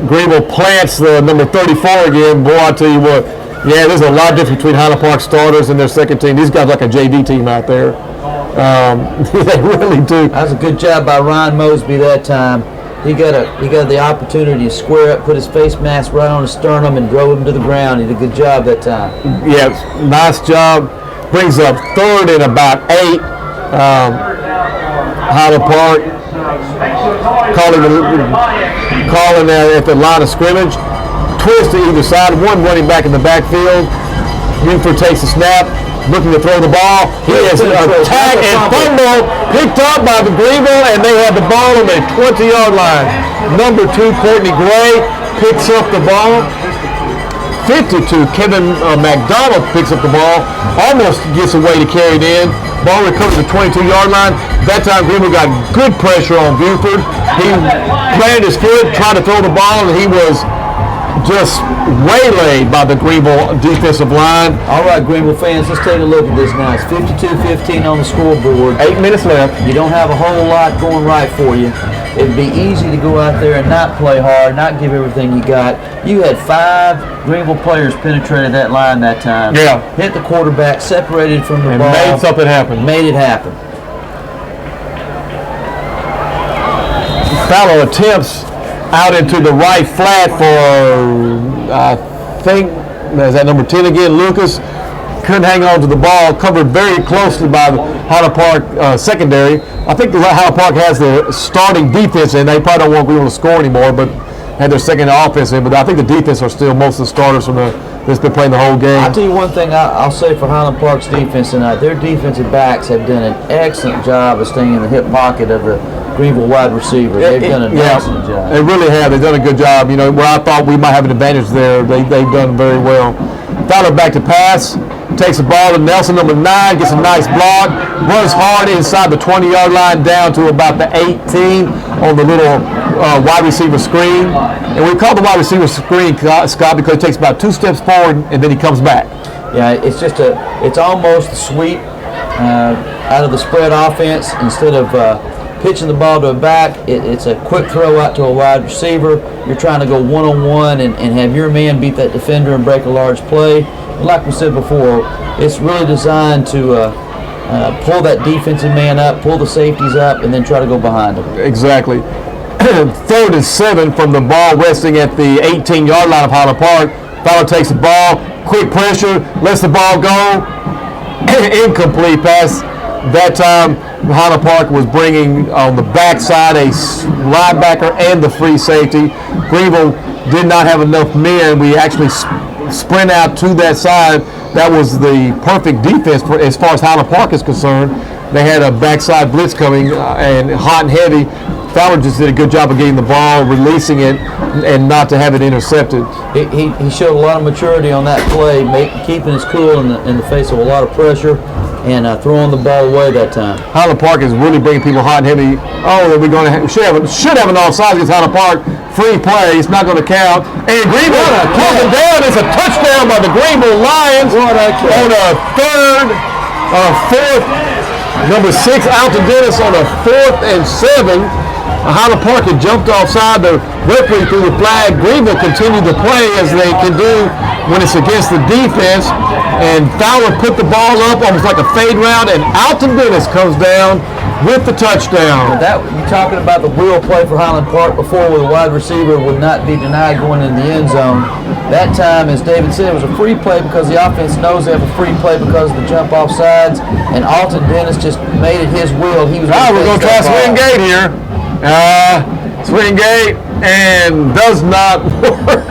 Greenville plants the number 34 again. Boy, I tell you what, yeah, there's a lot of difference between Highland Park starters and their second team. These guys are like a JV team out there. They really do. That was a good job by Ryan Mosby that time. He got the opportunity to square up, put his face mask right on his sternum, and drove him to the ground. He did a good job that time. Yeah, nice job. Brings up 3rd and about 8. Highland Park calling at the line of scrimmage. Twist to either side. One running back in the backfield. Buford takes the snap. Looking to throw the ball. He is attacked and fumble picked up by the Greenville, and they have the ball on the 20-yard line. Number 2, Courtney Gray picks up the ball. 52, Kevin McDonald picks up the ball. Almost gets away to carry it in. Ball recovers the 22-yard line. That time Greenville got good pressure on Buford. He planted his foot, tried to throw the ball, and he was just waylaid by the Greenville defensive line. All right, Greenville fans, let's take a look at this now. It's 52-15 on the scoreboard. 8 minutes left. You don't have a whole lot going right for you. It'd be easy to go out there and not play hard, not give everything you got. You had 5 Greenville players penetrated that line that time. Yeah. Hit the quarterback, separated from the ball. Made something happen. Made it happen. Fowler attempts out into the right flat for, I think, is that number 10 again, Lucas. Couldn't hang on to the ball, covered very closely by the Highland Park secondary. I think the Highland Park has the starting defense in. They probably don't want Greenville to score anymore, but had their second offense in. But I think the defense are still most of the starters from that's been playing the whole game. I'll tell you one thing I'll say for Highland Park's defense tonight. Their defensive backs have done an excellent job of staying in the hip pocket of the Greenville wide receiver. They've done an excellent job. They really have. They've done a good job. You know, where I thought we might have an advantage there, they've done very well. Fowler back to pass. Takes the ball to Nelson, number 9, gets a nice block, runs hard inside the 20-yard line down to about the 18 on the little wide receiver screen. And we call the wide receiver screen, Scott, because it takes about 2 steps forward and then he comes back. Yeah, it's almost a sweep. out of the spread offense. Instead of pitching the ball to a back, it's a quick throw out to a wide receiver. You're trying to go one-on-one and have your man beat that defender and break a large play. Like we said before, it's really designed to pull that defensive man up, pull the safeties up, and then try to go behind them. Exactly. 3rd and 7 from the ball resting at the 18-yard line of Highland Park. Fowler takes the ball, quick pressure, lets the ball go. Incomplete pass. That time, Highland Park was bringing on the backside a linebacker and the free safety. Greenville did not have enough men. We actually sprint out to that side. That was the perfect defense for, as far as Highland Park is concerned. They had a backside blitz coming and hot and heavy. Fowler just did a good job of getting the ball, releasing it, and not to have it intercepted. He showed a lot of maturity on that play, keeping his cool in the face of a lot of pressure, and throwing the ball away that time. Highland Park is really bringing people hot and heavy. Oh, we're going to should have an offside against Highland Park. Free play. It's not going to count. And Greenville taken down. It's a touchdown by the Greenville Lions on a 4th. Number 6, Alton Dennis on a 4th and 7. Highland Park had jumped offside. The referee threw the flag. Greenville continued to play as they can do when it's against the defense. And Fowler put the ball up almost like a fade route, and Alton Dennis comes down with the touchdown. You're talking about the wheel play for Highland Park before, where the wide receiver would not be denied going in the end zone. That time, as David said, it was a free play because the offense knows they have a free play because of the jump off sides, and Alton Dennis just made it his wheel. He was we're going to try swing gate here. Swing gate, and does not work.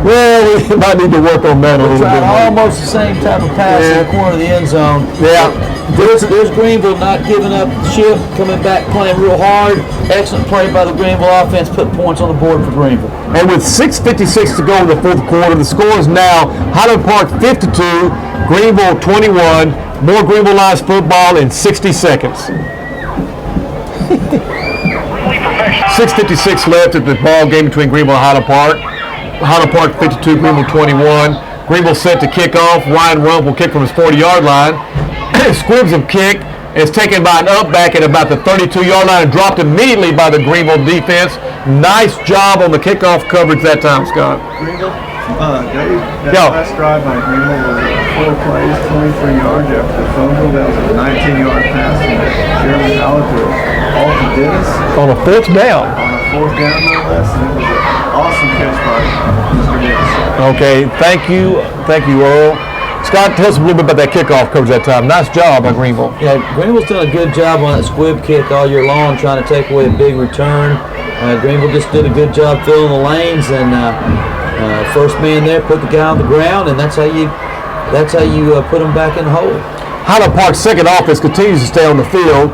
Well, we might need to work on that a little bit more. Almost the same type of pass in the corner of the end zone. Yeah. There's Greenville not giving up chip, coming back, playing real hard. Excellent play by the Greenville offense, put points on the board for Greenville. And with 6:56 to go in the 4th quarter, the score is now Highland Park 52, Greenville 21. More Greenville Lions football in 60 seconds. 6:56 left at the ball game between Greenville and Highland Park. Highland Park 52, Greenville 21. Greenville set to kick off. Ryan Rump will kick from his 40-yard line. Squibs of kick is taken by an up back at about the 32-yard line and dropped immediately by the Greenville defense. Nice job on the kickoff coverage that time, Scott. Greenville, Dave, that last drive by Greenville was 4 plays, 23 yards after the fumble. That was a 19-yard pass from Jeremy Howard to Alton Dennis. On a 4th down. On a 4th down, no less. And it was an awesome catch by Mr. Dennis. Okay, thank you, Earl. Scott, tell us a little bit about that kickoff coverage that time. Nice job by Greenville. Yeah, Greenville's done a good job on that squib kick all year long, trying to take away a big return. Greenville just did a good job filling the lanes, and first man there put the guy on the ground, and that's how you put him back in the hole. Highland Park's second offense continues to stay on the field.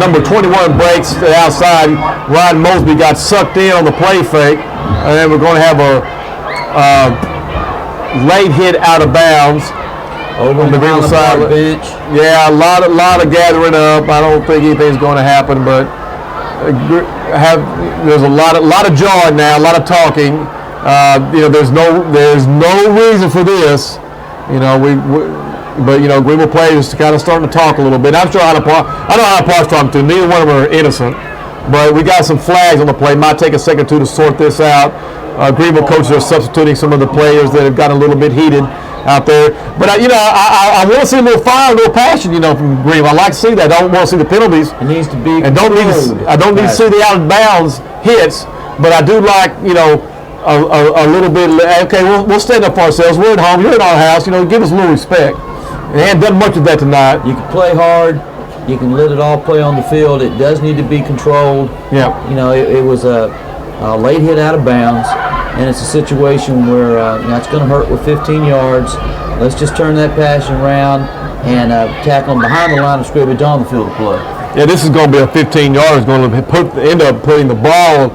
Number 21 breaks to the outside. Ryan Mosby got sucked in on the play fake, and then we're going to have a late hit out of bounds over on the Greenville side. Bench. Yeah, a lot of gathering up. I don't think anything's going to happen, but there's a lot of jawing now, a lot of talking. There's no reason for this. But Greenville players kind of starting to talk a little bit. I'm sure I know Highland Park's talking to. Neither one of them are innocent, but we got some flags on the play. Might take a second or two to sort this out. Greenville coaches are substituting some of the players that have gotten a little bit heated out there. But I want to see a little fire, a little passion, from Greenville. I like to see that. I don't want to see the penalties. It needs to be. I don't need to see the out of bounds hits. But I do like a little bit. Okay, we'll stand up for ourselves. We're at home. You're at our house. Give us a little respect. And they haven't done much of that tonight. You can play hard. You can let it all play on the field. It does need to be controlled. Yeah. It was a late hit out of bounds, and it's a situation where it's going to hurt with 15 yards. Let's just turn that passion around and tackle them behind the line of scrimmage on the field of play. Yeah, this is going to be a 15-yarder. It's going to end up putting the ball.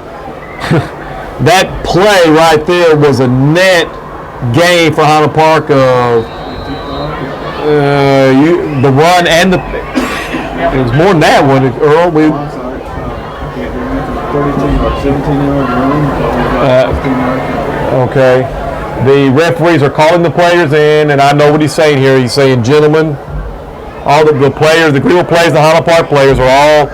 That play right there was a net gain for Highland Park of the run and the. It was more than that one, Earl. 32 yards, 17 yards run, 15 yards. Okay. The referees are calling the players in, and I know what he's saying here. He's saying, gentlemen, all the players, the Greenville players, the Highland Park players are all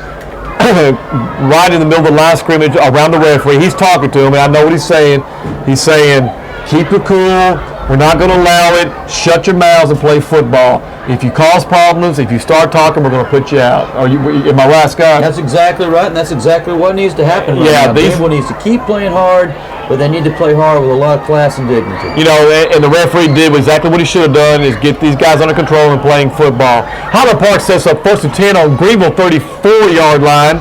right in the middle of the line of scrimmage around the referee. He's talking to him, and I know what he's saying. He's saying, keep it cool. We're not going to allow it. Shut your mouths and play football. If you cause problems, if you start talking, we're going to put you out. Am I right, Scott? That's exactly right, and that's exactly what needs to happen. Yeah, Greenville needs to keep playing hard, but they need to play hard with a lot of class and dignity. You know, and the referee did exactly what he should have done, is get these guys under control and playing football. Highland Park sets up 1st and 10 on Greenville 34-yard line.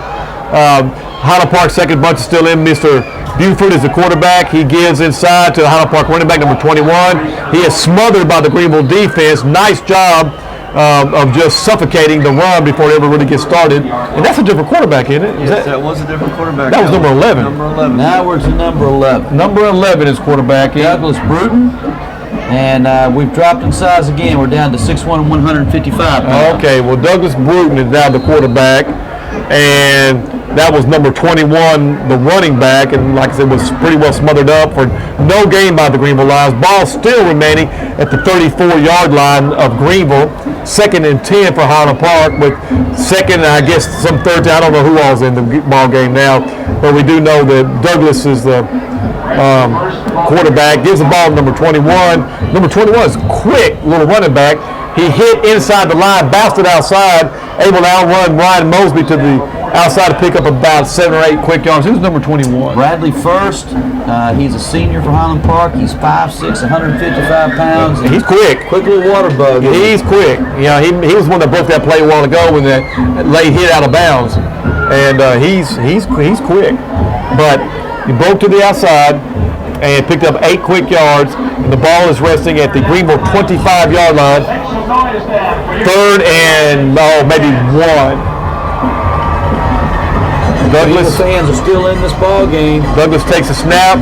Highland Park second bunch is still in. Mr. Buford is the quarterback. He gives inside to the Highland Park running back, number 21. He is smothered by the Greenville defense. Nice job of just suffocating the run before it ever really gets started. And that's a different quarterback, isn't it? Yes, that was a different quarterback. That was number 11. Number 11. Now we're to number 11. Number 11 is quarterback. Douglas Bruton. And we've dropped in size again. We're down to 6'1", 155 pounds. Okay, well, Douglas Bruton is now the quarterback. And that was number 21, the running back, and like I said, was pretty well smothered up for no gain by the Greenville Lions. Ball still remaining at the 34-yard line of Greenville. 2nd and 10 for Highland Park, with second, I guess, some third down. I don't know who all's in the ball game now, but we do know that Douglas is the quarterback. Gives the ball to number 21. Number 21 is quick, little running back. He hit inside the line, bounced it outside, able to outrun Ryan Mosby to the outside to pick up about 7 or 8 quick yards. Who's number 21? Bradley First. He's a senior for Highland Park. He's 5'6", 155 pounds. He's quick. Quick little water bug. He's quick. Yeah, he was one that broke that play a while ago when that late hit out of bounds. And he's quick. But he broke to the outside and picked up 8 quick yards. And the ball is resting at the Greenville 25-yard line. 3rd and maybe 1. Douglas fans are still in this ball game. Douglas takes a snap,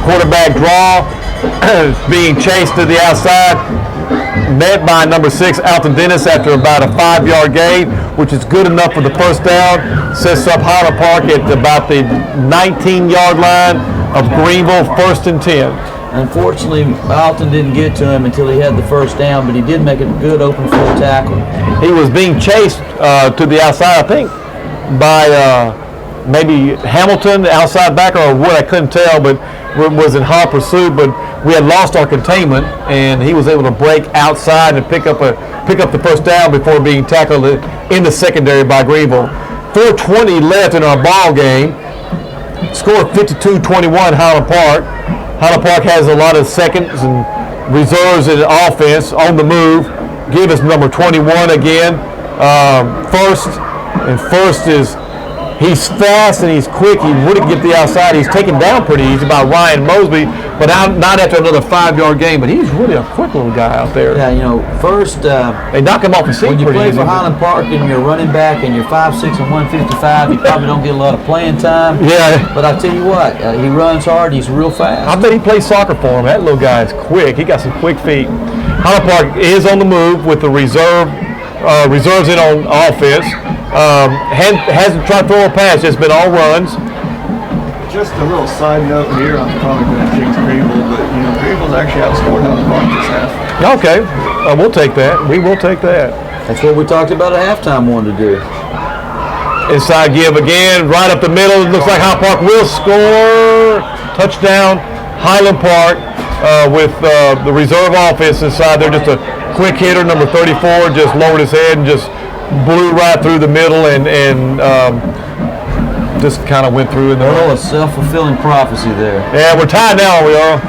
quarterback draw, being chased to the outside, met by number 6, Alton Dennis, after about a 5-yard gain, which is good enough for the first down. Sets up Highland Park at about the 19-yard line of Greenville, 1st and 10. Unfortunately, Alton didn't get to him until he had the first down, but he did make a good open field tackle. He was being chased to the outside, I think, by maybe Hamilton, the outside backer, or what, I couldn't tell, but was in hot pursuit. But we had lost our containment, and he was able to break outside and pick up the first down before being tackled in the secondary by Greenville. 4:20 left in our ball game. Score 52-21 Highland Park. Highland Park has a lot of seconds and reserves in offense on the move. Give us number 21 again. First is, he's fast and he's quick. He wouldn't get the outside. He's taken down pretty easy by Ryan Mosby, but not after another 5-yard gain. But he's really a quick little guy out there. Yeah, First, they knock him off the seat when you pretty play easy. for Highland Park and you're running back and you're 5'6" and 155, you probably don't get a lot of playing time. Yeah. But I tell you what, he runs hard. He's real fast. I bet he plays soccer for him. That little guy is quick. He got some quick feet. Highland Park is on the move with the reserves in on offense. Hasn't tried to throw a pass, just been all runs. Just a little side note here, I'm probably going to jinx Greenville, but Greenville's actually outscored Highland Park this half. Okay, we'll take that. We will take that. That's what we talked about at halftime wanted to do. Inside give again, right up the middle. It looks like Highland Park will score. Touchdown, Highland Park with the reserve offense inside there. Just a quick hitter, number 34, just lowered his head and just blew right through the middle and just kind of went through in there. Oh, a self-fulfilling prophecy there. Yeah, we're tied now, we are.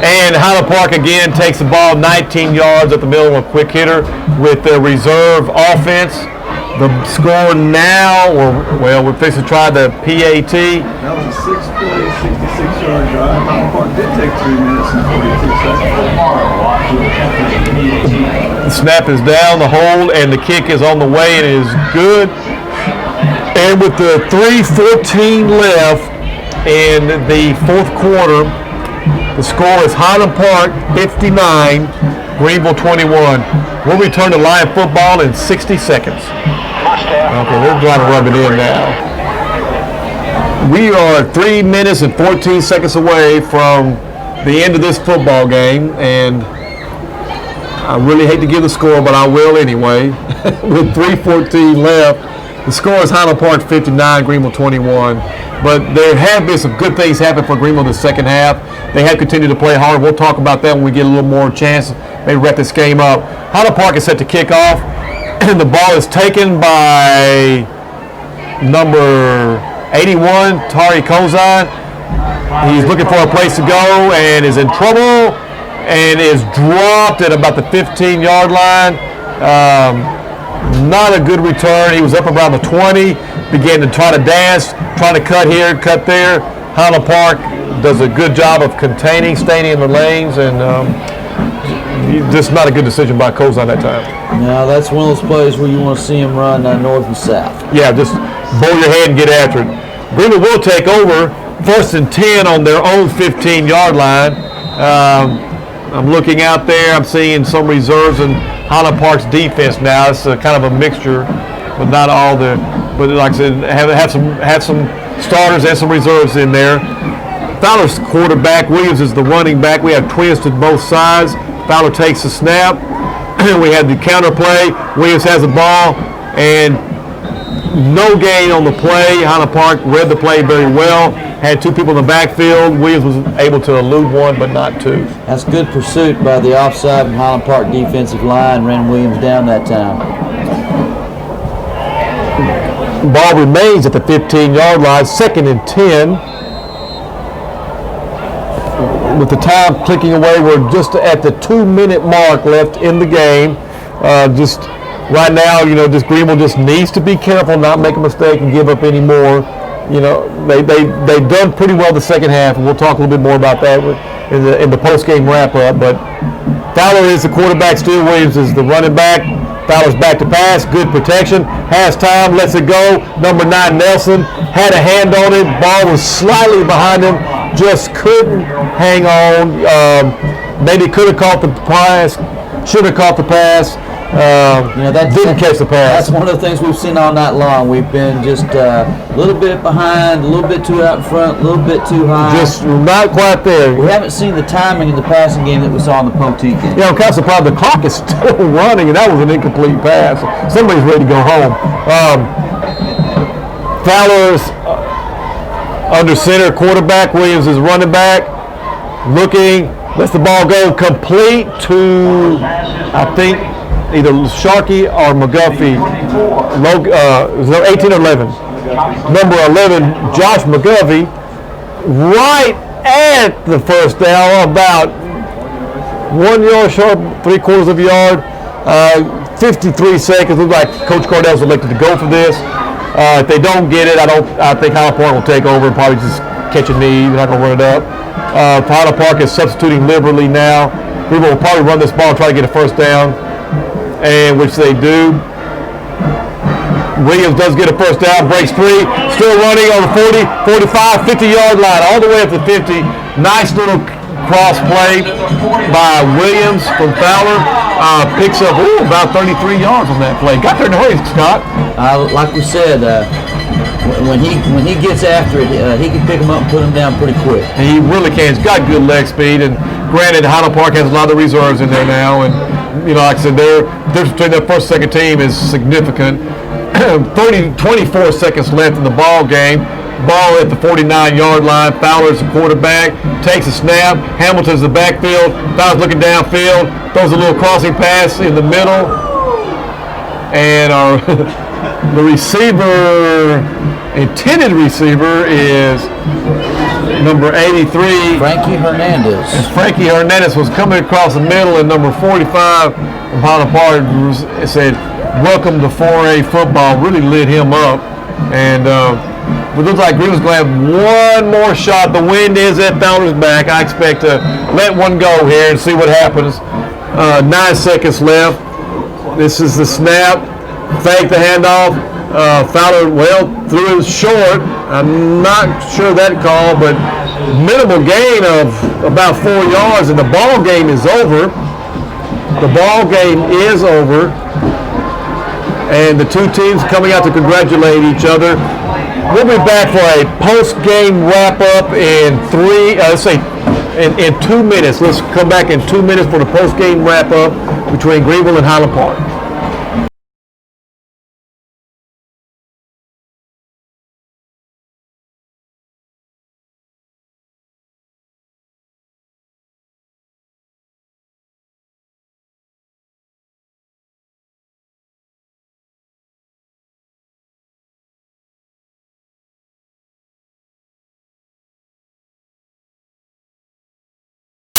And Highland Park again takes the ball 19 yards up the middle, a quick hitter with the reserve offense. The score now, we're fixing to try the PAT. That was a 6-play, 66-yard drive. Highland Park did take 3 minutes and 42 seconds. The snap is down, the hold, and the kick is on the way, and it is good. And with the 3:14 left in the 4th quarter, the score is Highland Park 59, Greenville 21. We'll return to Lion football in 60 seconds. Okay, they're trying to rub it in now. We are 3 minutes and 14 seconds away from the end of this football game, and I really hate to give the score, but I will anyway. With 3:14 left, the score is Highland Park 59, Greenville 21. But there have been some good things happen for Greenville in the second half. They have continued to play hard. We'll talk about that when we get a little more chance. Maybe wrap this game up. Highland Park is set to kick off, and the ball is taken by number 81, Tari Kozan. He's looking for a place to go and is in trouble and is dropped at about the 15-yard line. Not a good return. He was up around the 20, began to try to dance, trying to cut here, cut there. Highland Park does a good job of containing, staying in the lanes, and just not a good decision by Kozan that time. Now, that's one of those plays where you want to see him run north and south. Yeah, just bowl your head and get after it. Greenville will take over 1st and 10 on their own 15-yard line. I'm looking out there. I'm seeing some reserves in Highland Park's defense now. It's kind of a mixture, but not all the. But like I said, have some starters and some reserves in there. Fowler's quarterback. Williams is the running back. We have twins to both sides. Fowler takes the snap. We have the counter play. Williams has the ball, and no gain on the play. Highland Park read the play very well. Had two people in the backfield. Williams was able to elude one, but not two. That's good pursuit by the offside and Highland Park defensive line. Ran Williams down that time. Ball remains at the 15-yard line. 2nd and 10. With the time clicking away, we're just at the 2-minute mark left in the game. Just right now, just Greenville just needs to be careful, not make a mistake and give up any more. They've done pretty well the second half, and we'll talk a little bit more about that in the post-game wrap-up. But Fowler is the quarterback. Stu Williams is the running back. Fowler's back to pass. Good protection. Has time. Lets it go. Number 9, Nelson, had a hand on it. Ball was slightly behind him. Just couldn't hang on. Maybe could have caught the pass. Should have caught the pass. Didn't catch the pass. That's one of the things we've seen all night long. We've been just a little bit behind, a little bit too out in front, a little bit too high. Just not quite there. We haven't seen the timing in the passing game that we saw in the Poteet game. I'm kind of surprised the clock is still running, and that was an incomplete pass. Somebody's ready to go home. Fowler's under center, quarterback. Williams is running back. Looking, lets the ball go complete to, I think, either Sharkey or McGuffey. 18 or 11. Number 11, Josh McGuffey, right at the first down, about 1 yard short, 3/4 of a yard. 53 seconds. Looks like Coach Cardell's elected to go for this. If they don't get it, I think Highland Park will take over and probably just catch a knee. They're not going to run it up. Highland Park is substituting liberally now. We will probably run this ball and try to get a first down, and which they do. Williams does get a first down, breaks free, still running on the 40, 45, 50-yard line, all the way up to 50. Nice little cross play by Williams from Fowler. Picks up about 33 yards on that play. Got there in a hurry, Scott. Like we said, when he gets after it, he can pick them up and put them down pretty quick. And he really can. He's got good leg speed. And granted, Highland Park has a lot of reserves in there now. And, like I said, the difference between their first and second team is significant. 24 seconds left in the ball game. Ball at the 49-yard line. Fowler's the quarterback. Takes a snap. Hamilton's the backfield. Fowler's looking downfield. Throws a little crossing pass in the middle. And the intended receiver is number 83. Frankie Hernandez. And Frankie Hernandez was coming across the middle, and number 45 from Highland Park said, "Welcome to 4A football." Really lit him up. And it looks like Greenville's going to have one more shot. The wind is at Fowler's back. I expect to let one go here and see what happens. 9 seconds left. This is the snap. Fake the handoff. Fowler, threw it short. I'm not sure that call, but minimal gain of about 4 yards, and the ball game is over. The ball game is over. And the two teams coming out to congratulate each other. We'll be back for a post-game wrap-up in in 2 minutes. Let's come back in 2 minutes for the post-game wrap-up between Greenville and Highland Park.